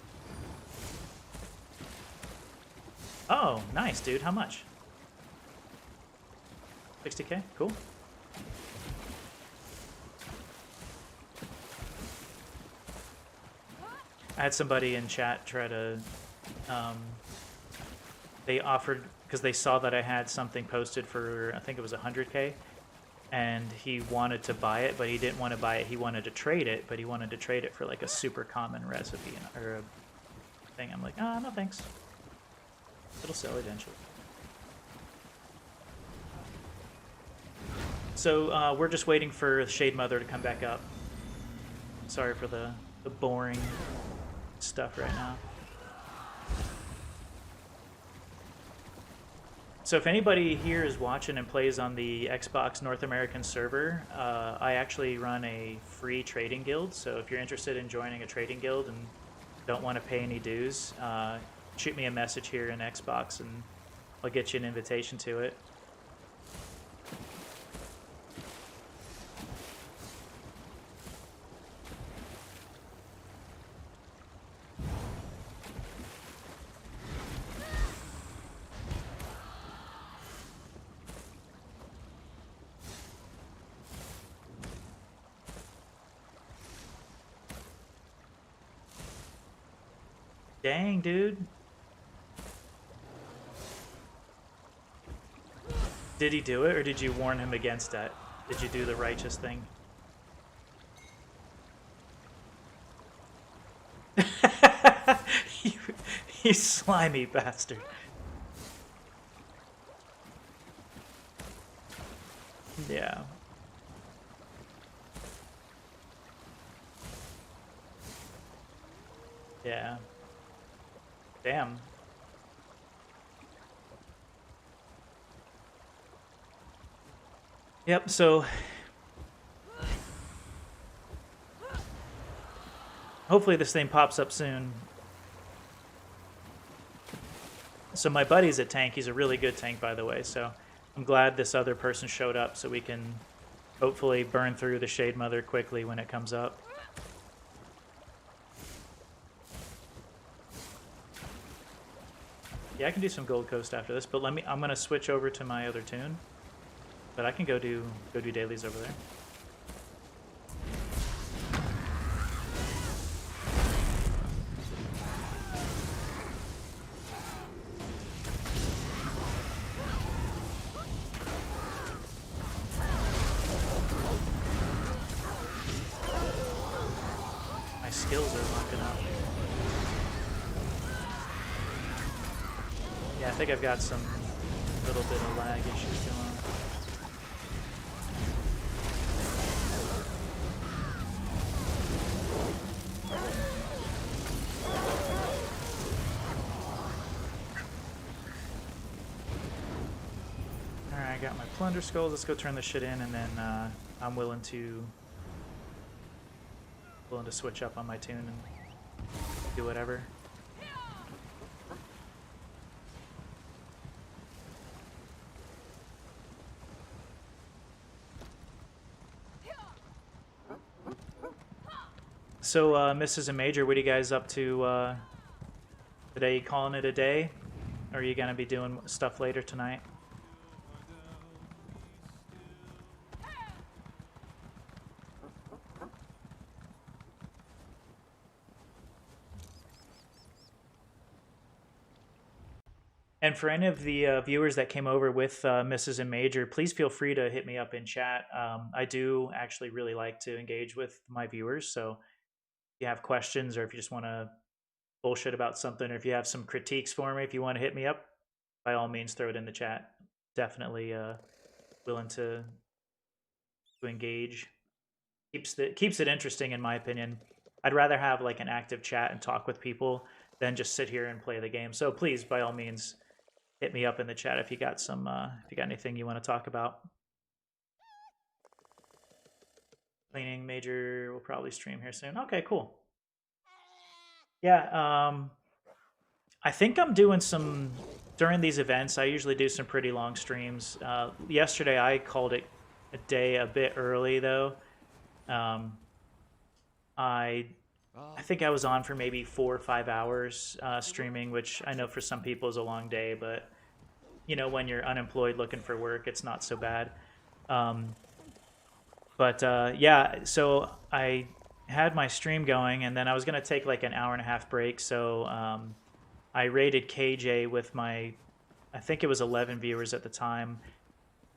S1: Oh, nice, dude. How much? 60k? Cool. I had somebody in chat try to... they offered... Because they saw that I had something posted for, I think it was 100k. And he wanted to buy it, but he didn't want to buy it. He wanted to trade it, but he wanted to trade it for like a super common recipe or a thing. I'm like, ah, no thanks. It'll sell eventually. So we're just waiting for Shade Mother to come back up. Sorry for the boring stuff right now. So if anybody here is watching and plays on the Xbox North American server, I actually run a free trading guild. So if you're interested in joining a trading guild and don't want to pay any dues, shoot me a message here in Xbox and I'll get you an invitation to it. Dang, dude. Did he do it, or did you warn him against that? Did you do the righteous thing? You slimy bastard. Yeah. Yeah. Damn. Yep, so hopefully this thing pops up soon. So my buddy's a tank. He's a really good tank, by the way, so I'm glad this other person showed up so we can hopefully burn through the Shade Mother quickly when it comes up. Yeah, I can do some Gold Coast after this, but I'm gonna switch over to my other tune. But I can go do dailies over there. My skills are locking up. Yeah, I think I've got some little bit of lag issues going on. Alright, I got my plunder skulls. Let's go turn this shit in, and then I'm willing to switch up on my tune and do whatever. So, Mrs. and Major, what are you guys up to today? You calling it a day? Or are you going to be doing stuff later tonight? And for any of the viewers that came over with Mrs. and Major, please feel free to hit me up in chat. I do actually really like to engage with my viewers, so you have questions or if you just want to bullshit about something or if you have some critiques for me, if you want to hit me up, by all means throw it in the chat. Definitely willing to engage. Keeps it interesting in my opinion. I'd rather have like an active chat and talk with people than just sit here and play the game. So please, by all means, hit me up in the chat if you got some if you got anything you want to talk about. Cleaning major will probably stream here soon. Okay, cool. Yeah, I think I'm doing some during these events. I usually do some pretty long streams. Yesterday I called it a day a bit early though. Um, I I think I was on for maybe 4 or 5 hours streaming, which I know for some people is a long day, but you know when you're unemployed looking for work, it's not so bad. Um, but yeah, so I had my stream going, and then I was gonna take like an hour and a half break. So I rated KJ with my, I think it was 11 viewers at the time.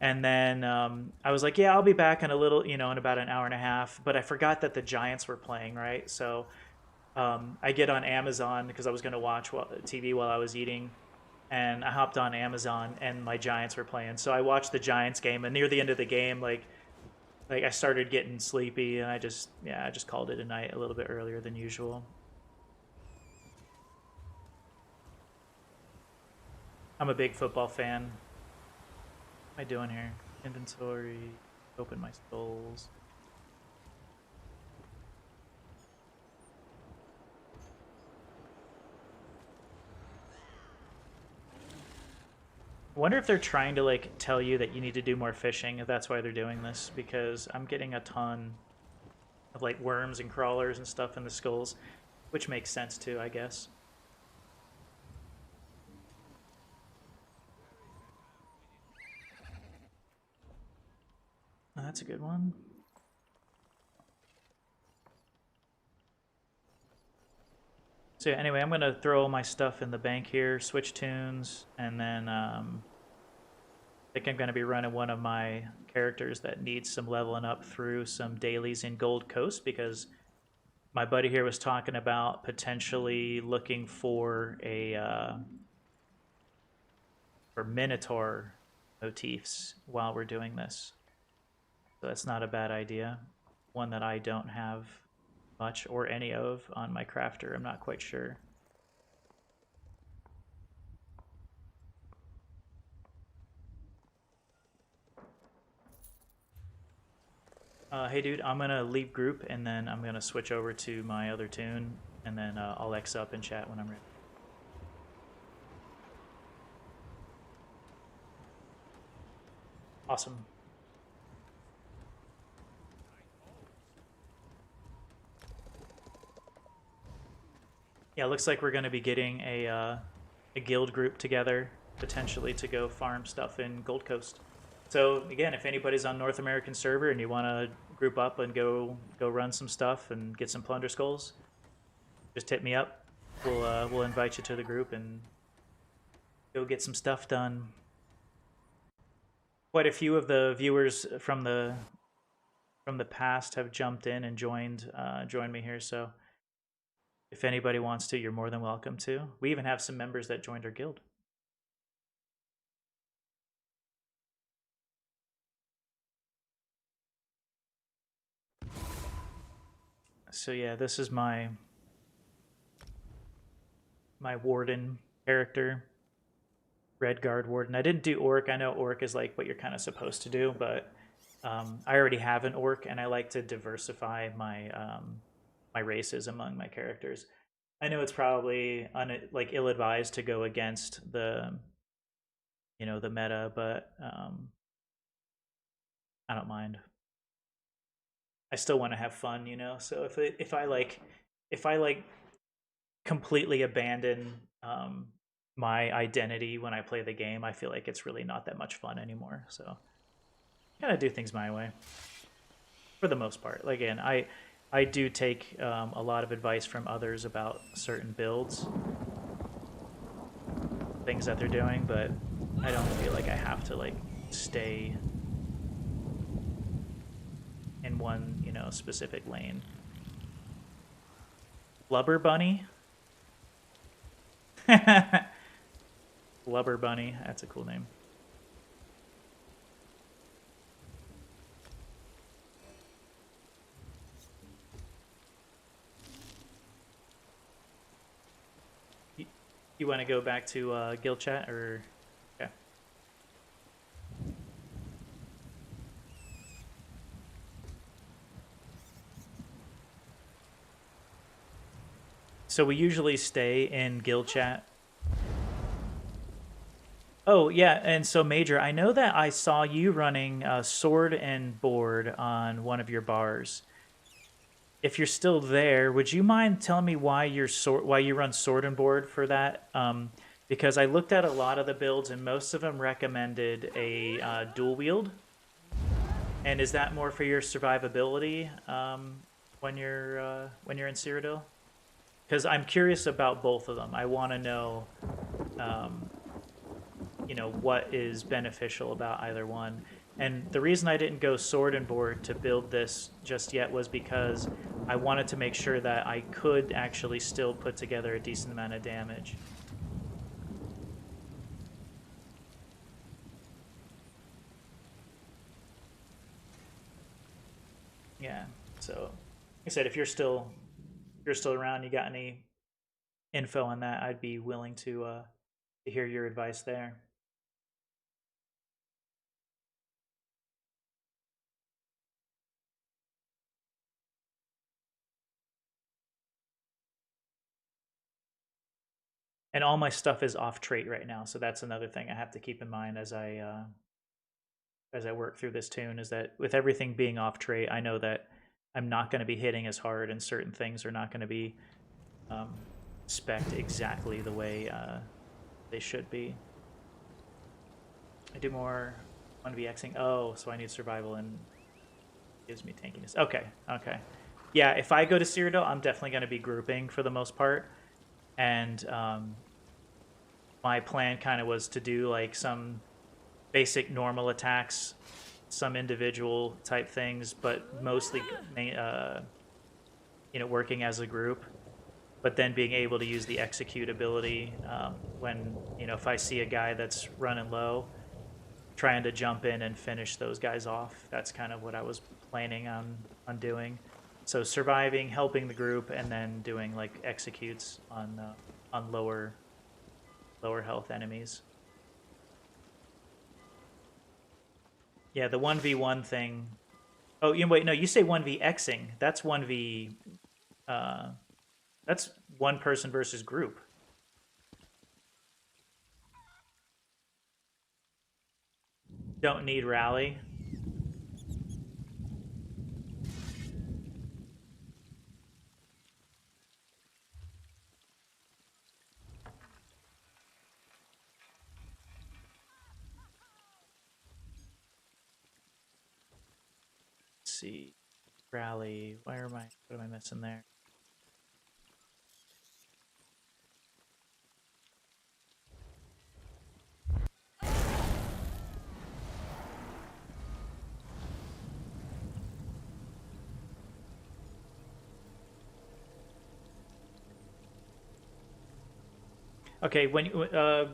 S1: And then I was like, yeah, I'll be back in a little, you know, in about an hour and a half. But I forgot that the Giants were playing, right? So I get on Amazon because I was going to watch TV while I was eating. And I hopped on Amazon and my Giants were playing. So I watched the Giants game. And near the end of the game, like I started getting sleepy. And I just called it a night a little bit earlier than usual. I'm a big football fan. What am I doing here? Inventory. Open my skulls. I wonder if they're trying to like tell you that you need to do more fishing, if that's why they're doing this, because I'm getting a ton of like worms and crawlers and stuff in the skulls, which makes sense too, I guess. Oh, that's a good one. So yeah, anyway, I'm gonna throw all my stuff in the bank here, switch tunes, and then I think I'm gonna be running one of my characters that needs some leveling up through some dailies in Gold Coast because my buddy here was talking about potentially looking for a for Minotaur motifs while we're doing this. So that's not a bad idea. One that I don't have much or any of on my crafter. I'm not quite sure. Hey dude, I'm gonna leave group and then I'm gonna switch over to my other tune and then I'll X up and chat when I'm ready. Awesome. Yeah, looks like we're gonna be getting a guild group together potentially to go farm stuff in Gold Coast. So again, if anybody's on North American server and you want to group up and go run some stuff and get some plunder skulls, just hit me up. We'll invite you to the group and go get some stuff done. Quite a few of the viewers from the past have jumped in and joined me here. So if anybody wants to, you're more than welcome to. We even have some members that joined our guild. So yeah, this is my warden character, Red Guard Warden. I didn't do orc. I know orc is like what you're kind of supposed to do, but I already have an orc, and I like to diversify my my races among my characters. I know it's probably like ill-advised to go against the the meta, but I don't mind. I still want to have fun, you know. So if I like completely abandon my identity when I play the game, I feel like it's really not that much fun anymore. So kind of do things my way for the most part. Like, again, I do take a lot of advice from others about certain builds, things that they're doing, but I don't feel like I have to like stay in one, specific lane. Blubber Bunny? Blubber Bunny, that's a cool name. You want to go back to guild chat or? Okay. So we usually stay in guild chat. Oh, yeah, and so Major, I know that I saw you running sword and board on one of your bars. If you're still there, would you mind telling me why why you run sword and board for that? Because I looked at a lot of the builds and most of them recommended a dual wield. And is that more for your survivability when you're in Cyrodiil? Because I'm curious about both of them. I want to know, um, what is beneficial about either one. And the reason I didn't go sword and board to build this just yet was because I wanted to make sure that I could actually still put together a decent amount of damage. Yeah. So, like I said, if you're still around, you got any info on that, I'd be willing to hear your advice there. And all my stuff is off trait right now, so that's another thing I have to keep in mind as I work through this tune. Is that with everything being off trait, I know that I'm not going to be hitting as hard, and certain things are not going to be spec'd exactly the way they should be. I do more 1vxing. Oh, so I need survival and gives me tankiness. Okay, okay. Yeah, if I go to Cyrodiil, I'm definitely going to be grouping for the most part. And my plan kind of was to do like some basic normal attacks, some individual type things, but mostly, working as a group. But then being able to use the execute ability when, if I see a guy that's running low, trying to jump in and finish those guys off. That's kind of what I was planning on doing. So surviving, helping the group, and then doing like executes on lower health enemies. Yeah, the 1v1 thing. Oh, wait, no, you say 1vxing. That's 1v that's one person versus group. Don't need rally. Let's see. Rally. What am I missing there? Okay, what do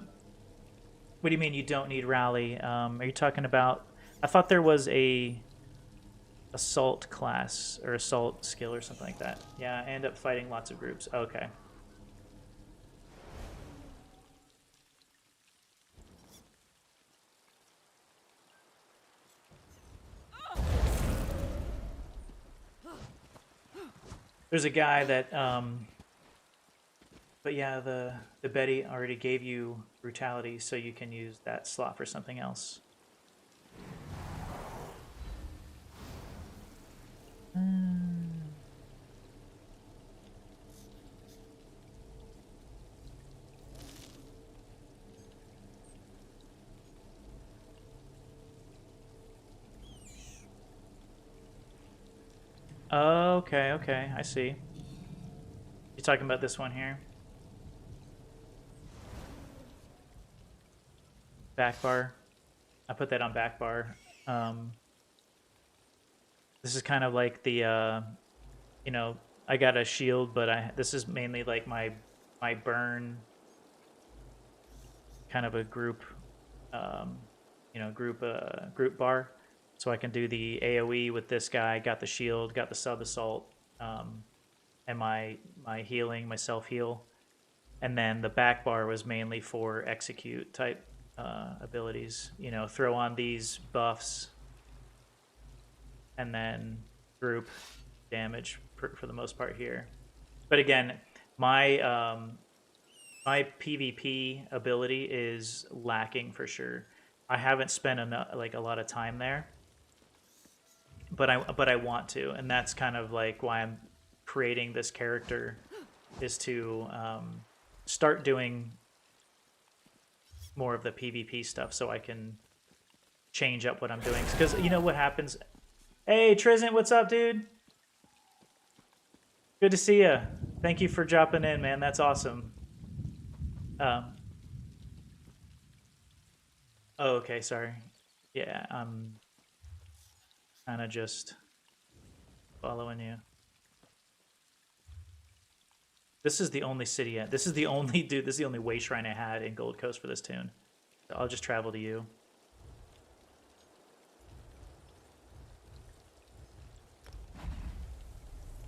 S1: you mean you don't need rally? Are you talking about? I thought there was a assault class or assault skill or something like that. Yeah, I end up fighting lots of groups. Okay. There's a guy that but yeah, the Betty already gave you brutality, so you can use that slot for something else. Okay, okay, I see. You're talking about this one here? Back bar. I put that on back bar. This is kind of like the, I got a shield, but this is mainly like my burn kind of a group, group bar. So I can do the AOE with this guy. Got the shield, got the sub assault, and my healing, my self heal, and then the back bar was mainly for execute type abilities. Throw on these buffs, and then group damage for the most part here. But again, My my PvP ability is lacking for sure. I haven't spent enough, like a lot of time there, but I want to, and that's kind of like why I'm creating this character, is to start doing more of the PvP stuff so I can change up what I'm doing. Because you know what happens. Hey Trizent, what's up, dude? Good to see you. Thank you for dropping in, man. That's awesome. Um, oh, okay, sorry. Yeah, I'm kind of just following you. This is the only city yet. This is the only dude. This is the only way shrine I had in Gold Coast for this tune. So I'll just travel to you.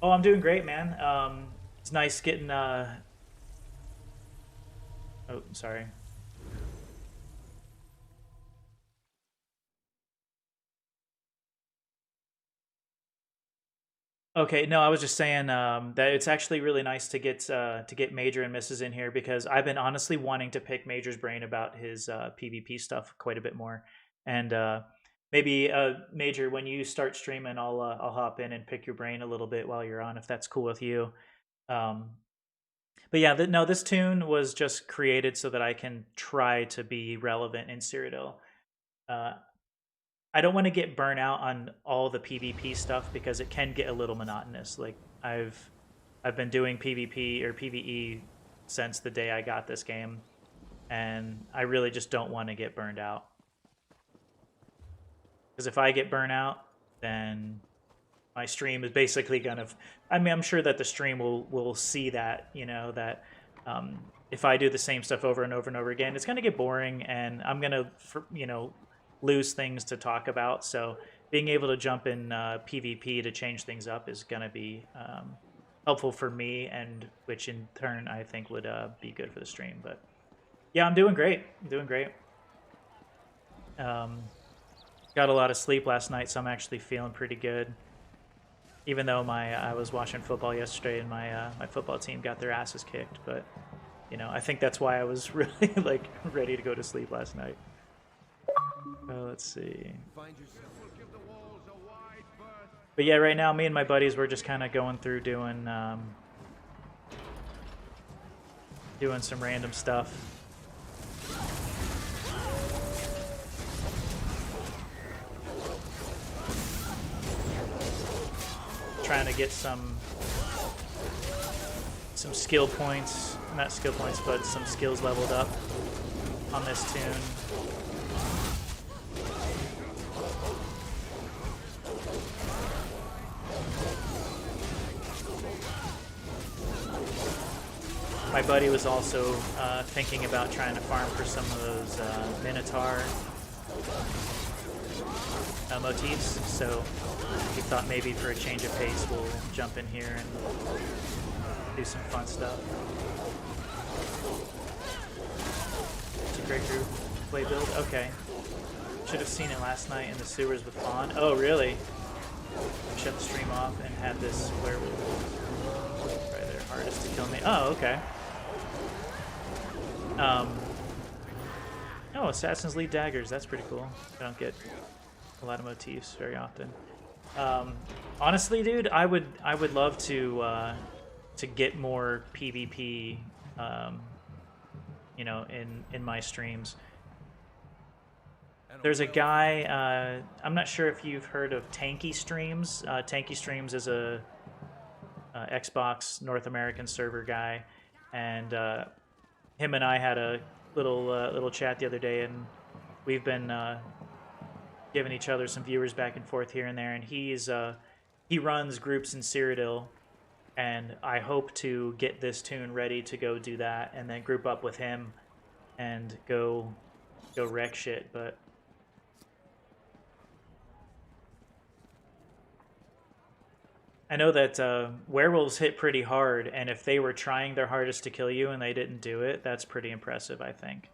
S1: Oh, I'm doing great, man. It's nice getting. Oh, sorry. Okay, no, I was just saying that it's actually really nice to get Major and Mrs. in here because I've been honestly wanting to pick Major's brain about his PvP stuff quite a bit more, and maybe Major, when you start streaming, I'll hop in and pick your brain a little bit while you're on, if that's cool with you. Um, but yeah, no, this tune was just created so that I can try to be relevant in Cyrodiil. Uh, I don't want to get burnt out on all the PvP stuff because it can get a little monotonous. Like I've been doing PvP or PvE since the day I got this game, and I really just don't want to get burned out. Because if I get burnt out, then my stream is basically gonna. I mean, I'm sure that the stream will see that, you know, that if I do the same stuff over and over and over again, it's gonna get boring, and I'm gonna, you know, lose things to talk about. So being able to jump in PvP to change things up is gonna be helpful for me, and which in turn I think would be good for the stream. But yeah, I'm doing great. I'm doing great. Um, got a lot of sleep last night, so I'm actually feeling pretty good. Even though I was watching football yesterday and my football team got their asses kicked, but you know, I think that's why I was really like ready to go to sleep last night. Let's see. But yeah, right now me and my buddies were just kind of going through doing doing some random stuff. Trying to get some skill points, not skill points, but some skills leveled up on this tune. My buddy was also thinking about trying to farm for some of those Minotaur motifs, so we thought maybe for a change of pace we'll jump in here and do some fun stuff. It's a great group play build. Okay. Should have seen it last night in the sewers with Fawn. Oh, really? I shut the stream off and had this werewolf try their hardest to kill me. Oh, okay. Oh, Assassin's Lead daggers. That's pretty cool. I don't get a lot of motifs very often. Honestly, dude, I would love to get more PvP, you know, in my streams. There's a guy. I'm not sure if you've heard of Tanky Streams. Tanky Streams is a Xbox North American server guy, and him and I had a little chat the other day, and we've been giving each other some viewers back and forth here and there. And he runs groups in Cyrodiil, and I hope to get this tune ready to go do that, and then group up with him and go wreck shit. But I know that werewolves hit pretty hard, and if they were trying their hardest to kill you and they didn't do it, that's pretty impressive, I think.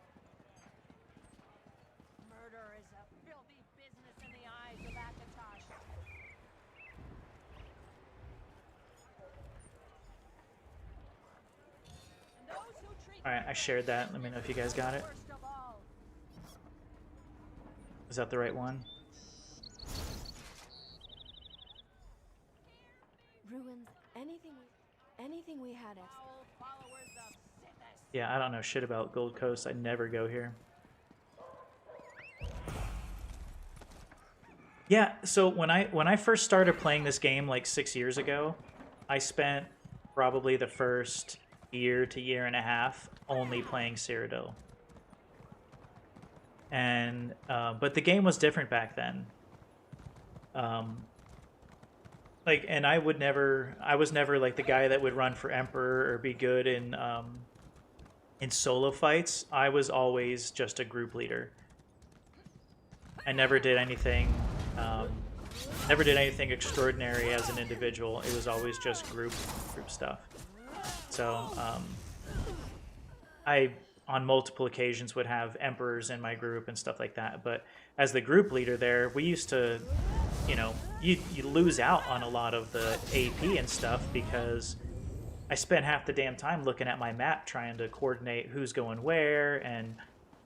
S5: Murder is a filthy business in the eyes of Akatosh.
S1: Alright, I shared that. Let me know if you guys got it.
S5: Worst of all.
S1: Is that the right one?
S4: Ruins. Anything we had.
S5: Foul followers of Sithis.
S1: Yeah, I don't know shit about Gold Coast. I never go here. Yeah, so when I first started playing this game like 6 years ago, I spent probably the first year to year and a half only playing Cyrodiil. And but the game was different back then. Like, and I was never like the guy that would run for Emperor or be good in solo fights. I was always just a group leader. I never did anything extraordinary as an individual. It was always just group stuff. So I on multiple occasions would have emperors in my group and stuff like that. But as the group leader there, we used to, you know, you lose out on a lot of the AP and stuff because I spent half the damn time looking at my map trying to coordinate who's going where, and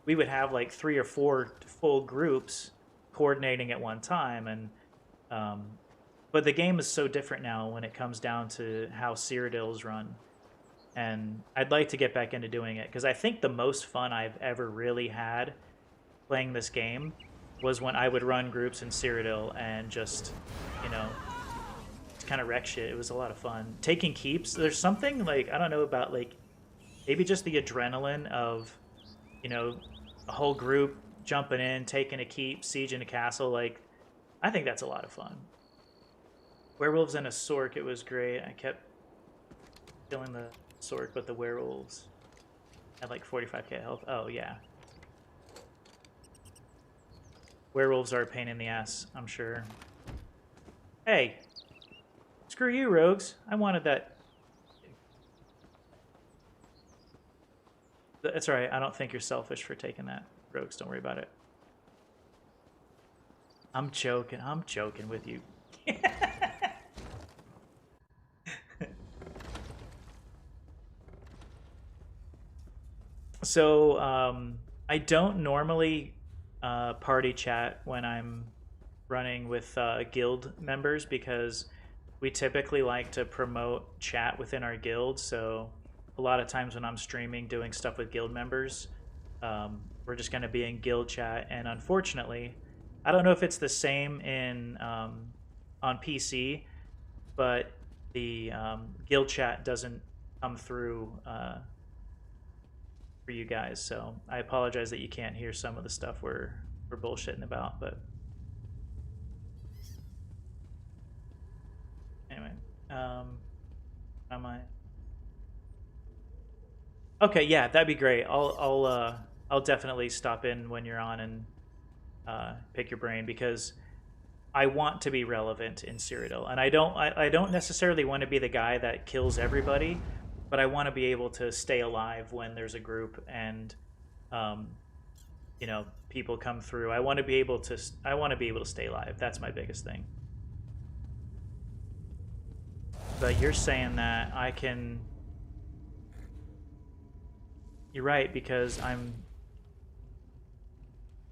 S1: we would have like 3 or 4 full groups coordinating at one time. And but the game is so different now when it comes down to how Cyrodiil is run. And I'd like to get back into doing it because I think the most fun I've ever really had playing this game was when I would run groups in Cyrodiil and just, you know, kind of wreck shit. It was a lot of fun. Taking keeps, there's something like, I don't know about like, maybe just the adrenaline of, you know, a whole group jumping in, taking a keep, sieging a castle. Like, I think that's a lot of fun. Werewolves and a Sork, it was great. I kept killing the Sork, but the werewolves had like 45k health. Oh, yeah. Werewolves are a pain in the ass, I'm sure. Hey! Screw you, rogues. I wanted that. That's alright. I don't think you're selfish for taking that. Rogues, don't worry about it. I'm joking. I'm joking with you. So, I don't normally party chat when I'm running with guild members because we typically like to promote chat within our guild. So a lot of times when I'm streaming doing stuff with guild members, we're just going to be in guild chat. And unfortunately, I don't know if it's the same in on PC, but the guild chat doesn't come through for you guys. So I apologize that you can't hear some of the stuff we're bullshitting about, but anyway, am I? Okay, yeah, that'd be great. I'll definitely stop in when you're on and pick your brain because I want to be relevant in Cyrodiil, and I don't necessarily want to be the guy that kills everybody, but I want to be able to stay alive when there's a group and you know, people come through. I want to be able to stay alive. That's my biggest thing. But you're saying that I can. You're right, because I'm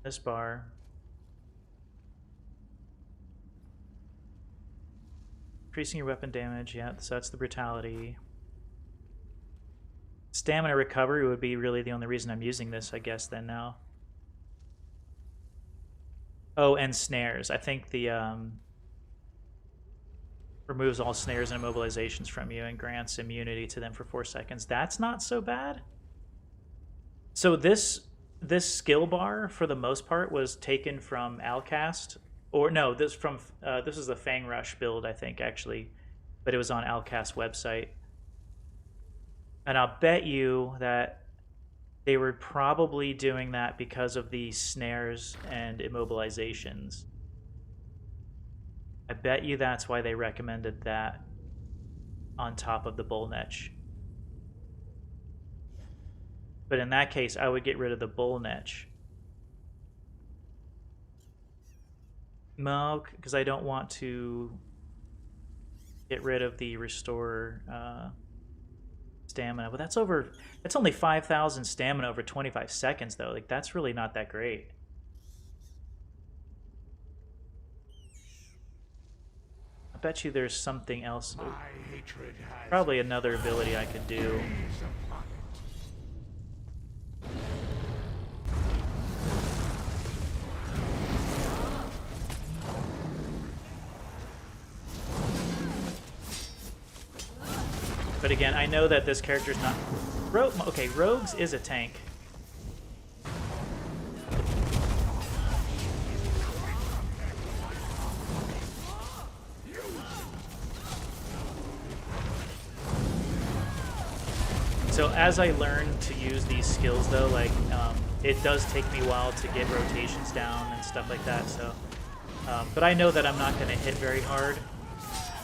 S1: this bar. Increasing your weapon damage, yeah, so that's the brutality. Stamina recovery would be really the only reason I'm using this, I guess, then now. Oh, and snares. I think the removes all snares and immobilizations from you and grants immunity to them for 4 seconds. That's not so bad. So this skill bar, for the most part, was taken from Alcast. Or no, this is the Fang Rush build, I think, actually. But it was on Alcast's website. And I'll bet you that they were probably doing that because of the snares and immobilizations. I bet you that's why they recommended that on top of the Bullnetch. But in that case, I would get rid of the Bullnetch. No, because I don't want to get rid of the Restore stamina. But that's only 5,000 stamina over 25 seconds, though. Like, that's really not that great. I bet you there's something else. Probably another ability I could do. But again, I know that this character's not... Okay, Rogues is a tank. So as I learn to use these skills, though, like, it does take me a while to get rotations down and stuff like that, so... but I know that I'm not going to hit very hard.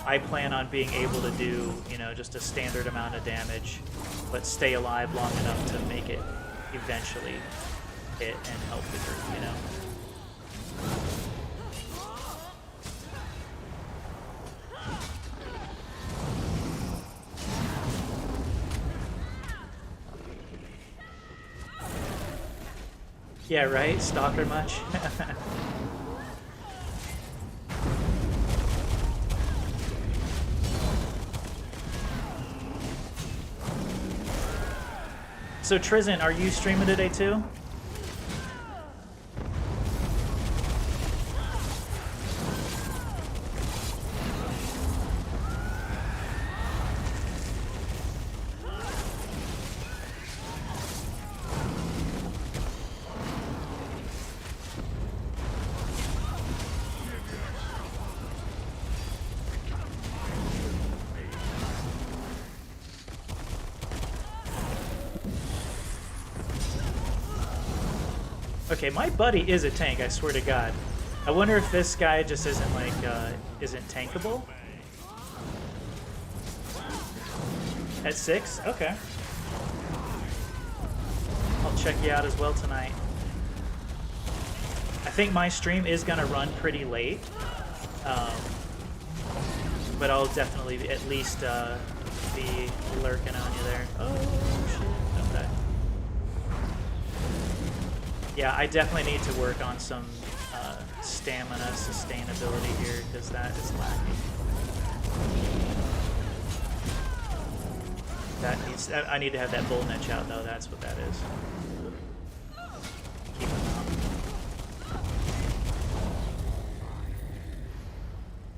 S1: I plan on being able to do, you know, just a standard amount of damage, but stay alive long enough to make it eventually hit and help the group, you know? Yeah, right? Stalker much? So Trizin, are you streaming today too? Okay, my buddy is a tank, I swear to God. I wonder if this guy just isn't, like, isn't tankable? At 6? Okay. I'll check you out as well tonight. I think my stream is gonna run pretty late. But I'll definitely at least be lurking on you there. Oh, shit. Okay. Yeah, I definitely need to work on some stamina sustainability here, because that is lacking. I need to have that bull niche out, though. That's what that is. Keep it up.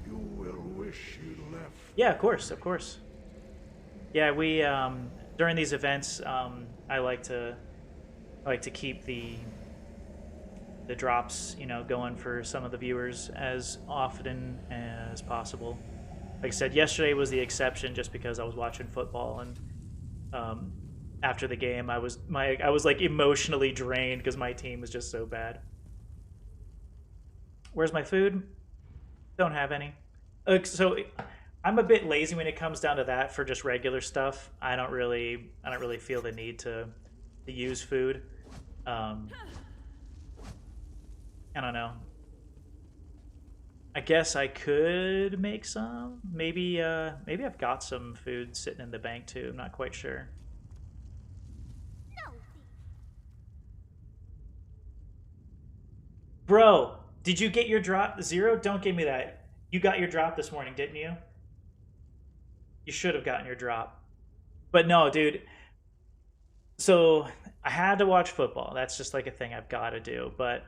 S6: You will wish you left.
S1: Yeah, of course, of course. Yeah, we during these events, I like to keep the drops, you know, going for some of the viewers as often as possible. Like I said, yesterday was the exception just because I was watching football, and after the game, I was like emotionally drained because my team was just so bad. Where's my food? Don't have any. So I'm a bit lazy when it comes down to that for just regular stuff. I don't really feel the need to use food. I don't know. I guess I could make some. Maybe I've got some food sitting in the bank too. I'm not quite sure. Bro, did you get your drop? 0? Don't give me that. You got your drop this morning, didn't you? You should have gotten your drop. But no, dude. So I had to watch football. That's just like a thing I've got to do. But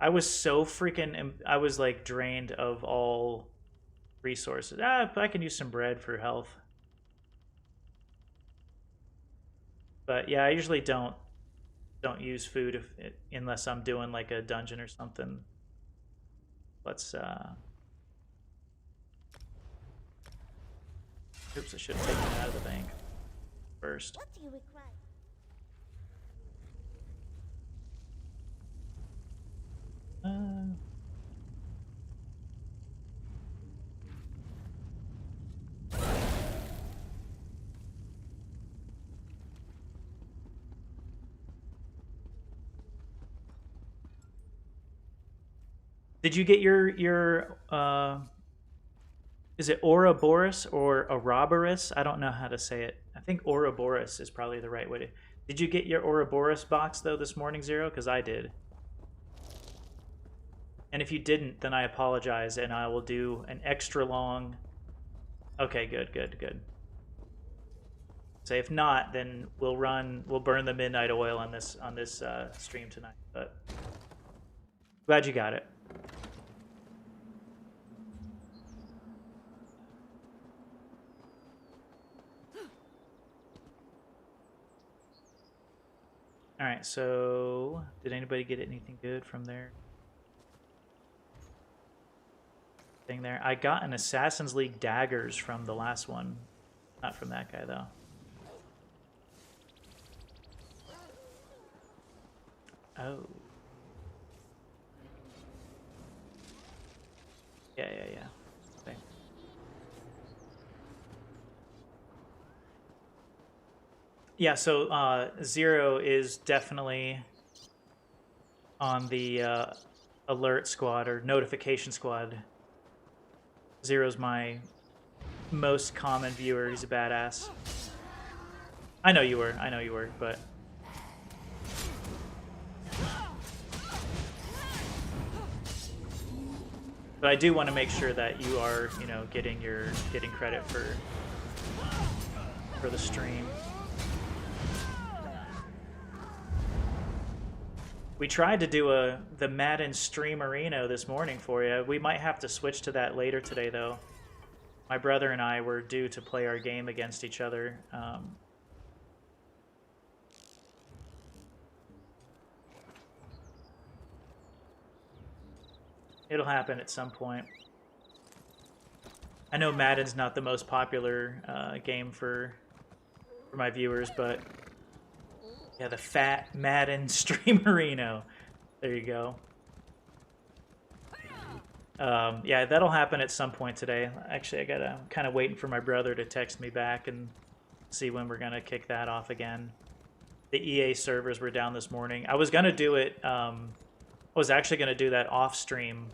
S1: I was so freaking... I was like drained of all resources. I can use some bread for health. But yeah, I usually don't use food unless I'm doing like a dungeon or something. Let's oops, I should have taken it out of the bank first.
S7: What do you require?
S1: Did you get your is it Ouroboros or Ouroboros? I don't know how to say it. I think Ouroboros is probably the right way to... Did you get your Ouroboros box, though, this morning, Zero? Because I did. And if you didn't, then I apologize, and I will do an extra long... Okay, good, good, good. So if not, then we'll burn the midnight oil on this stream tonight. But glad you got it. All right, so did anybody get anything good from their thing there? I got an Assassin's League daggers from the last one. Not from that guy, though. Oh. Yeah. Okay. Yeah, so Zero is definitely on the alert squad or notification squad. Zero's my most common viewer. He's a badass. I know you were, but... But I do want to make sure that you are, you know, getting credit for the stream. We tried to do the Madden Streamerino this morning for you. We might have to switch to that later today, though. My brother and I were due to play our game against each other. It'll happen at some point. I know Madden's not the most popular game for my viewers, but yeah, the fat Madden Streamerino. There you go. Yeah, that'll happen at some point today. Actually, I'm kind of waiting for my brother to text me back and see when we're gonna kick that off again. The EA servers were down this morning. I was gonna do it. I was actually gonna do that off stream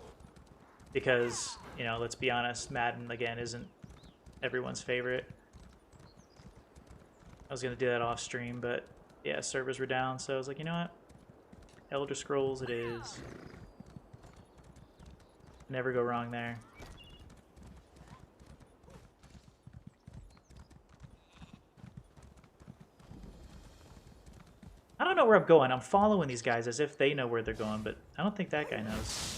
S1: because, you know, let's be honest, Madden again isn't everyone's favorite. I was gonna do that off stream, but yeah, servers were down, so I was like, you know what? Elder Scrolls it is. Never go wrong there. I don't know where I'm going. I'm following these guys as if they know where they're going, but I don't think that guy knows.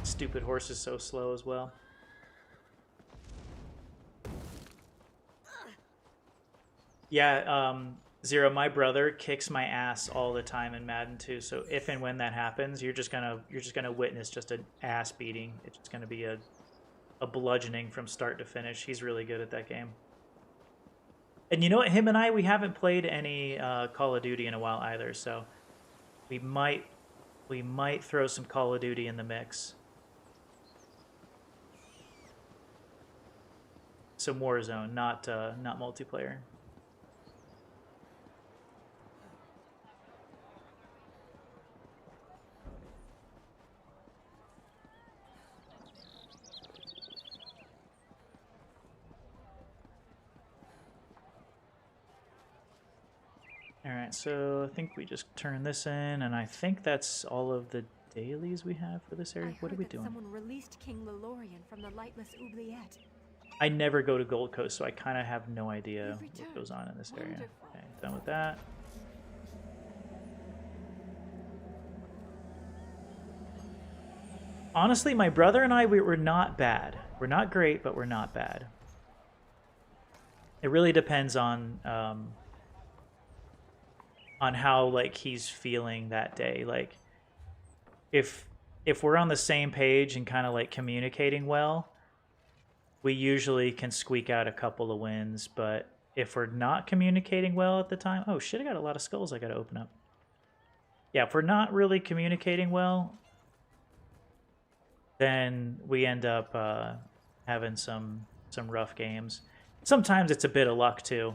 S1: Stupid horse is so slow as well. Yeah, Zero, my brother kicks my ass all the time in Madden 2, so if and when that happens, you're just gonna witness just an ass beating. It's just gonna be a bludgeoning from start to finish. He's really good at that game. And you know what? Him and I, we haven't played any Call of Duty in a while either, so we might throw some Call of Duty in the mix. Some Warzone, not multiplayer. Alright, so I think we just turn this in, and I think that's all of the dailies we have for this area. What are we doing?
S4: Someone released King Lelorian from the Lightless Oubliette.
S1: I never go to Gold Coast, so I kind of have no idea what goes on in this area. Okay, done with that. Honestly, my brother and I, we were not bad. We're not great, but we're not bad. It really depends on how, like, he's feeling that day. Like, if we're on the same page and kind of like communicating well, we usually can squeak out a couple of wins. But if we're not communicating well at the time, oh shit, I got a lot of skulls I got to open up. Yeah, if we're not really communicating well, then we end up having some rough games. Sometimes it's a bit of luck too.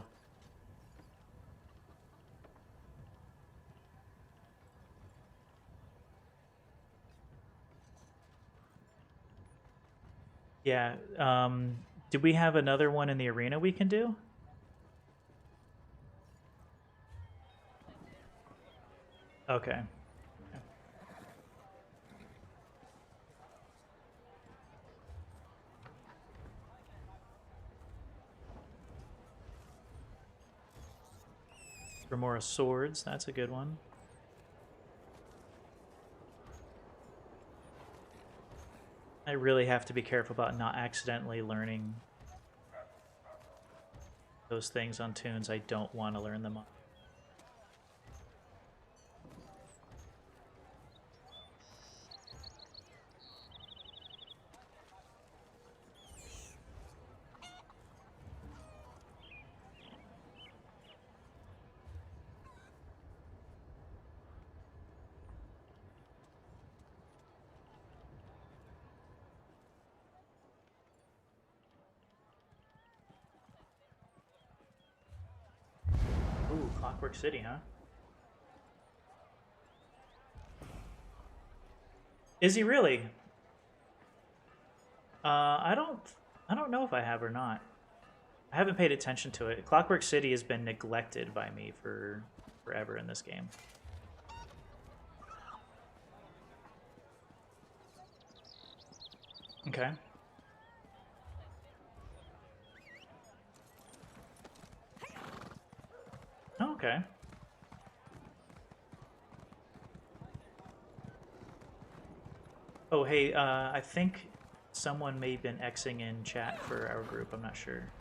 S1: Yeah. Do we have another one in the arena we can do? Okay. Remora swords, that's a good one. I really have to be careful about not accidentally learning those things on tunes I don't want to learn them on. Ooh, Clockwork City, huh? Is he really? I don't know if I have or not. I haven't paid attention to it. Clockwork City has been neglected by me for forever in this game. Okay. Oh, okay. Oh, hey, I think someone may have been Xing in chat for our group. I'm not sure.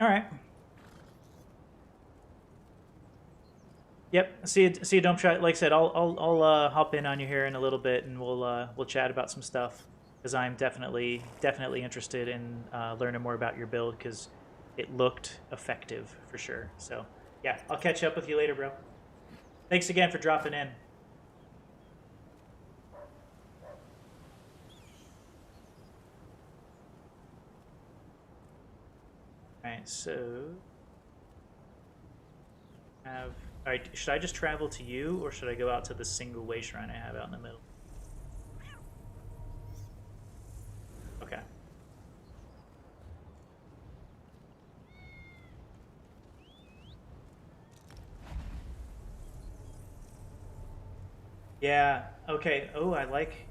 S1: All right. Yep. See you, Dome Shot. Like I said, I'll hop in on you here in a little bit, and we'll chat about some stuff because I'm definitely interested in learning more about your build because it looked effective for sure. So yeah, I'll catch up with you later, bro. Thanks again for dropping in. All right, so have. All right, should I just travel to you, or should I go out to the single way shrine I have out in the middle? Okay. Yeah. Okay. Oh, I like.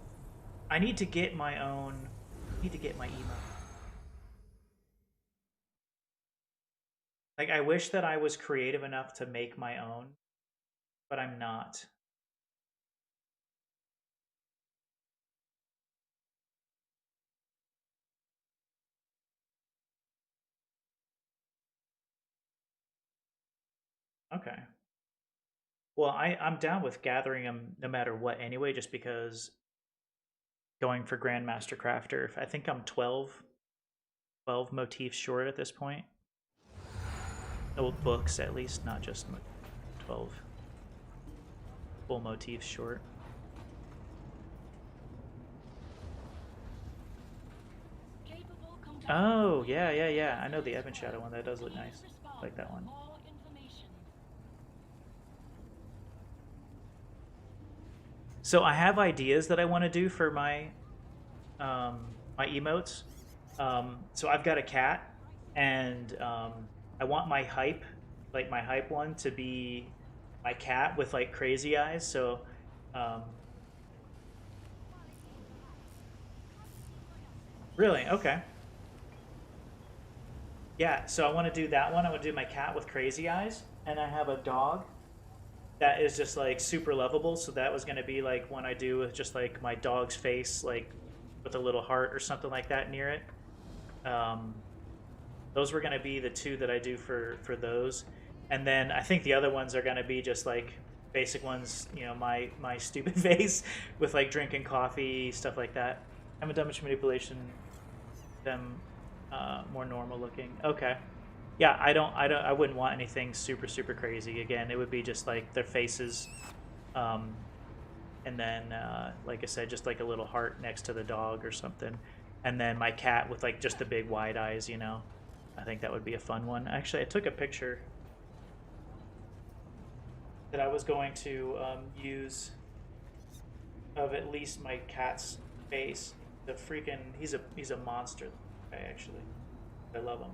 S1: I need to get my own. I need to get my emo. Like, I wish that I was creative enough to make my own, but I'm not. Okay. Well, I'm down with gathering them no matter what anyway, just because going for Grandmaster Crafter, I think I'm 12 motifs short at this point. Old books, at least, not just 12 full motifs short. Oh, yeah. I know the Ebon Shadow one. That does look nice. I like that one. So I have ideas that I want to do for my my emotes. So I've got a cat, and I want my hype, like my hype one, to be my cat with like crazy eyes. So really, okay, yeah. So I want to do that one. I want to do my cat with crazy eyes, and I have a dog that is just like super lovable. So that was going to be like one I do with just like my dog's face, like with a little heart or something like that near it. Um, those were going to be the two that I do for those, and then I think the other ones are going to be just like basic ones. You know, my stupid face with like drinking coffee, stuff like that. I haven't done much manipulation. Them more normal looking. Okay. Yeah, I wouldn't want anything super crazy. Again, it would be just like their faces, um, and then like I said, just like a little heart next to the dog or something, and then my cat with like just the big wide eyes, you know. I think that would be a fun one. Actually, I took a picture that I was going to use of at least my cat's face. The freaking he's a monster guy, actually. I love him.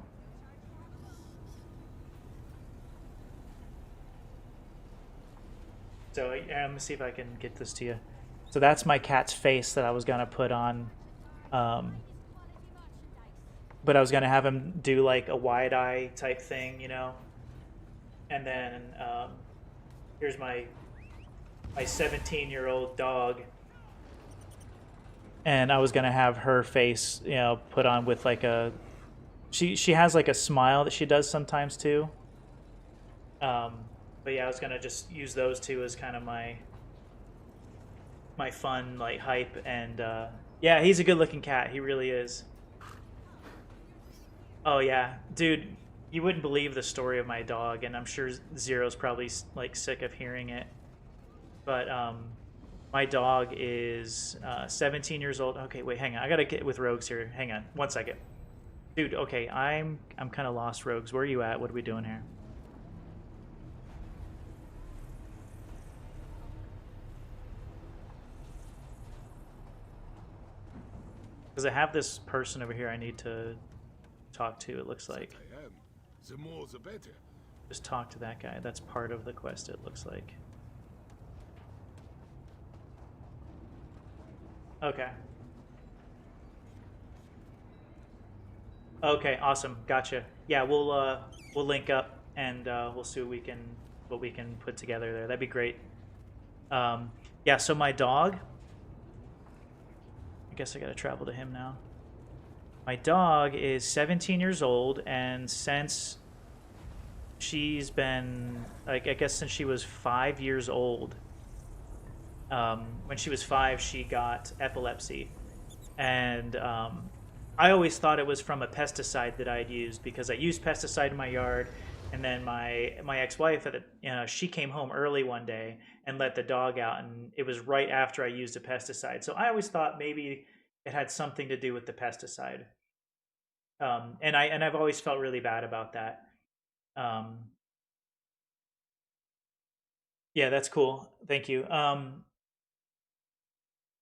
S1: So I'm gonna see if I can get this to you. So that's my cat's face that I was gonna put on, but I was gonna have him do like a wide eye type thing, you know. And then here's my 17-year-old dog, and I was gonna have her face, you know, put on with like a. She has like a smile that she does sometimes too. But yeah, I was gonna just use those two as kind of my fun like hype, and yeah, he's a good-looking cat. He really is. Oh yeah, dude, you wouldn't believe the story of my dog, and I'm sure Zero's probably like sick of hearing it. But my dog is 17 years old. Okay, wait, hang on. I gotta get with Rogues here. Hang on, 1 second, dude. Okay, I'm kind of lost, Rogues. Where are you at? What are we doing here? Because I have this person over here I need to talk to, it looks like.
S6: I am. The more the better.
S1: Just talk to that guy. That's part of the quest, it looks like. Okay. Okay, awesome. Gotcha. Yeah, we'll link up and we'll see what we can put together there. That'd be great. Yeah, so my dog, I guess I gotta travel to him now. My dog is 17 years old, and since she's been, like, I guess since she was 5 years old, when she was 5, she got epilepsy. And I always thought it was from a pesticide that I had used, because I used pesticide in my yard, and then my ex-wife, she came home early one day and let the dog out, and it was right after I used a pesticide. So I always thought maybe it had something to do with the pesticide. And I've always felt really bad about that. Yeah, that's cool. Thank you.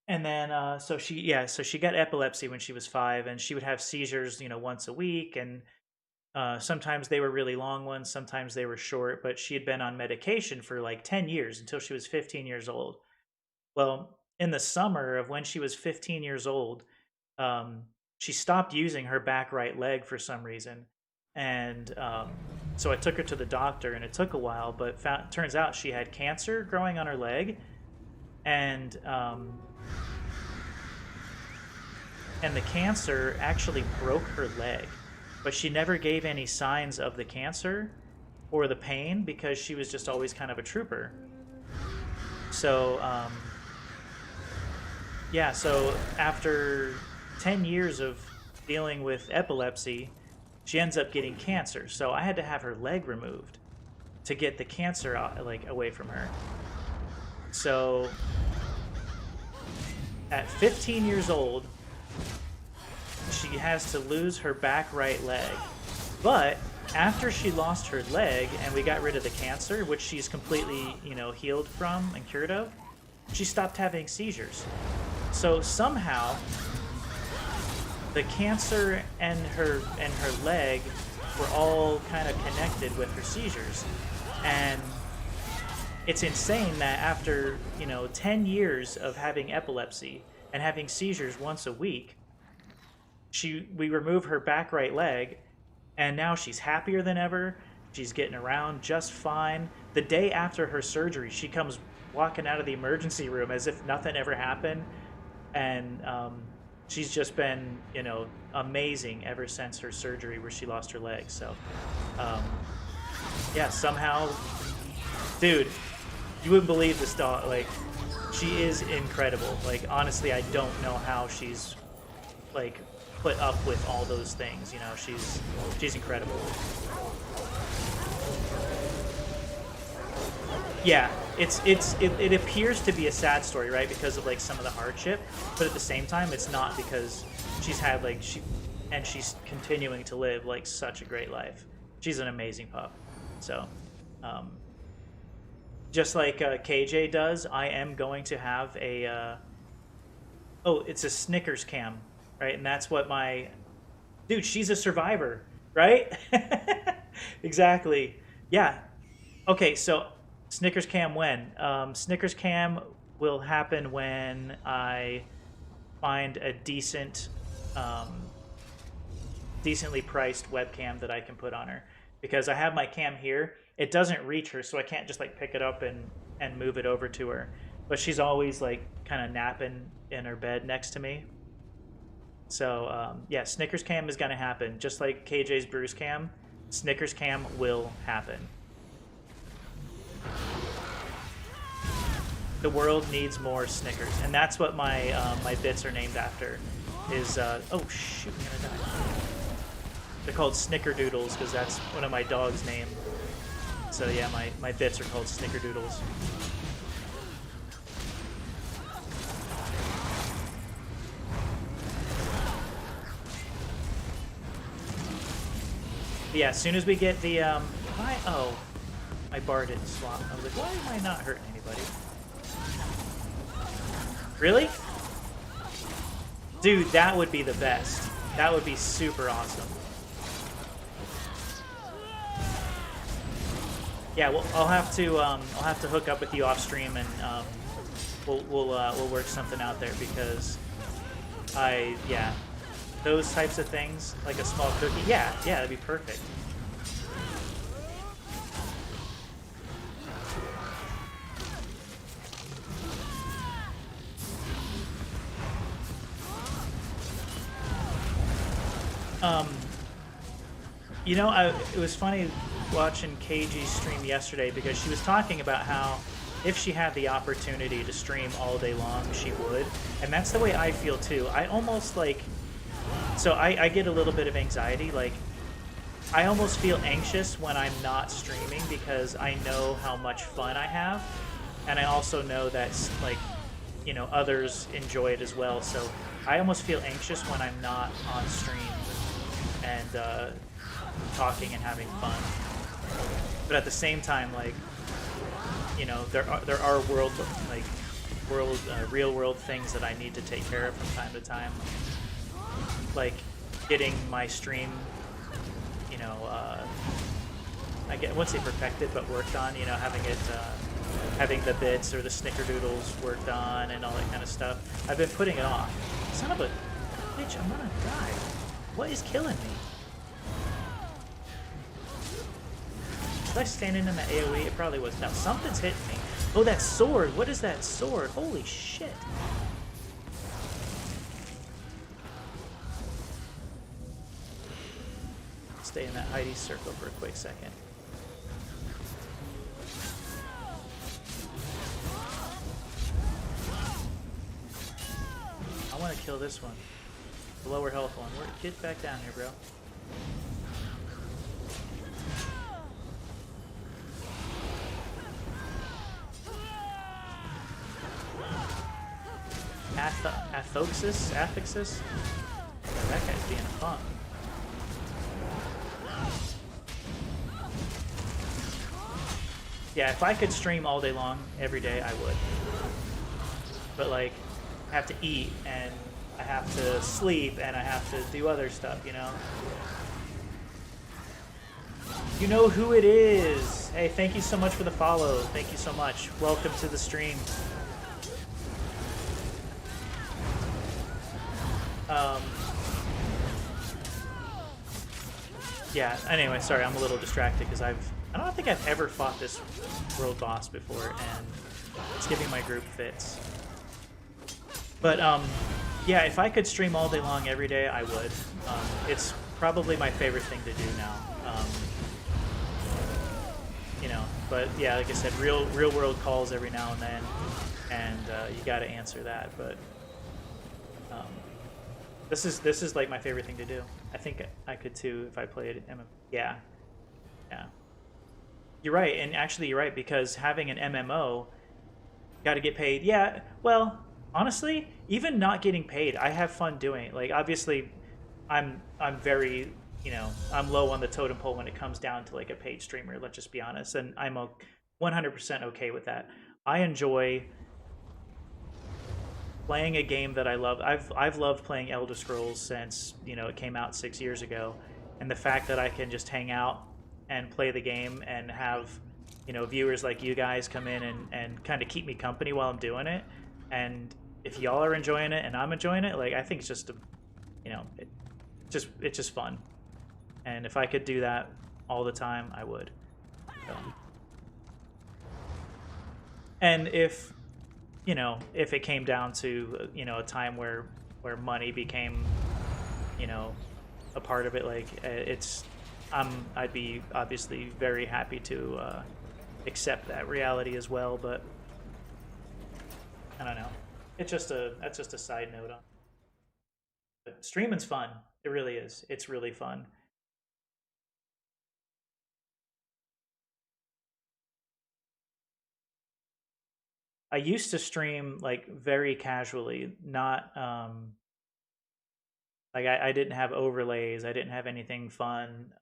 S1: And then so she got epilepsy when she was 5, and she would have seizures, you know, once a week, and sometimes they were really long ones, sometimes they were short, but she had been on medication for like 10 years until she was 15 years old. Well, in the summer of when she was 15 years old, she stopped using her back right leg for some reason. And so I took her to the doctor, and it took a while, but turns out she had cancer growing on her leg. And the cancer actually broke her leg. But she never gave any signs of the cancer or the pain, because she was just always kind of a trooper. So, yeah, so after 10 years of dealing with epilepsy, she ends up getting cancer. So I had to have her leg removed to get the cancer out, like, away from her. So at 15 years old, she has to lose her back right leg. But after she lost her leg and we got rid of the cancer, which she's completely, you know, healed from and cured of, she stopped having seizures. So somehow the cancer and her leg were all kind of connected with her seizures. And it's insane that after, you know, 10 years of having epilepsy and having seizures once a week, we remove her back right leg, and now she's happier than ever. She's getting around just fine. The day after her surgery, she comes walking out of the emergency room as if nothing ever happened. And she's just been, you know, amazing ever since her surgery where she lost her leg. So, yeah, somehow, dude, you wouldn't believe this dog. Like, she is incredible. Like, honestly, I don't know how she's, like, put up with all those things. You know, she's incredible. Yeah, it appears to be a sad story, right? Because of like some of the hardship, but at the same time, it's not because she's had like she's continuing to live like such a great life. She's an amazing pup. So, um, just like KJ does, I am going to have a oh, it's a Snickers cam, right? And that's what my dude. She's a survivor, right? Exactly. Yeah, okay, so Snickers Cam when? Snickers Cam will happen when I find a decently priced webcam that I can put on her. Because I have my cam here, it doesn't reach her, so I can't just like pick it up and move it over to her. But she's always like kind of napping in her bed next to me. So yeah, Snickers Cam is gonna happen, just like KJ's Bruce Cam. Snickers Cam will happen. The world needs more Snickers, and that's what my my bits are named after. Is oh shoot, I'm gonna die. They're called Snickerdoodles because that's one of my dog's name. So yeah, my bits are called Snickerdoodles. But yeah, as soon as we get the my bar didn't swap. I was like, why am I not hurting anybody? Really? Dude, that would be the best. That would be super awesome. Yeah, well, I'll have to hook up with you off stream and we'll work something out there because yeah, those types of things like a small cookie. Yeah, that'd be perfect. You know, it was funny watching KG's stream yesterday because she was talking about how if she had the opportunity to stream all day long, she would. And that's the way I feel too. I almost like, so I get a little bit of anxiety. Like, I almost feel anxious when I'm not streaming because I know how much fun I have. And I also know that, like, you know, others enjoy it as well. So I almost feel anxious when I'm not on stream and talking and having fun. But at the same time, like, you know, there are real world things that I need to take care of from time to time, like getting my stream, you know, I wouldn't say perfected, but worked on. You know, having it, having the bits or the snickerdoodles worked on and all that kind of stuff. I've been putting it off. Son of a bitch! I'm gonna die. What is killing me? Was I standing in the AoE? It probably was. No, something's hitting me. Oh, that sword! What is that sword? Holy shit! Stay in that Heidi circle for a quick second. I want to kill this one. The lower health one. Get back down here, bro. Aphixis? That guy's being a punk. Yeah, if I could stream all day long, every day, I would. But, like, I have to eat, and I have to sleep, and I have to do other stuff, you know? You know who it is! Hey, thank you so much for the follow. Thank you so much. Welcome to the stream. Yeah, anyway, sorry, I'm a little distracted because I don't think I've ever fought this world boss before, and it's giving my group fits. But, yeah, if I could stream all day long every day, I would. It's probably my favorite thing to do now. You know, but yeah, like I said, real world calls every now and then, and you got to answer that. But this is like my favorite thing to do. I think I could too if I played MMO. Yeah. You're right, and actually you're right, because having an MMO, got to get paid. Yeah, well, honestly, even not getting paid, I have fun doing it. Like, obviously, I'm very, I'm low on the totem pole when it comes down to like a paid streamer. Let's just be honest, and I'm 100% okay with that. I enjoy playing a game that I love. I've loved playing Elder Scrolls since it came out 6 years ago, and the fact that I can just hang out and play the game and have viewers like you guys come in and kind of keep me company while I'm doing it, and if y'all are enjoying it and I'm enjoying it, like I think it's just it's just fun, and if I could do that all the time, I would. So. And if it came down to a time where money became a part of it, like I'd be obviously very happy to accept that reality as well, but I don't know. That's just a side note on. But streaming's fun. It really is. It's really fun. I used to stream like very casually, not like I didn't have overlays, I didn't have anything fun.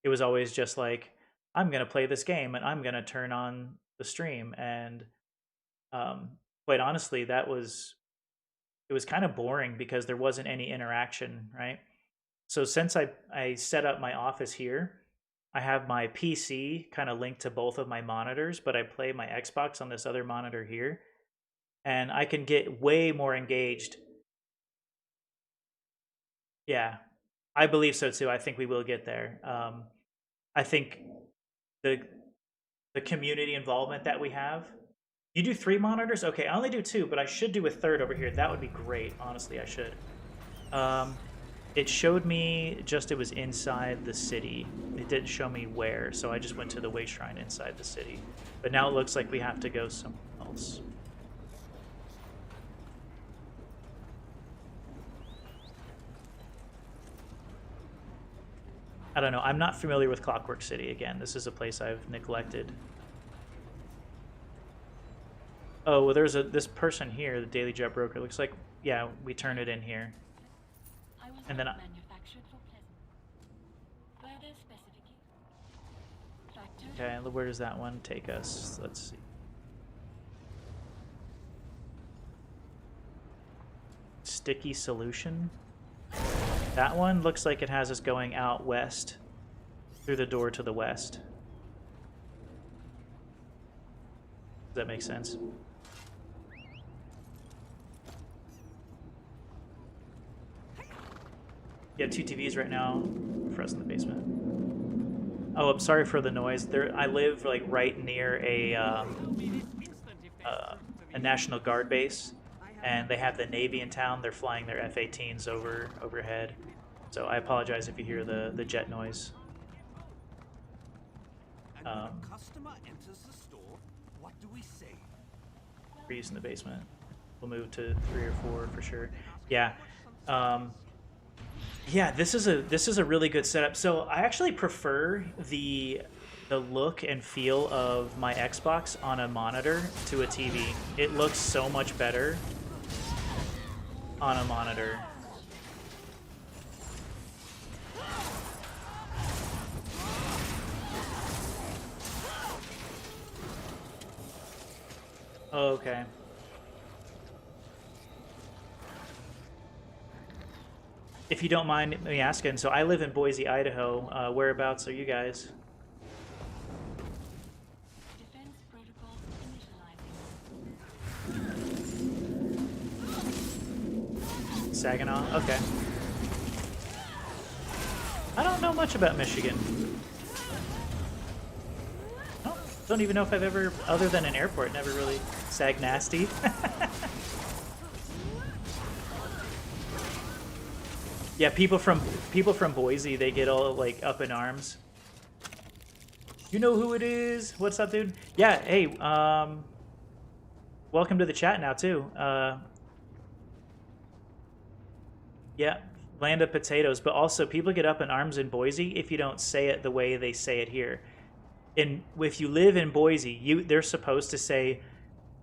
S1: It was always just like I'm gonna play this game and I'm gonna turn on the stream, and quite honestly, it was kind of boring because there wasn't any interaction, right? So since I set up my office here, I have my PC kind of linked to both of my monitors, but I play my Xbox on this other monitor here, and I can get way more engaged. Yeah, I believe so too. I think we will get there. I think the the community involvement that we have. You do 3 monitors? Okay, I only do 2, but I should do a third over here. That would be great. Honestly, I should. It showed me just it was inside the city. It didn't show me where, so I just went to the way shrine inside the city. But now it looks like we have to go somewhere else. I don't know. I'm not familiar with Clockwork City. Again, this is a place I've neglected. Oh, well, there's this person here, the Daily Jet Broker. Looks like, yeah, we turn it in here. And then okay, where does that one take us? Let's see. Sticky Solution. That one looks like it has us going out west through the door to the west. Does that make sense? Yeah, 2 TVs right now for us in the basement. Oh, I'm sorry for the noise. I live like right near a National Guard base, and they have the Navy in town. They're flying their F-18s overhead, so I apologize if you hear the jet noise.
S2: Customer enters the store. What do we say?
S1: We're using the basement. We'll move to 3 or 4 for sure. Yeah. Yeah, this is a really good setup. So I actually prefer the look and feel of my Xbox on a monitor to a TV. It looks so much better on a monitor. Oh, okay. If you don't mind me asking, so I live in Boise, Idaho. Whereabouts are you guys?
S4: Defense protocol initializing.
S1: Saginaw? Okay. I don't know much about Michigan. Oh, don't even know if I've ever, other than an airport, never really Sag nasty. Yeah, people from Boise, they get all like up in arms. You know who it is? What's up, dude? Yeah, hey, welcome to the chat now too. Yeah, land of potatoes, but also people get up in arms in Boise if you don't say it the way they say it here. if you live in Boise, they're supposed to say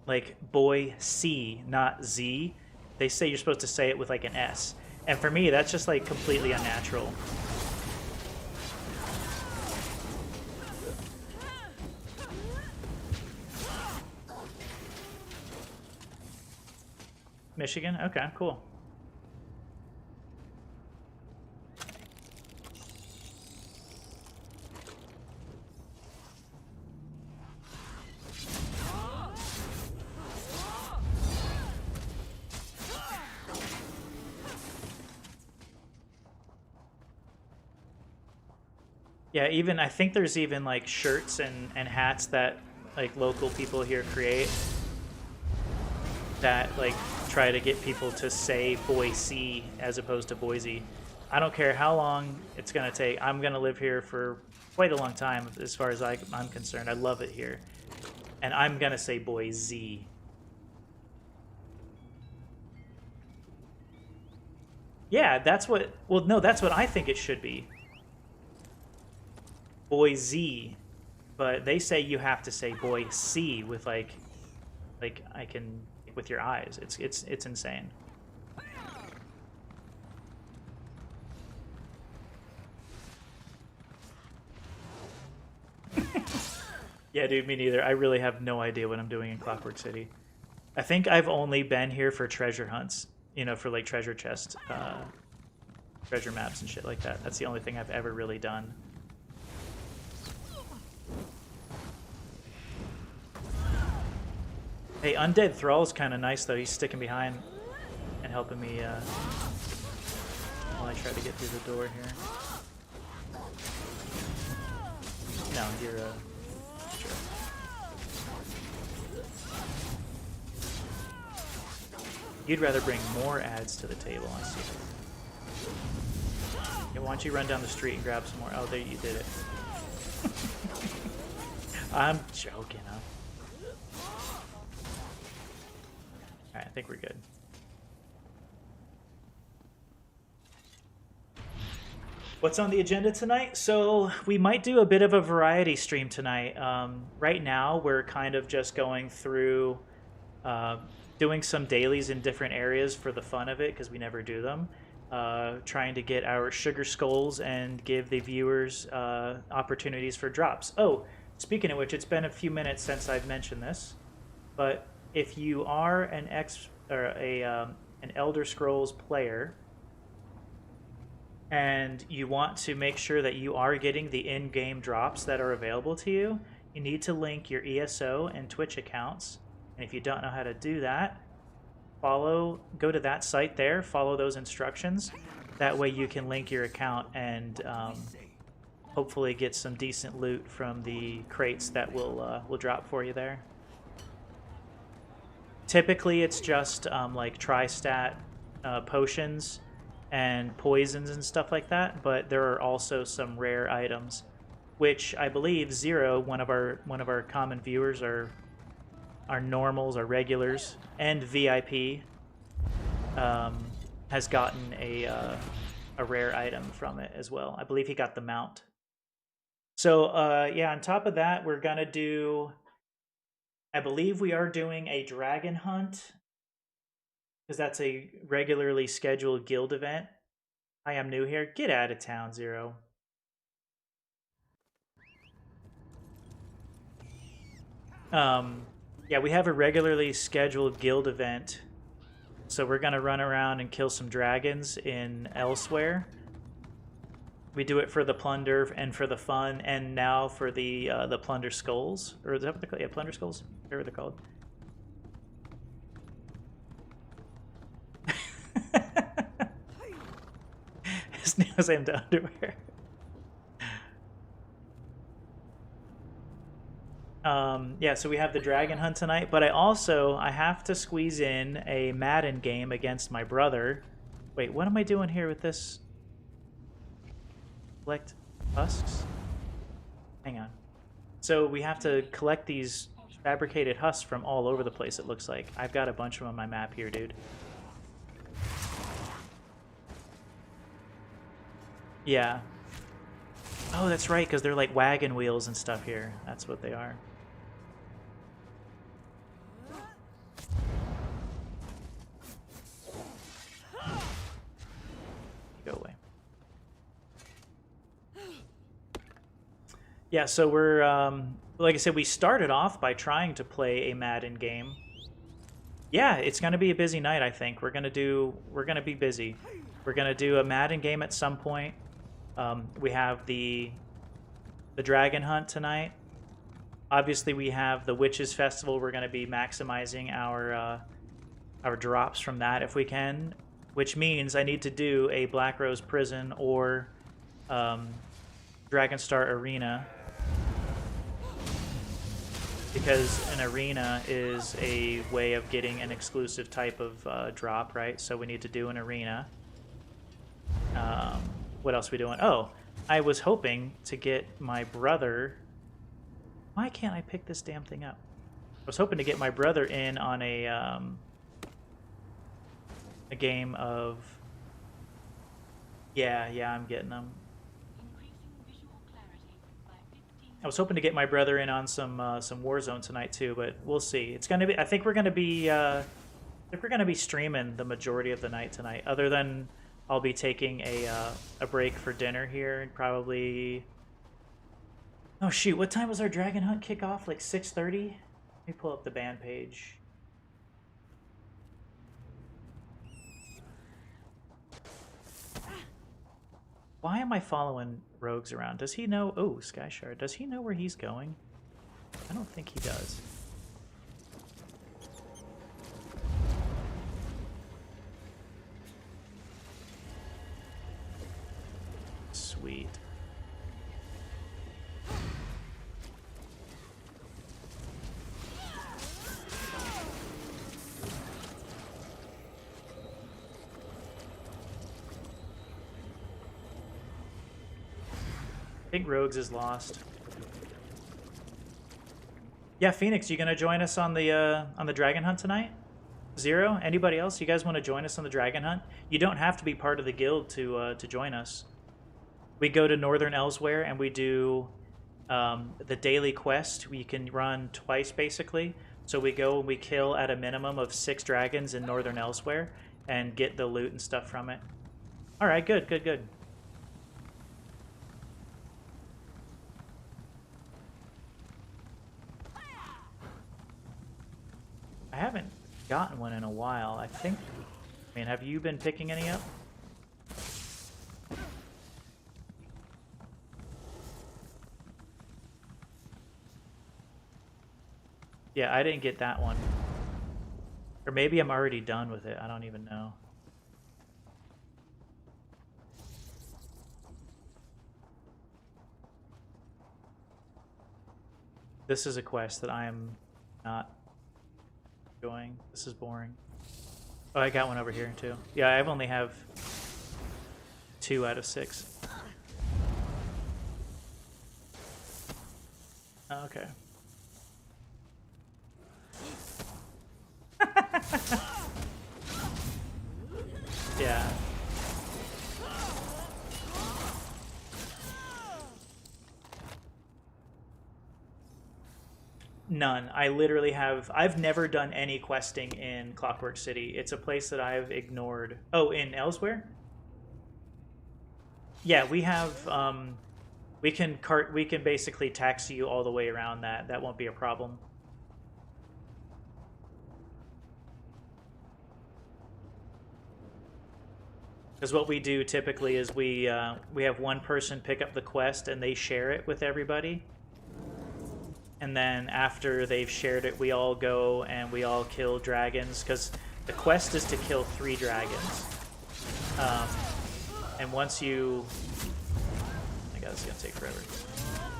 S1: like boy C, not Z. They say you're supposed to say it with like an S. And for me, that's just like completely unnatural. Michigan? Okay, cool. Yeah, even I think there's even like shirts and hats that like local people here create that like try to get people to say Boise as opposed to Boise. I don't care how long it's gonna take. I'm gonna live here for quite a long time as far as I'm concerned. I love it here, and I'm gonna say Boise. Yeah, that's what. Well, no, that's what I think it should be. Boise, but they say you have to say Boise with like I can with your eyes. It's insane. Yeah, dude, me neither. I really have no idea what I'm doing in Clockwork City. I think I've only been here for treasure hunts, you know, for like treasure chest, treasure maps and shit like that. That's the only thing I've ever really done. Hey, Undead Thrall's kind of nice, though. He's sticking behind and helping me while I try to get through the door here. No, you're sure. You'd rather bring more ads to the table, I see. Yeah, why don't you run down the street and grab some more? Oh, there you did it. I'm joking, huh? Alright, I think we're good. What's on the agenda tonight? So we might do a bit of a variety stream tonight. Right now, we're kind of just going through doing some dailies in different areas for the fun of it, because we never do them. Trying to get our sugar skulls and give the viewers opportunities for drops. Oh, speaking of which, it's been a few minutes since I've mentioned this, but if you are an an Elder Scrolls player and you want to make sure that you are getting the in-game drops that are available to you, you need to link your ESO and Twitch accounts. And if you don't know how to do that, go to that site there, follow those instructions. That way you can link your account and hopefully get some decent loot from the crates that will drop for you there. Typically, it's just like tri-stat potions and poisons and stuff like that, but there are also some rare items, which I believe Zero, one of our common viewers, are normals or regulars, and VIP has gotten a rare item from it as well. I believe he got the mount. So yeah, on top of that, we're gonna do. I believe we are doing a dragon hunt, because that's a regularly scheduled guild event. I am new here. Get out of town, Zero. Yeah, we have a regularly scheduled guild event, so we're gonna run around and kill some dragons in Elsewhere. We do it for the plunder and for the fun, and now for the plunder skulls, or is that what they're called? Yeah, plunder skulls. Whatever they're called. His nails aimed to underwear. Yeah, so we have the dragon hunt tonight, but I have to squeeze in a Madden game against my brother. Wait, what am I doing here with this? Collect husks? Hang on. So we have to collect these fabricated husks from all over the place, it looks like. I've got a bunch of them on my map here, dude. Yeah. Oh, that's right, because they're like wagon wheels and stuff here. That's what they are. Go away. Yeah, so we're, like I said, we started off by trying to play a Madden game. Yeah, it's going to be a busy night, I think. We're going to be busy. We're going to do a Madden game at some point. We have the Dragon Hunt tonight. Obviously, we have the Witches Festival. We're going to be maximizing our drops from that if we can, which means I need to do a Black Rose Prison or Dragonstar Arena, because an arena is a way of getting an exclusive type of drop, right? So we need to do an arena. What else are we doing? Oh, I was hoping to get my brother... Why can't I pick this damn thing up? I was hoping to get my brother in on a game of... Yeah, I'm getting them. I was hoping to get my brother in on some Warzone tonight too, but we'll see. It's gonna be. I think we're gonna be streaming the majority of the night tonight. Other than I'll be taking a break for dinner here and probably. Oh shoot! What time was our Dragon Hunt kick off? Like 6:30. Let me pull up the band page. Why am I following Rogues around? Does he know... Oh, Sky Shard. Does he know where he's going? I don't think he does. Sweet. I think Rogues is lost. Yeah, Phoenix, you gonna join us on the Dragon Hunt tonight? Zero? Anybody else? You guys want to join us on the Dragon Hunt? You don't have to be part of the guild to join us. We go to Northern Elsewhere and we do the daily quest. We can run twice basically. So we go and we kill at a minimum of 6 dragons in Northern Elsewhere and get the loot and stuff from it. All right, good. I haven't gotten one in a while. I mean, have you been picking any up? Yeah, I didn't get that one. Or maybe I'm already done with it. I don't even know. This is a quest that I am not enjoying. This is boring. Oh, I got one over here too. Yeah, I only have 2 out of 6. Oh, okay. Yeah. None. I literally have... I've never done any questing in Clockwork City. It's a place that I've ignored. Oh, in Elsewhere? Yeah, we have... we can basically taxi you all the way around that. That won't be a problem. Because what we do typically is we have one person pick up the quest and they share it with everybody. And then after they've shared it, we all go and we all kill dragons. Because the quest is to kill 3 dragons. And once you... I guess it's going to take forever.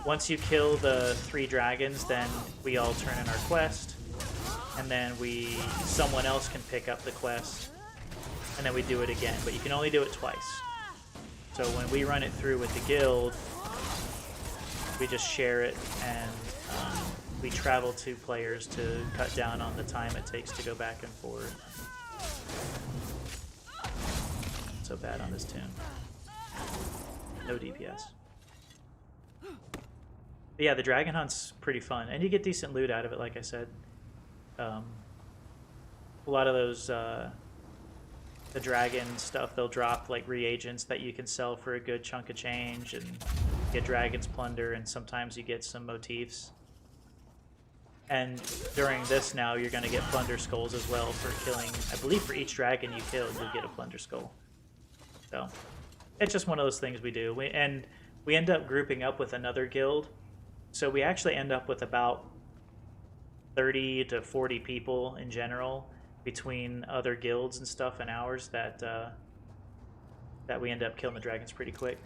S1: Once you kill the 3 dragons, then we all turn in our quest. And then someone else can pick up the quest. And then we do it again. But you can only do it twice. So when we run it through with the guild, we just share it and we travel 2 players to cut down on the time it takes to go back and forth. So bad on this tune. No DPS. yeah, the dragon hunt's pretty fun, and you get decent loot out of it. Like I said, a lot of those the dragon stuff, they'll drop like reagents that you can sell for a good chunk of change, and get dragon's plunder, and sometimes you get some motifs. And during this now, you're going to get plunder skulls as well for killing. I believe for each dragon you kill, you'll get a plunder skull. So it's just one of those things we do. We end up grouping up with another guild, so we actually end up with about 30 to 40 people in general between other guilds and stuff and ours that that we end up killing the dragons pretty quick.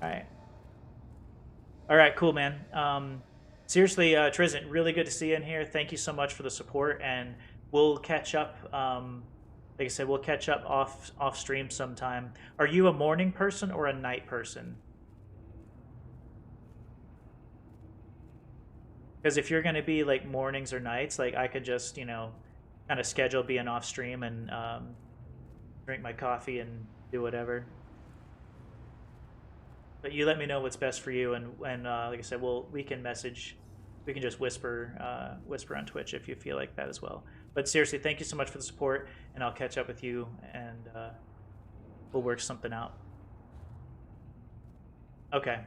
S1: All right, cool, man. Seriously, Trizent, really good to see you in here. Thank you so much for the support, and we'll catch up. Like I said, we'll catch up off stream sometime. Are you a morning person or a night person? Because if you're going to be like mornings or nights, like I could just, you know, kind of schedule being off stream and drink my coffee and do whatever. But you let me know what's best for you, and like I said, we can just whisper on Twitch if you feel like that as well. But seriously, thank you so much for the support, and I'll catch up with you, and we'll work something out. Okay.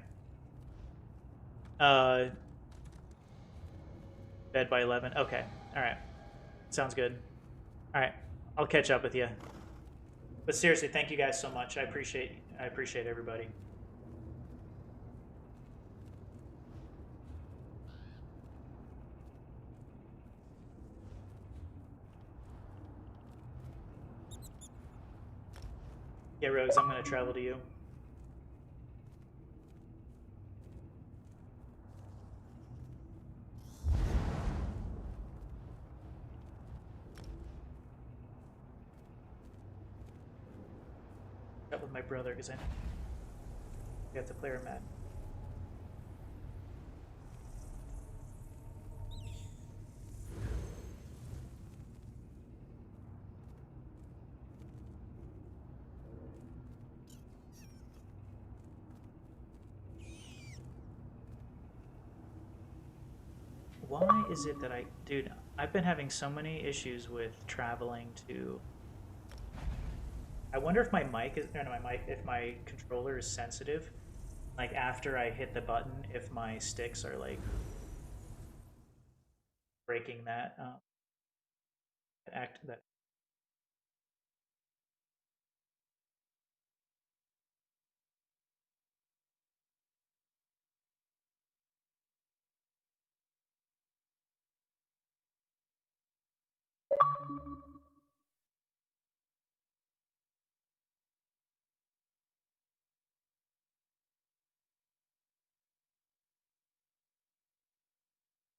S1: Bed by 11. Okay. All right. Sounds good. All right. I'll catch up with you. But seriously, thank you guys so much. I appreciate everybody. Yeah, Rogues, I'm going to travel to you. Up with my brother because I got the player mad. Why is it that dude, I've been having so many issues with traveling to. I wonder if my mic is, no, if my controller is sensitive. Like after I hit the button, if my sticks are like breaking that that.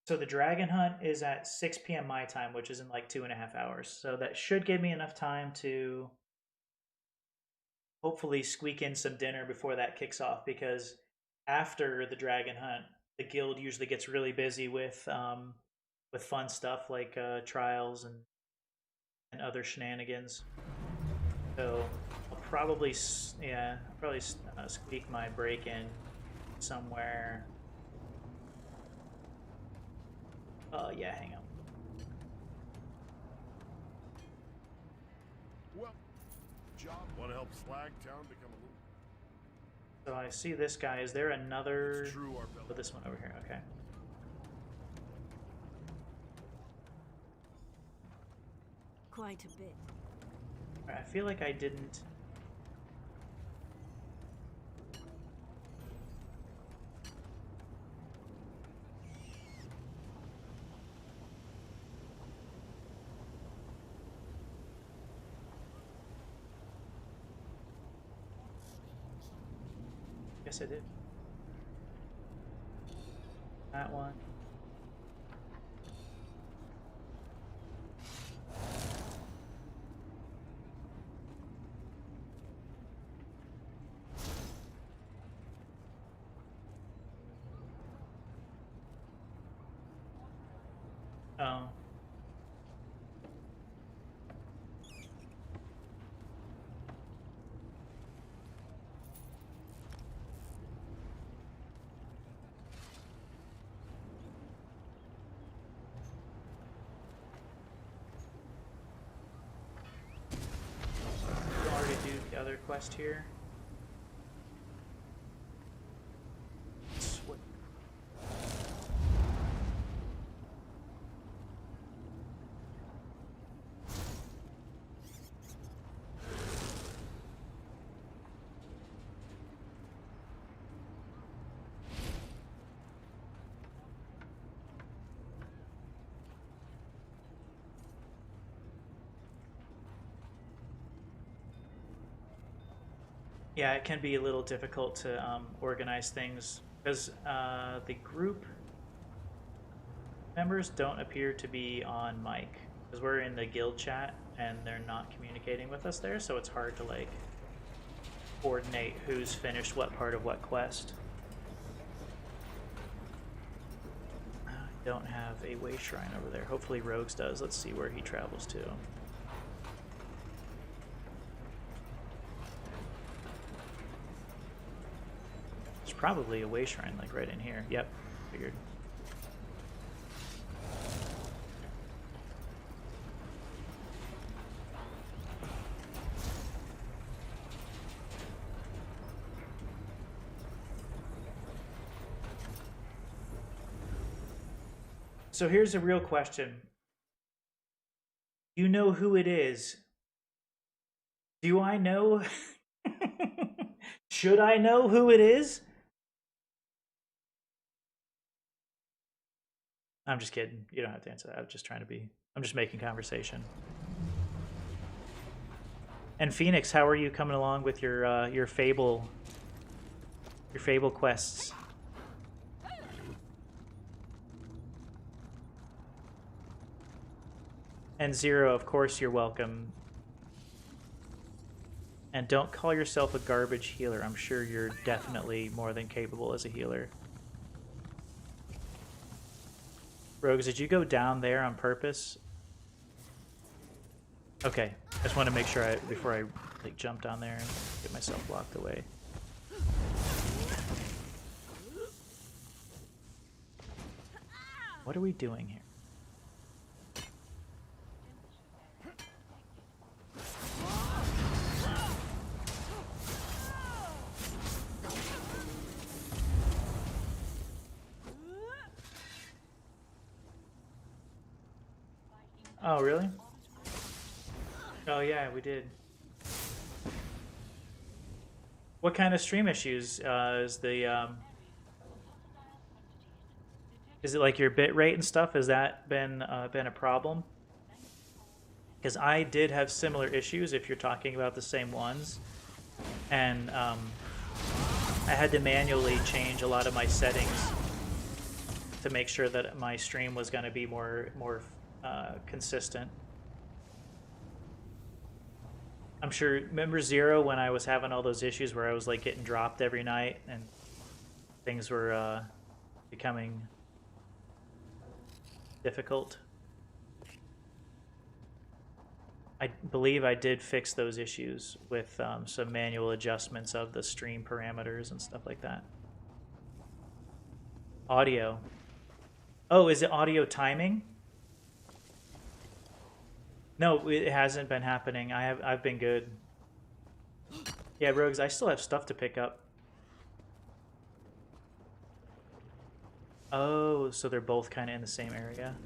S1: So the dragon hunt is at 6 p.m. my time, which is in like 2.5 hours. So that should give me enough time to hopefully squeak in some dinner before that kicks off, because after the dragon hunt, the guild usually gets really busy with fun stuff like trials and other shenanigans. So I'll probably squeak my break in somewhere. Yeah, hang on.
S6: Well, job. Want to help Slagtown become a little.
S1: So I see this guy. Is there another?
S6: It's true,
S1: Oh, this one over here. Okay.
S3: Quite a bit.
S1: All right, I feel like I didn't. Yes, I did. That one. Oh. another quest here. What? Yeah, it can be a little difficult to organize things because the group members don't appear to be on mic because we're in the guild chat and they're not communicating with us there, so it's hard to like coordinate who's finished what part of what quest. I don't have a way shrine over there. Hopefully Rogues does. Let's see where he travels to. Probably a way shrine like right in here. Yep, figured. So here's a real question. You know who it is? Do I know? Should I know who it is? I'm just kidding. You don't have to answer that. I'm just making conversation. And Phoenix, how are you coming along with your Fable quests? And Zero, of course you're welcome. And don't call yourself a garbage healer. I'm sure you're definitely more than capable as a healer. Rogues, did you go down there on purpose? Okay, I just want to make sure before I like jump down there and get myself blocked away. What are we doing here? Oh, really? Oh, yeah, we did. What kind of stream issues is the is it like your bit rate and stuff? Has that been a problem? Because I did have similar issues if you're talking about the same ones, and I had to manually change a lot of my settings to make sure that my stream was going to be more consistent. I'm sure, remember Zero when I was having all those issues where I was like getting dropped every night and things were becoming difficult? I believe I did fix those issues with some manual adjustments of the stream parameters and stuff like that. Audio. Oh, is it audio timing? No, it hasn't been happening. I've been good. Yeah, Rogues, I still have stuff to pick up. Oh, so they're both kind of in the same area.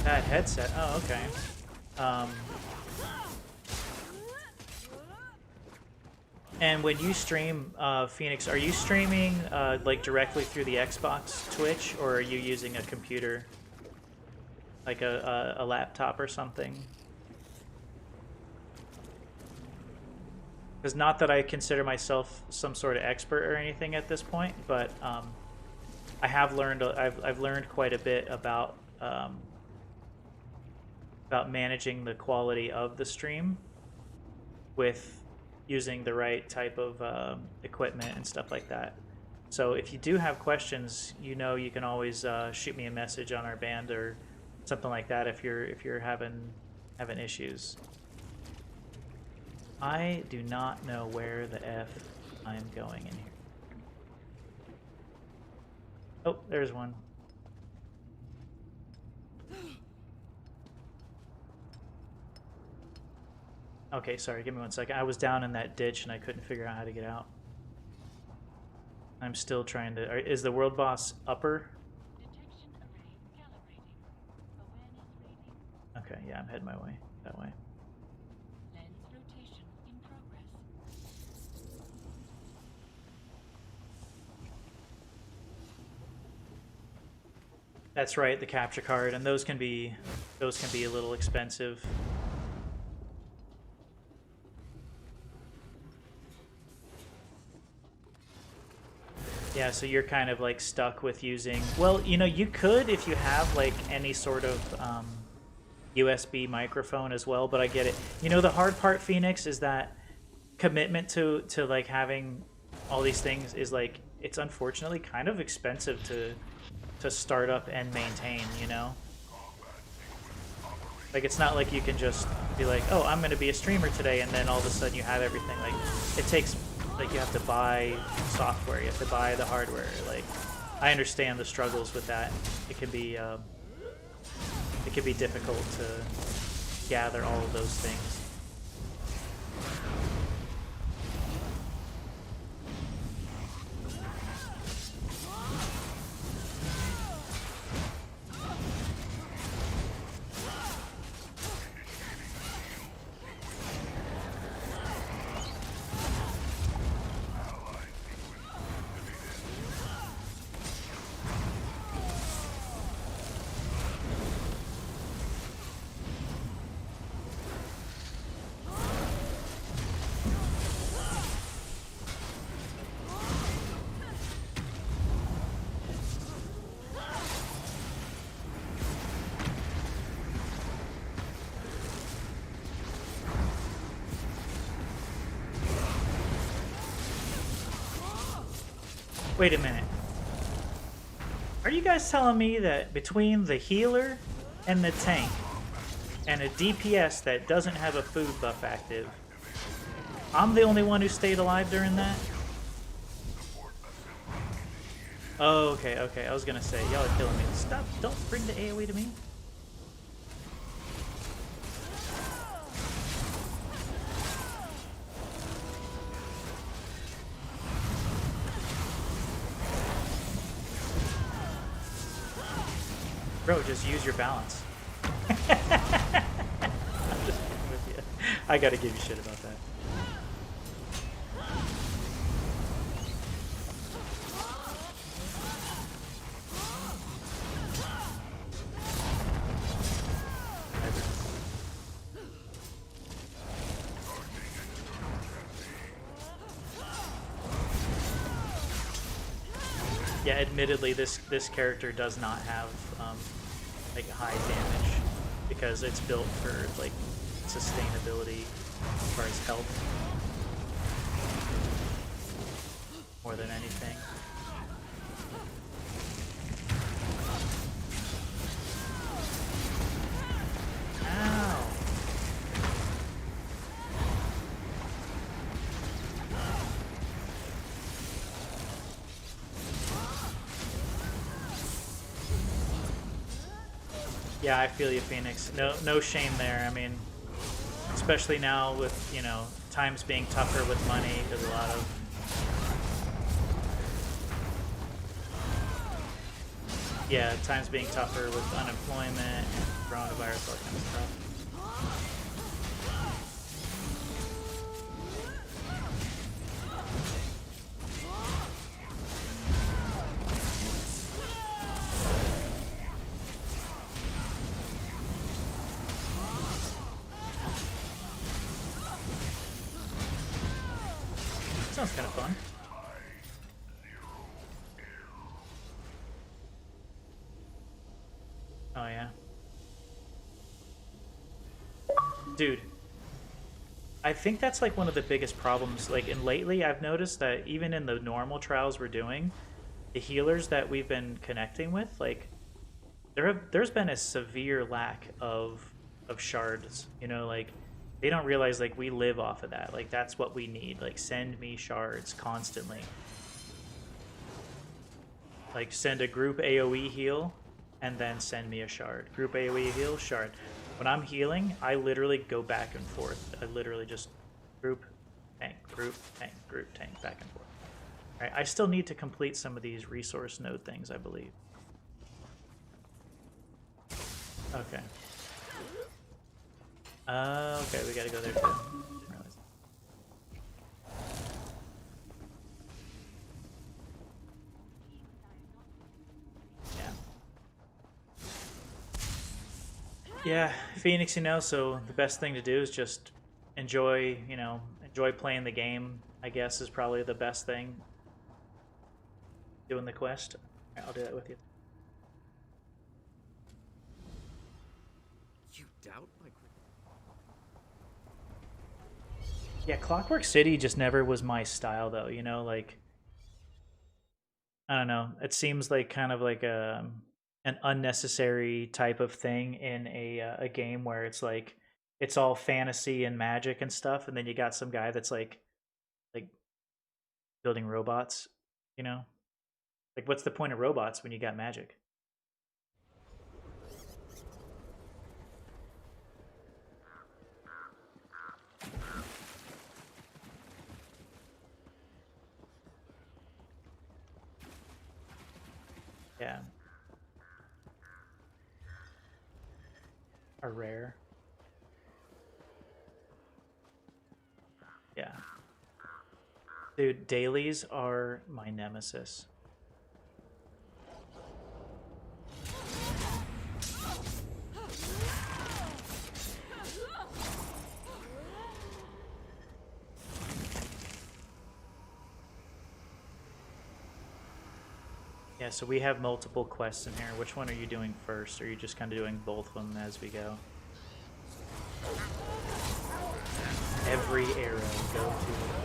S1: That headset. Oh, okay. And when you stream, Phoenix, are you streaming like directly through the Xbox Twitch, or are you using a computer, like a laptop or something? Because not that I consider myself some sort of expert or anything at this point, but I have learned. I've learned quite a bit about managing the quality of the stream with using the right type of equipment and stuff like that. So if you do have questions, you know, you can always shoot me a message on our band or something like that if you're having having issues. I do not know where the F I'm going in here. Oh, there's one. Okay, sorry, give me 1 second. I was down in that ditch and I couldn't figure out how to get out. I'm still trying to... Is the world boss upper? Okay, yeah, I'm heading my way. That way. That's right, the capture card, and those can be a little expensive. Yeah, so you're kind of like stuck with using... Well, you know, you could if you have like any sort of USB microphone as well, but I get it. You know, the hard part, Phoenix, is that commitment to like having all these things is like, it's unfortunately kind of expensive to start up and maintain, you know? Like, it's not like you can just be like, oh, I'm going to be a streamer today, and then all of a sudden you have everything. Like, it takes, like, you have to buy software, you have to buy the hardware. Like, I understand the struggles with that. It can be difficult to gather all of those things. Wait a minute. Are you guys telling me that between the healer and the tank and a DPS that doesn't have a food buff active, I'm the only one who stayed alive during that? Oh, okay, okay. I was gonna say, y'all are killing me. Stop, don't bring the AoE to me. Bro, just use your balance. I'm just kidding with you. I gotta give you shit about that. Yeah, admittedly, this character does not have like high damage because it's built for like sustainability as far as health more than anything. Ow! Yeah, I feel you, Phoenix. No shame there. I mean, especially now with, you know, times being tougher with money, because a lot of... Yeah, times being tougher with unemployment and coronavirus, all that kind of stuff. Sounds kind of fun. Oh yeah. Dude. I think that's like one of the biggest problems. Like, and lately I've noticed that even in the normal trials we're doing, the healers that we've been connecting with, like, there's been a severe lack of of shards. You know, like they don't realize like we live off of that. Like that's what we need. Like send me shards constantly. Like send a group AoE heal and then send me a shard. Group AoE heal, shard. When I'm healing, I literally go back and forth. I literally just group, tank, back and forth. All right, I still need to complete some of these resource node things, I believe. Okay. Okay, we gotta go there too. Didn't realize. Yeah. Yeah, Phoenix, you know, so the best thing to do is just enjoy, you know, enjoy playing the game, I guess, is probably the best thing. Doing the quest. Right, I'll do that with you.
S7: You doubt my...
S1: Yeah, Clockwork City just never was my style, though, you know, like... I don't know. It seems like kind of like an unnecessary type of thing in a game where it's like it's all fantasy and magic and stuff, and then you got some guy that's like building robots, you know? Like, what's the point of robots when you got magic? Yeah. Are rare. Yeah. Dude, dailies are my nemesis. Yeah, so we have multiple quests in here. Which one are you doing first? Or are you just kind of doing both of them as we go? Every arrow, go to...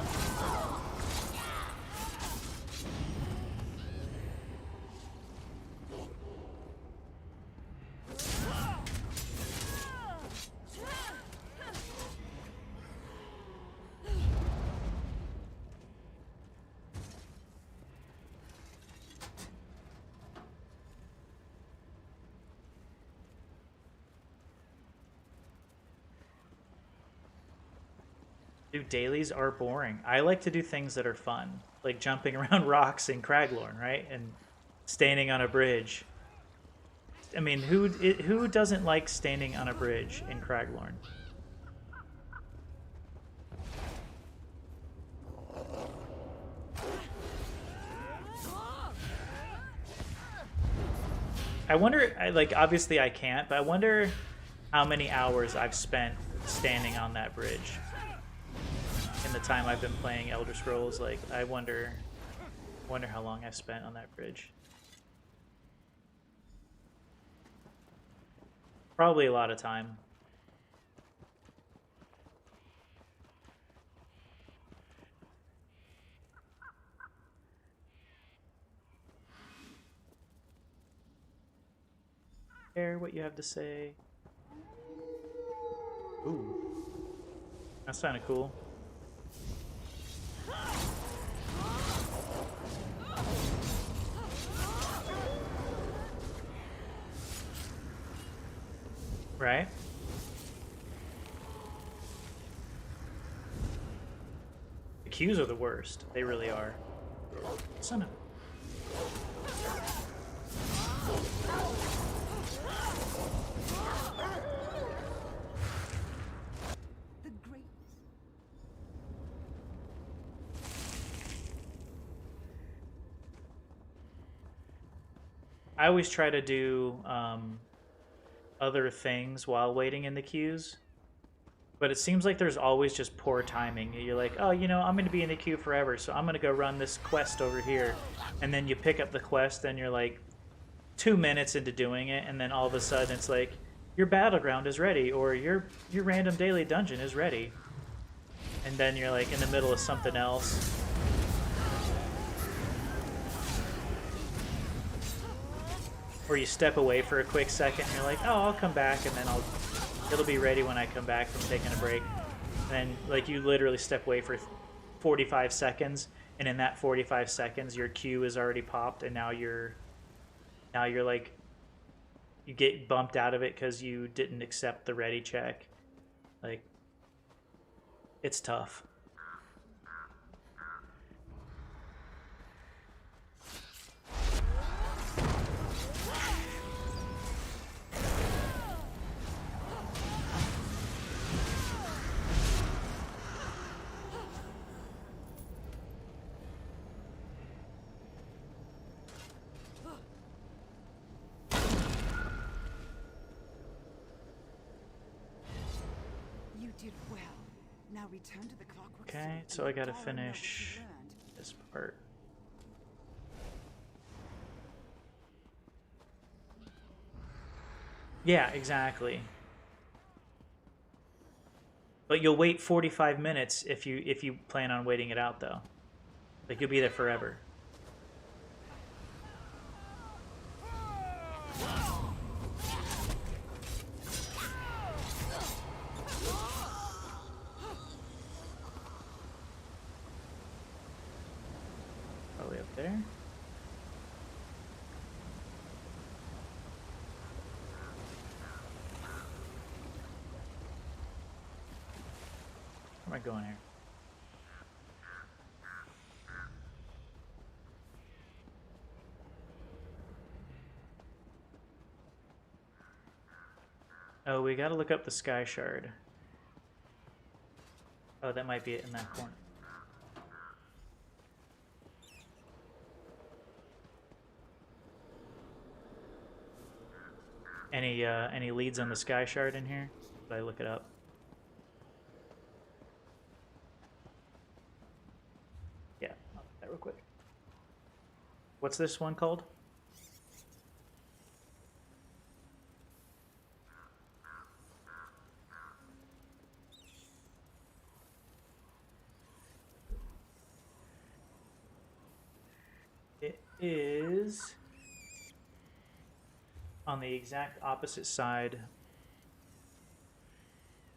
S1: Dude, dailies are boring. I like to do things that are fun, like jumping around rocks in Craglorn, right? And standing on a bridge. I mean, who doesn't like standing on a bridge in Craglorn? I wonder, like, obviously I can't, but I wonder how many hours I've spent standing on that bridge in the time I've been playing Elder Scrolls. Like, I wonder how long I've spent on that bridge. Probably a lot of time. Hear what you have to say. Ooh. That's kind of cool. Right? The queues are the worst. They really are. Son of... I always try to do other things while waiting in the queues, but it seems like there's always just poor timing. You're like, oh, you know, I'm going to be in the queue forever, so I'm going to go run this quest over here. And then you pick up the quest, and you're like 2 minutes into doing it, and then all of a sudden it's like, your battleground is ready, or your random daily dungeon is ready. And then you're like in the middle of something else. Or you step away for a quick second and you're like, oh, I'll come back, and then I'll It'll be ready when I come back from taking a break. And like you literally step away for 45 seconds, and in that 45 seconds, your queue is already popped, and now you're like you get bumped out of it because you didn't accept the ready check. Like, it's tough.
S4: You did well. Now return to the clockwork.
S1: Okay,
S4: suit
S1: so I
S4: and
S1: gotta
S4: follow what you
S1: finish
S4: learned.
S1: this part. Yeah, exactly. But you'll wait 45 minutes if you plan on waiting it out though. Like you'll be there forever. Probably up there. Where am I going here? Oh, we gotta look up the sky shard. Oh, that might be it in that corner. Any leads on the sky shard in here? Did I look it up? Yeah, I'll do that real quick. What's this one called? It is on the exact opposite side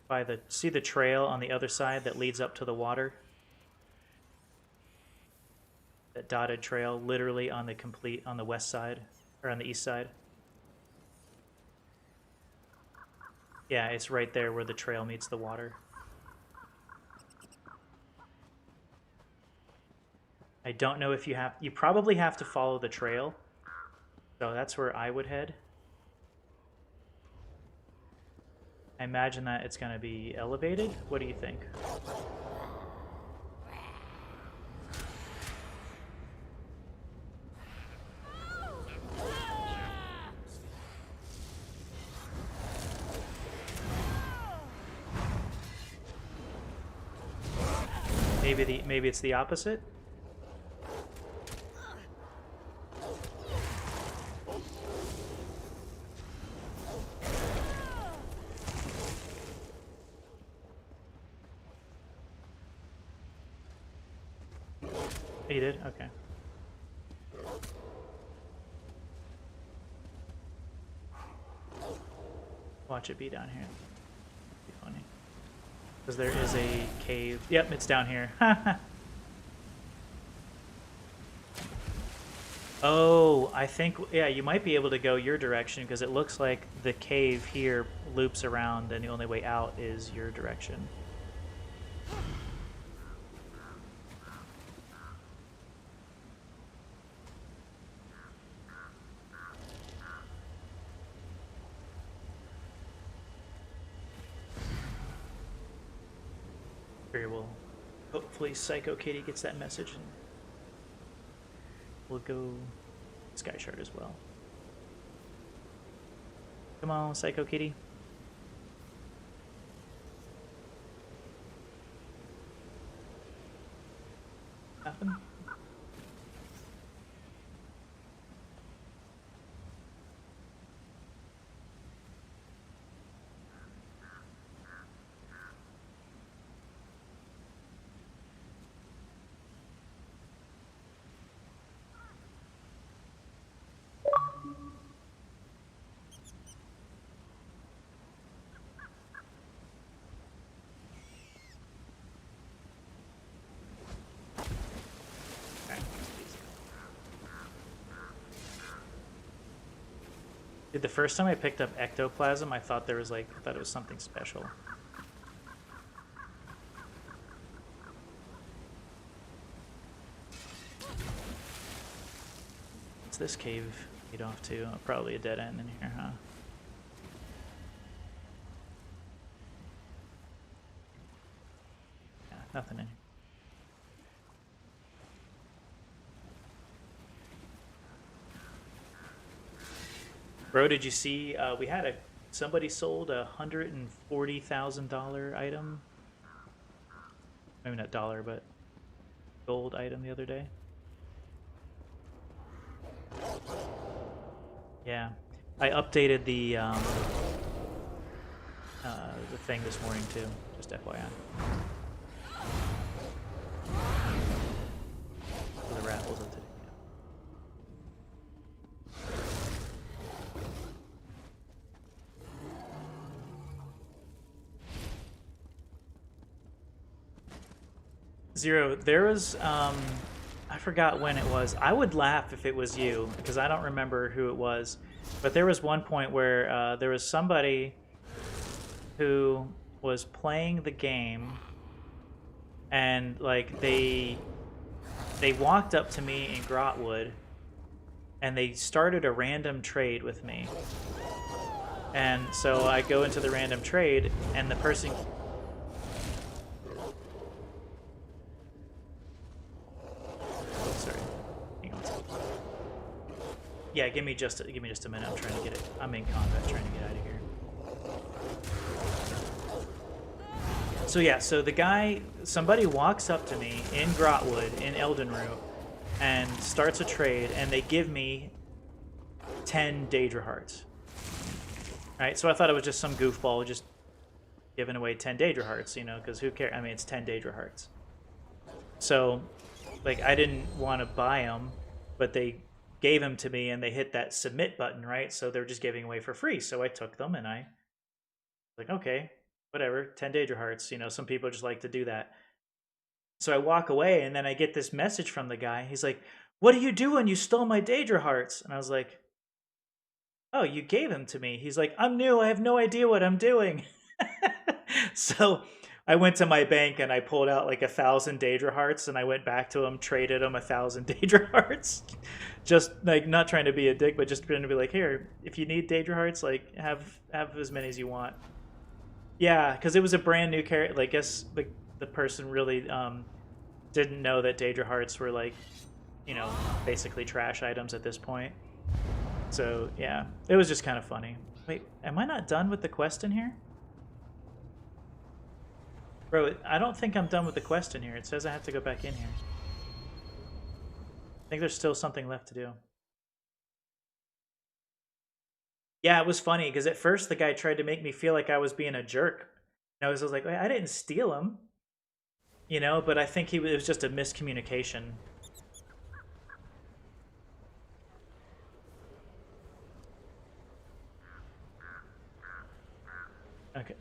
S1: by the, see the trail on the other side that leads up to the water? That dotted trail literally on the west side or on the east side. Yeah, it's right there where the trail meets the water. I don't know if you probably have to follow the trail. So that's where I would head. I imagine that it's going to be elevated. What do you think? Maybe it's the opposite? He did? Okay. Watch it be down here. Be funny. Because there is a cave. Yep, it's down here. Oh, I think, yeah, you might be able to go your direction because it looks like the cave here loops around and the only way out is your direction. Very well. Hopefully Psycho Kitty gets that message and we'll go Sky Shard as well. Come on, Psycho Kitty. Nothing? Dude, the first time I picked up ectoplasm, I thought there was like, I thought it was something special. What's this cave lead off to? Oh, probably a dead end in here, huh? Yeah, nothing in here. Bro, did you see? We had somebody sold $140,000 item. Maybe not dollar, but gold item the other day. Yeah, I updated the thing this morning too. Just FYI. For the raffles of today. Zero, there was, I forgot when it was. I would laugh if it was you, because I don't remember who it was. But there was one point where there was somebody who was playing the game, and, like, they walked up to me in Grotwood, and they started a random trade with me. And so I go into the random trade, and the person... Yeah, give me just a minute. I'm trying to get it. I'm in combat, trying to get out of here. So yeah, so the guy, somebody walks up to me in Grotwood in Eldenroot and starts a trade, and they give me 10 Daedra hearts. Right, so I thought it was just some goofball just giving away 10 Daedra hearts, you know, because who cares? I mean, it's 10 Daedra hearts. So, like, I didn't want to buy them, but they gave them to me, and they hit that submit button, right? So they're just giving away for free. So I took them, and I was like, okay, whatever, 10 Daedra hearts. You know, some people just like to do that. So I walk away, and then I get this message from the guy. He's like, "What are you doing? You stole my Daedra hearts." And I was like, "Oh, you gave them to me." He's like, "I'm new. I have no idea what I'm doing." So I went to my bank, and I pulled out like 1,000 Daedra hearts, and I went back to him, traded him 1,000 Daedra hearts. Just like, not trying to be a dick, but just trying to be like, here, if you need Daedra hearts, like, have as many as you want. Yeah, because it was a brand new character. Like, I guess the person really didn't know that Daedra hearts were, like, you know, basically trash items at this point. So yeah, it was just kind of funny. Wait, am I not done with the quest in here? Bro, I don't think I'm done with the quest in here. It says I have to go back in here. I think there's still something left to do. Yeah, it was funny, because at first the guy tried to make me feel like I was being a jerk. And I was like, I didn't steal him. You know, but I think it was just a miscommunication. Okay.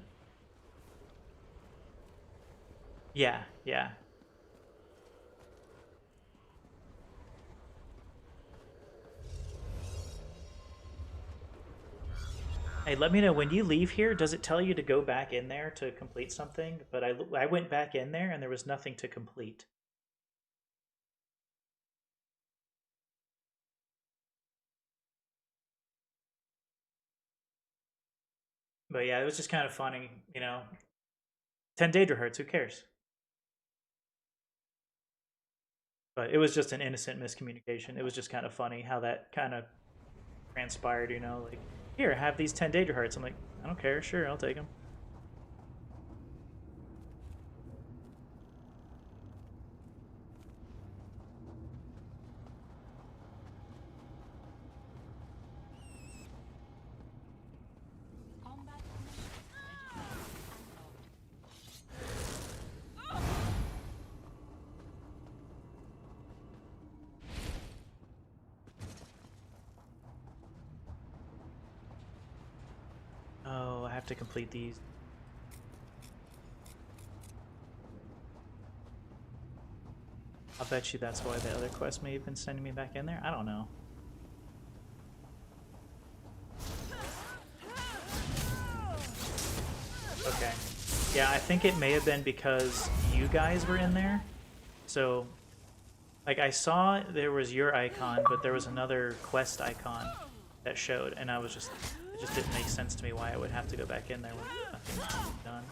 S1: Yeah, yeah. Hey, let me know when you leave here. Does it tell you to go back in there to complete something? But I went back in there, and there was nothing to complete. But yeah, it was just kind of funny, you know. 10 Daedra hearts, who cares? But it was just an innocent miscommunication. It was just kind of funny how that kind of transpired, you know. Like, here, have these 10 Daedra hearts. I'm like, I don't care. Sure, I'll take them. Oh, I have to complete these. I'll bet you that's why the other quest may have been sending me back in there. I don't know. Yeah, I think it may have been because you guys were in there. So, like, I saw there was your icon, but there was another quest icon that showed, and I was just, it just didn't make sense to me why I would have to go back in there with nothing done.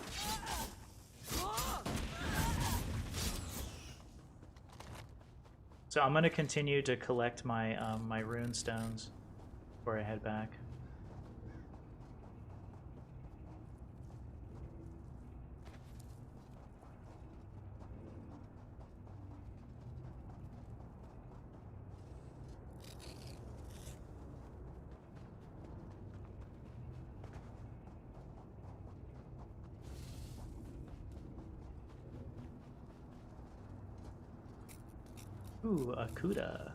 S1: So I'm gonna continue to collect my my rune stones before I head back. Ooh, a Kuda.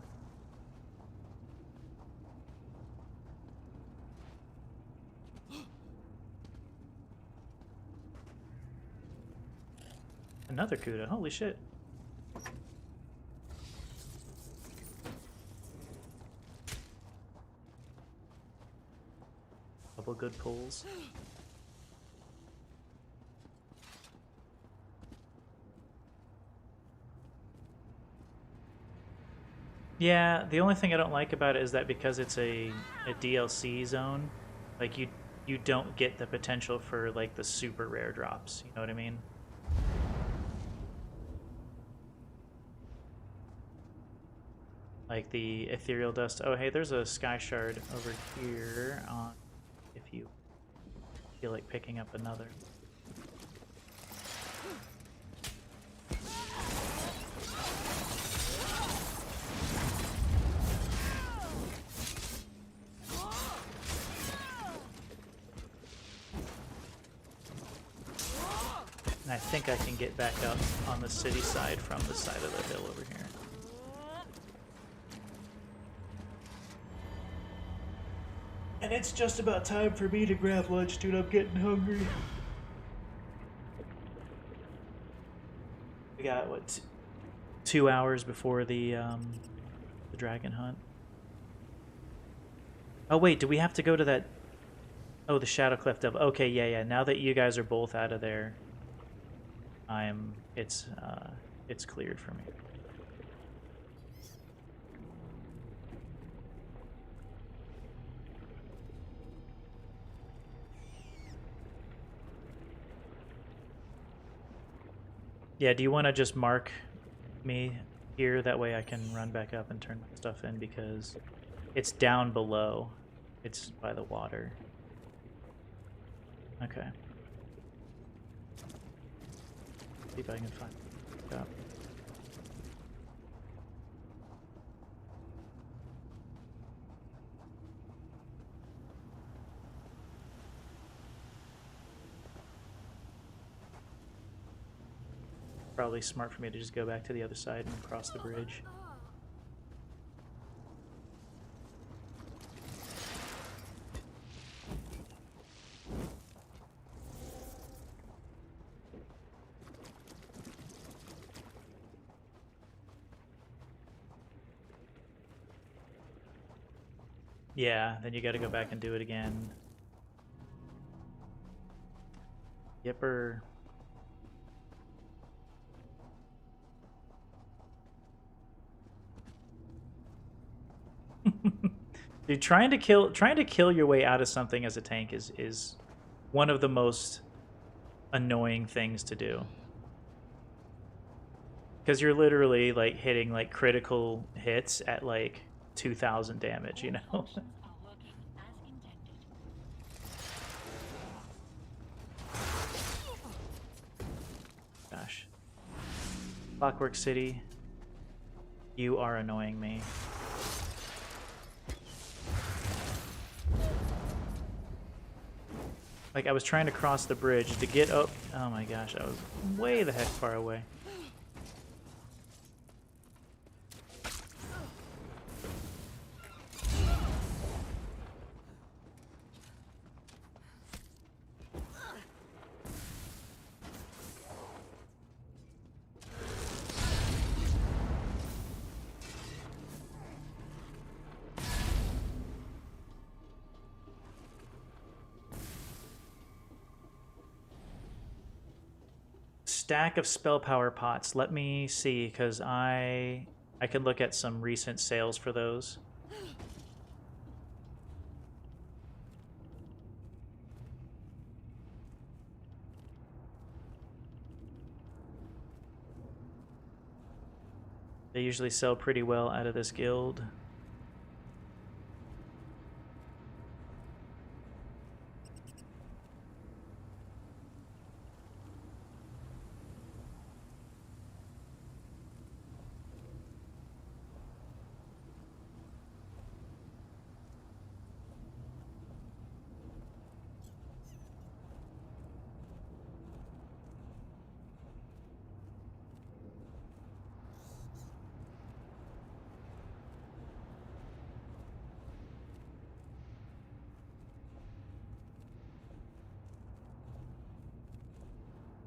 S1: Another Kuda. Holy shit. Couple good pulls. Yeah, the only thing I don't like about it is that because it's a DLC zone, like you don't get the potential for like the super rare drops, you know what I mean? Like the ethereal dust. Oh, hey, there's a sky shard over here on if you feel like picking up another. And I think I can get back up on the city side from the side of the hill over here. And it's just about time for me to grab lunch, dude. I'm getting hungry. We got, what, 2 hours before the dragon hunt. Oh, wait, do we have to go to that... Oh, the Shadow Cleft Devil. Okay, yeah. Now that you guys are both out of there, it's cleared for me. Yeah, do you want to just mark me here? That way I can run back up and turn my stuff in, because it's down below. It's by the water. Okay. See if I can find it. Probably smart for me to just go back to the other side and cross the bridge. Yeah, then you gotta go back and do it again. Yipper. Dude, trying to kill your way out of something as a tank is one of the most annoying things to do. Because you're literally like hitting like critical hits at like 2,000 damage, you know? Gosh. Clockwork City, you are annoying me. Like, I was trying to cross the bridge to get up. Oh my gosh, I was way the heck far away. stack of spell power pots. Let me see, because I can look at some recent sales for those. They usually sell pretty well out of this guild.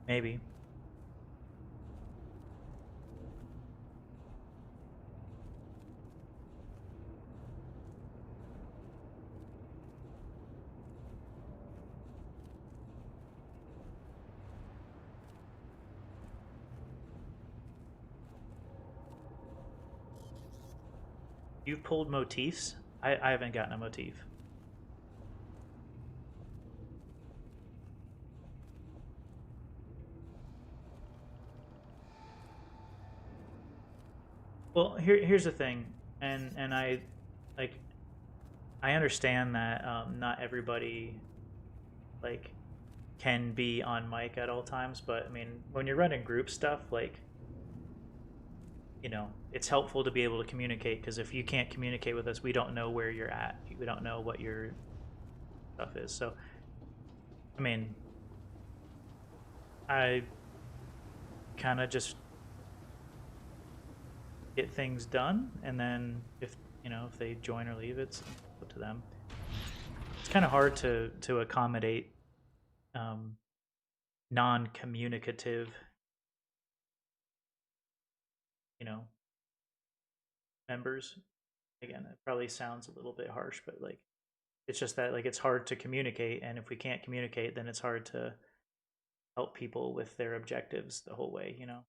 S1: Maybe. You've pulled motifs? I haven't gotten a motif. Well, here's the thing, and I like I understand that not everybody like can be on mic at all times, but I mean when you're running group stuff, like you know, it's helpful to be able to communicate, because if you can't communicate with us, we don't know where you're at. We don't know what your stuff is. So, I mean, I kind of just get things done, and then if you know if they join or leave, it's up to them. It's kind of hard to accommodate non-communicative, you know, members. Again, it probably sounds a little bit harsh, but like it's just that like it's hard to communicate, and if we can't communicate, then it's hard to help people with their objectives the whole way, you know.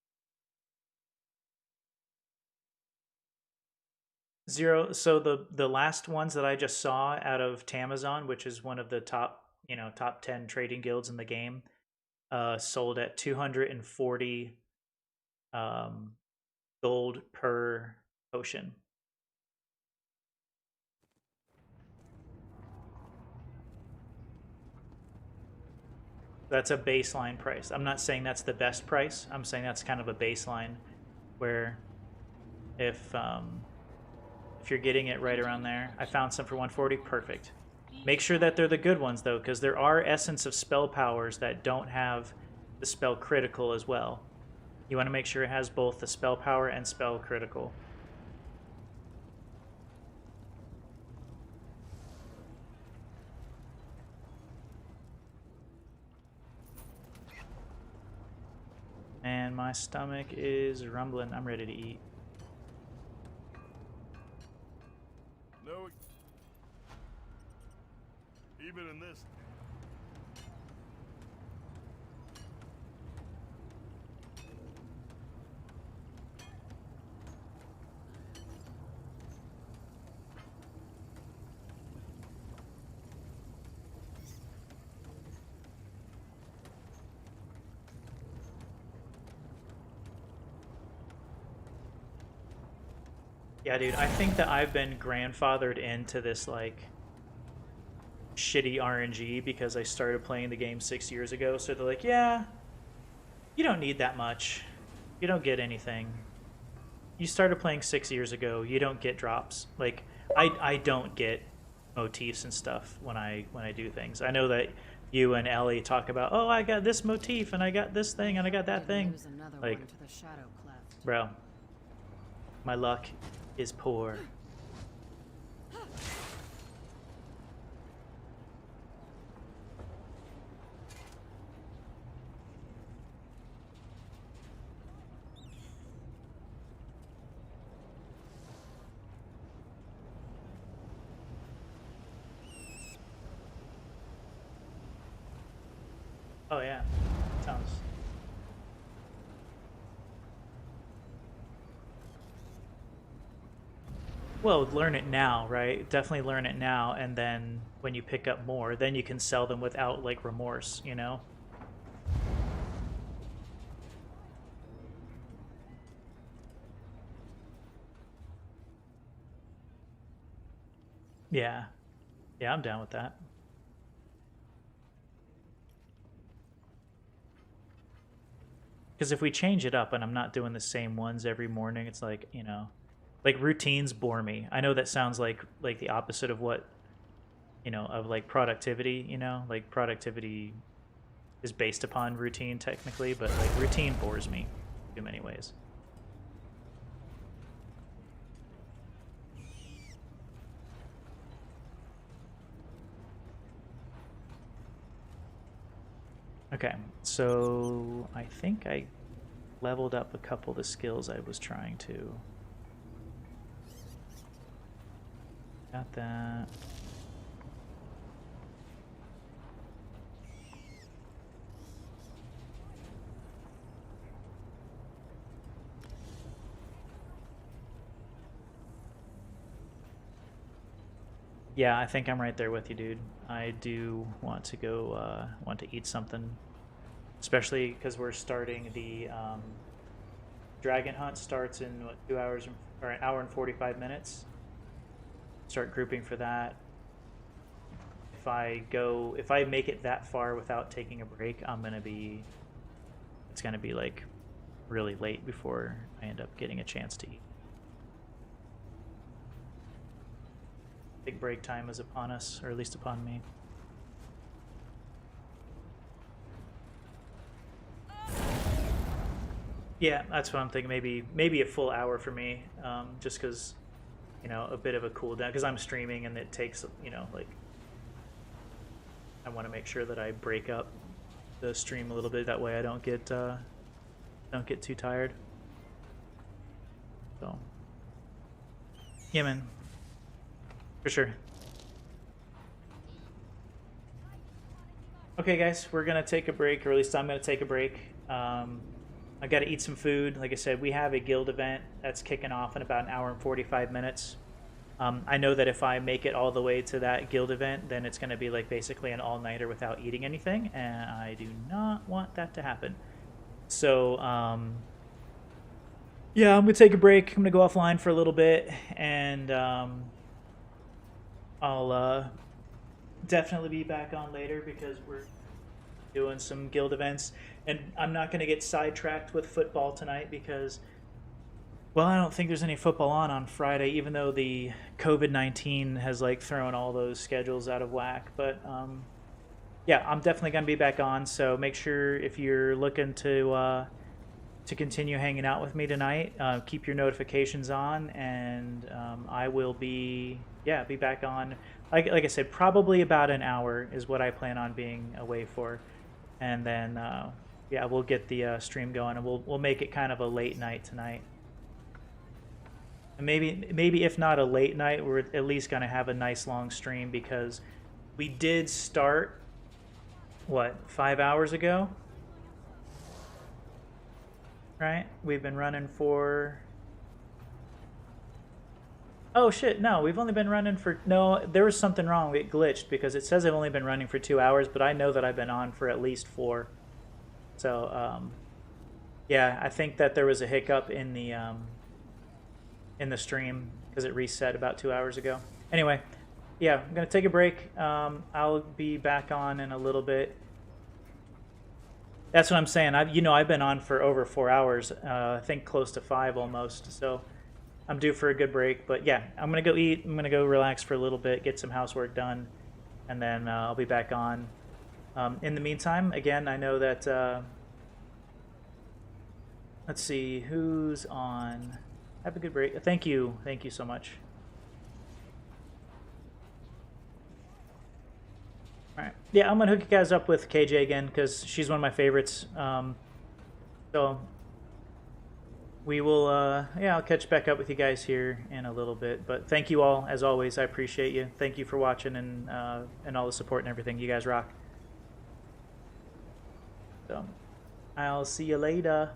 S1: Zero. So the last ones that I just saw out of Tamazon, which is one of the top, you know, top 10 trading guilds in the game, sold at 240 gold per potion. That's a baseline price. I'm not saying that's the best price. I'm saying that's kind of a baseline where if you're getting it right around there. I found some for 140. Perfect. Make sure that they're the good ones, though, because there are Essence of Spell powers that don't have the spell critical as well. You want to make sure it has both the spell power and spell critical. And my stomach is rumbling. I'm ready to eat.
S6: No. Even in this.
S1: Yeah, dude, I think that I've been grandfathered into this, like, shitty RNG because I started playing the game 6 years ago. So they're like, yeah, you don't need that much. You don't get anything. You started playing 6 years ago. You don't get drops. Like, I don't get motifs and stuff when I do things. I know that you and Ellie talk about, oh, I got this motif and I got this thing and I got that thing. Like, bro, my luck is poor. Oh yeah, sounds Well, learn it now, right? Definitely learn it now, and then when you pick up more, then you can sell them without like remorse, you know? Yeah. Yeah, I'm down with that. Because if we change it up and I'm not doing the same ones every morning, it's like, you know, like routines bore me. I know that sounds like the opposite of what, you know, of like productivity, you know, like productivity is based upon routine technically, but like routine bores me in many ways. Okay, so I think I leveled up a couple of the skills I was trying to. Got that. Yeah, I think I'm right there with you, dude. I do want to go, want to eat something. Especially because we're starting the dragon hunt starts in, what, 2 hours, or an hour and 45 minutes. Start grouping for that. If I make it that far without taking a break, it's gonna be like really late before I end up getting a chance to eat. Big break time is upon us, or at least upon me. Yeah, that's what I'm thinking. Maybe a full hour for me, just because, you know, a bit of a cool down, because I'm streaming and it takes, you know, like, I want to make sure that I break up the stream a little bit. That way I don't get too tired. So, yeah, man, for sure. Okay, guys, we're gonna take a break, or at least I'm gonna take a break. I got to eat some food. Like I said, we have a guild event that's kicking off in about an hour and 45 minutes. I know that if I make it all the way to that guild event, then it's going to be like basically an all-nighter without eating anything, and I do not want that to happen. So, yeah, I'm going to take a break. I'm going to go offline for a little bit, and I'll definitely be back on later because we're doing some guild events, and I'm not going to get sidetracked with football tonight because, well, I don't think there's any football on Friday, even though the COVID-19 has like thrown all those schedules out of whack. But yeah, I'm definitely going to be back on. So make sure if you're looking to continue hanging out with me tonight, keep your notifications on, and I will be back on. Like I said, probably about an hour is what I plan on being away for, and then yeah, we'll get the stream going, and we'll make it kind of a late night tonight. And maybe if not a late night, we're at least gonna have a nice long stream because we did start, what, 5 hours ago, right? We've been running for. Oh shit, no, we've only been running for, no, there was something wrong. It glitched because it says I've only been running for 2 hours, but I know that I've been on for at least 4. So, yeah, I think that there was a hiccup in the stream because it reset about 2 hours ago. Anyway, yeah, I'm gonna take a break. I'll be back on in a little bit. That's what I'm saying. I've been on for over 4 hours. I think close to 5 almost. So I'm due for a good break. But yeah, I'm gonna go eat. I'm gonna go relax for a little bit, get some housework done, and then I'll be back on. In the meantime, again, I know that. Let's see who's on. Have a good break. Thank you so much. All right. Yeah, I'm gonna hook you guys up with KJ again because she's one of my favorites. So we will. Yeah, I'll catch back up with you guys here in a little bit. But thank you all as always. I appreciate you. Thank you for watching and all the support and everything. You guys rock. So I'll see you later.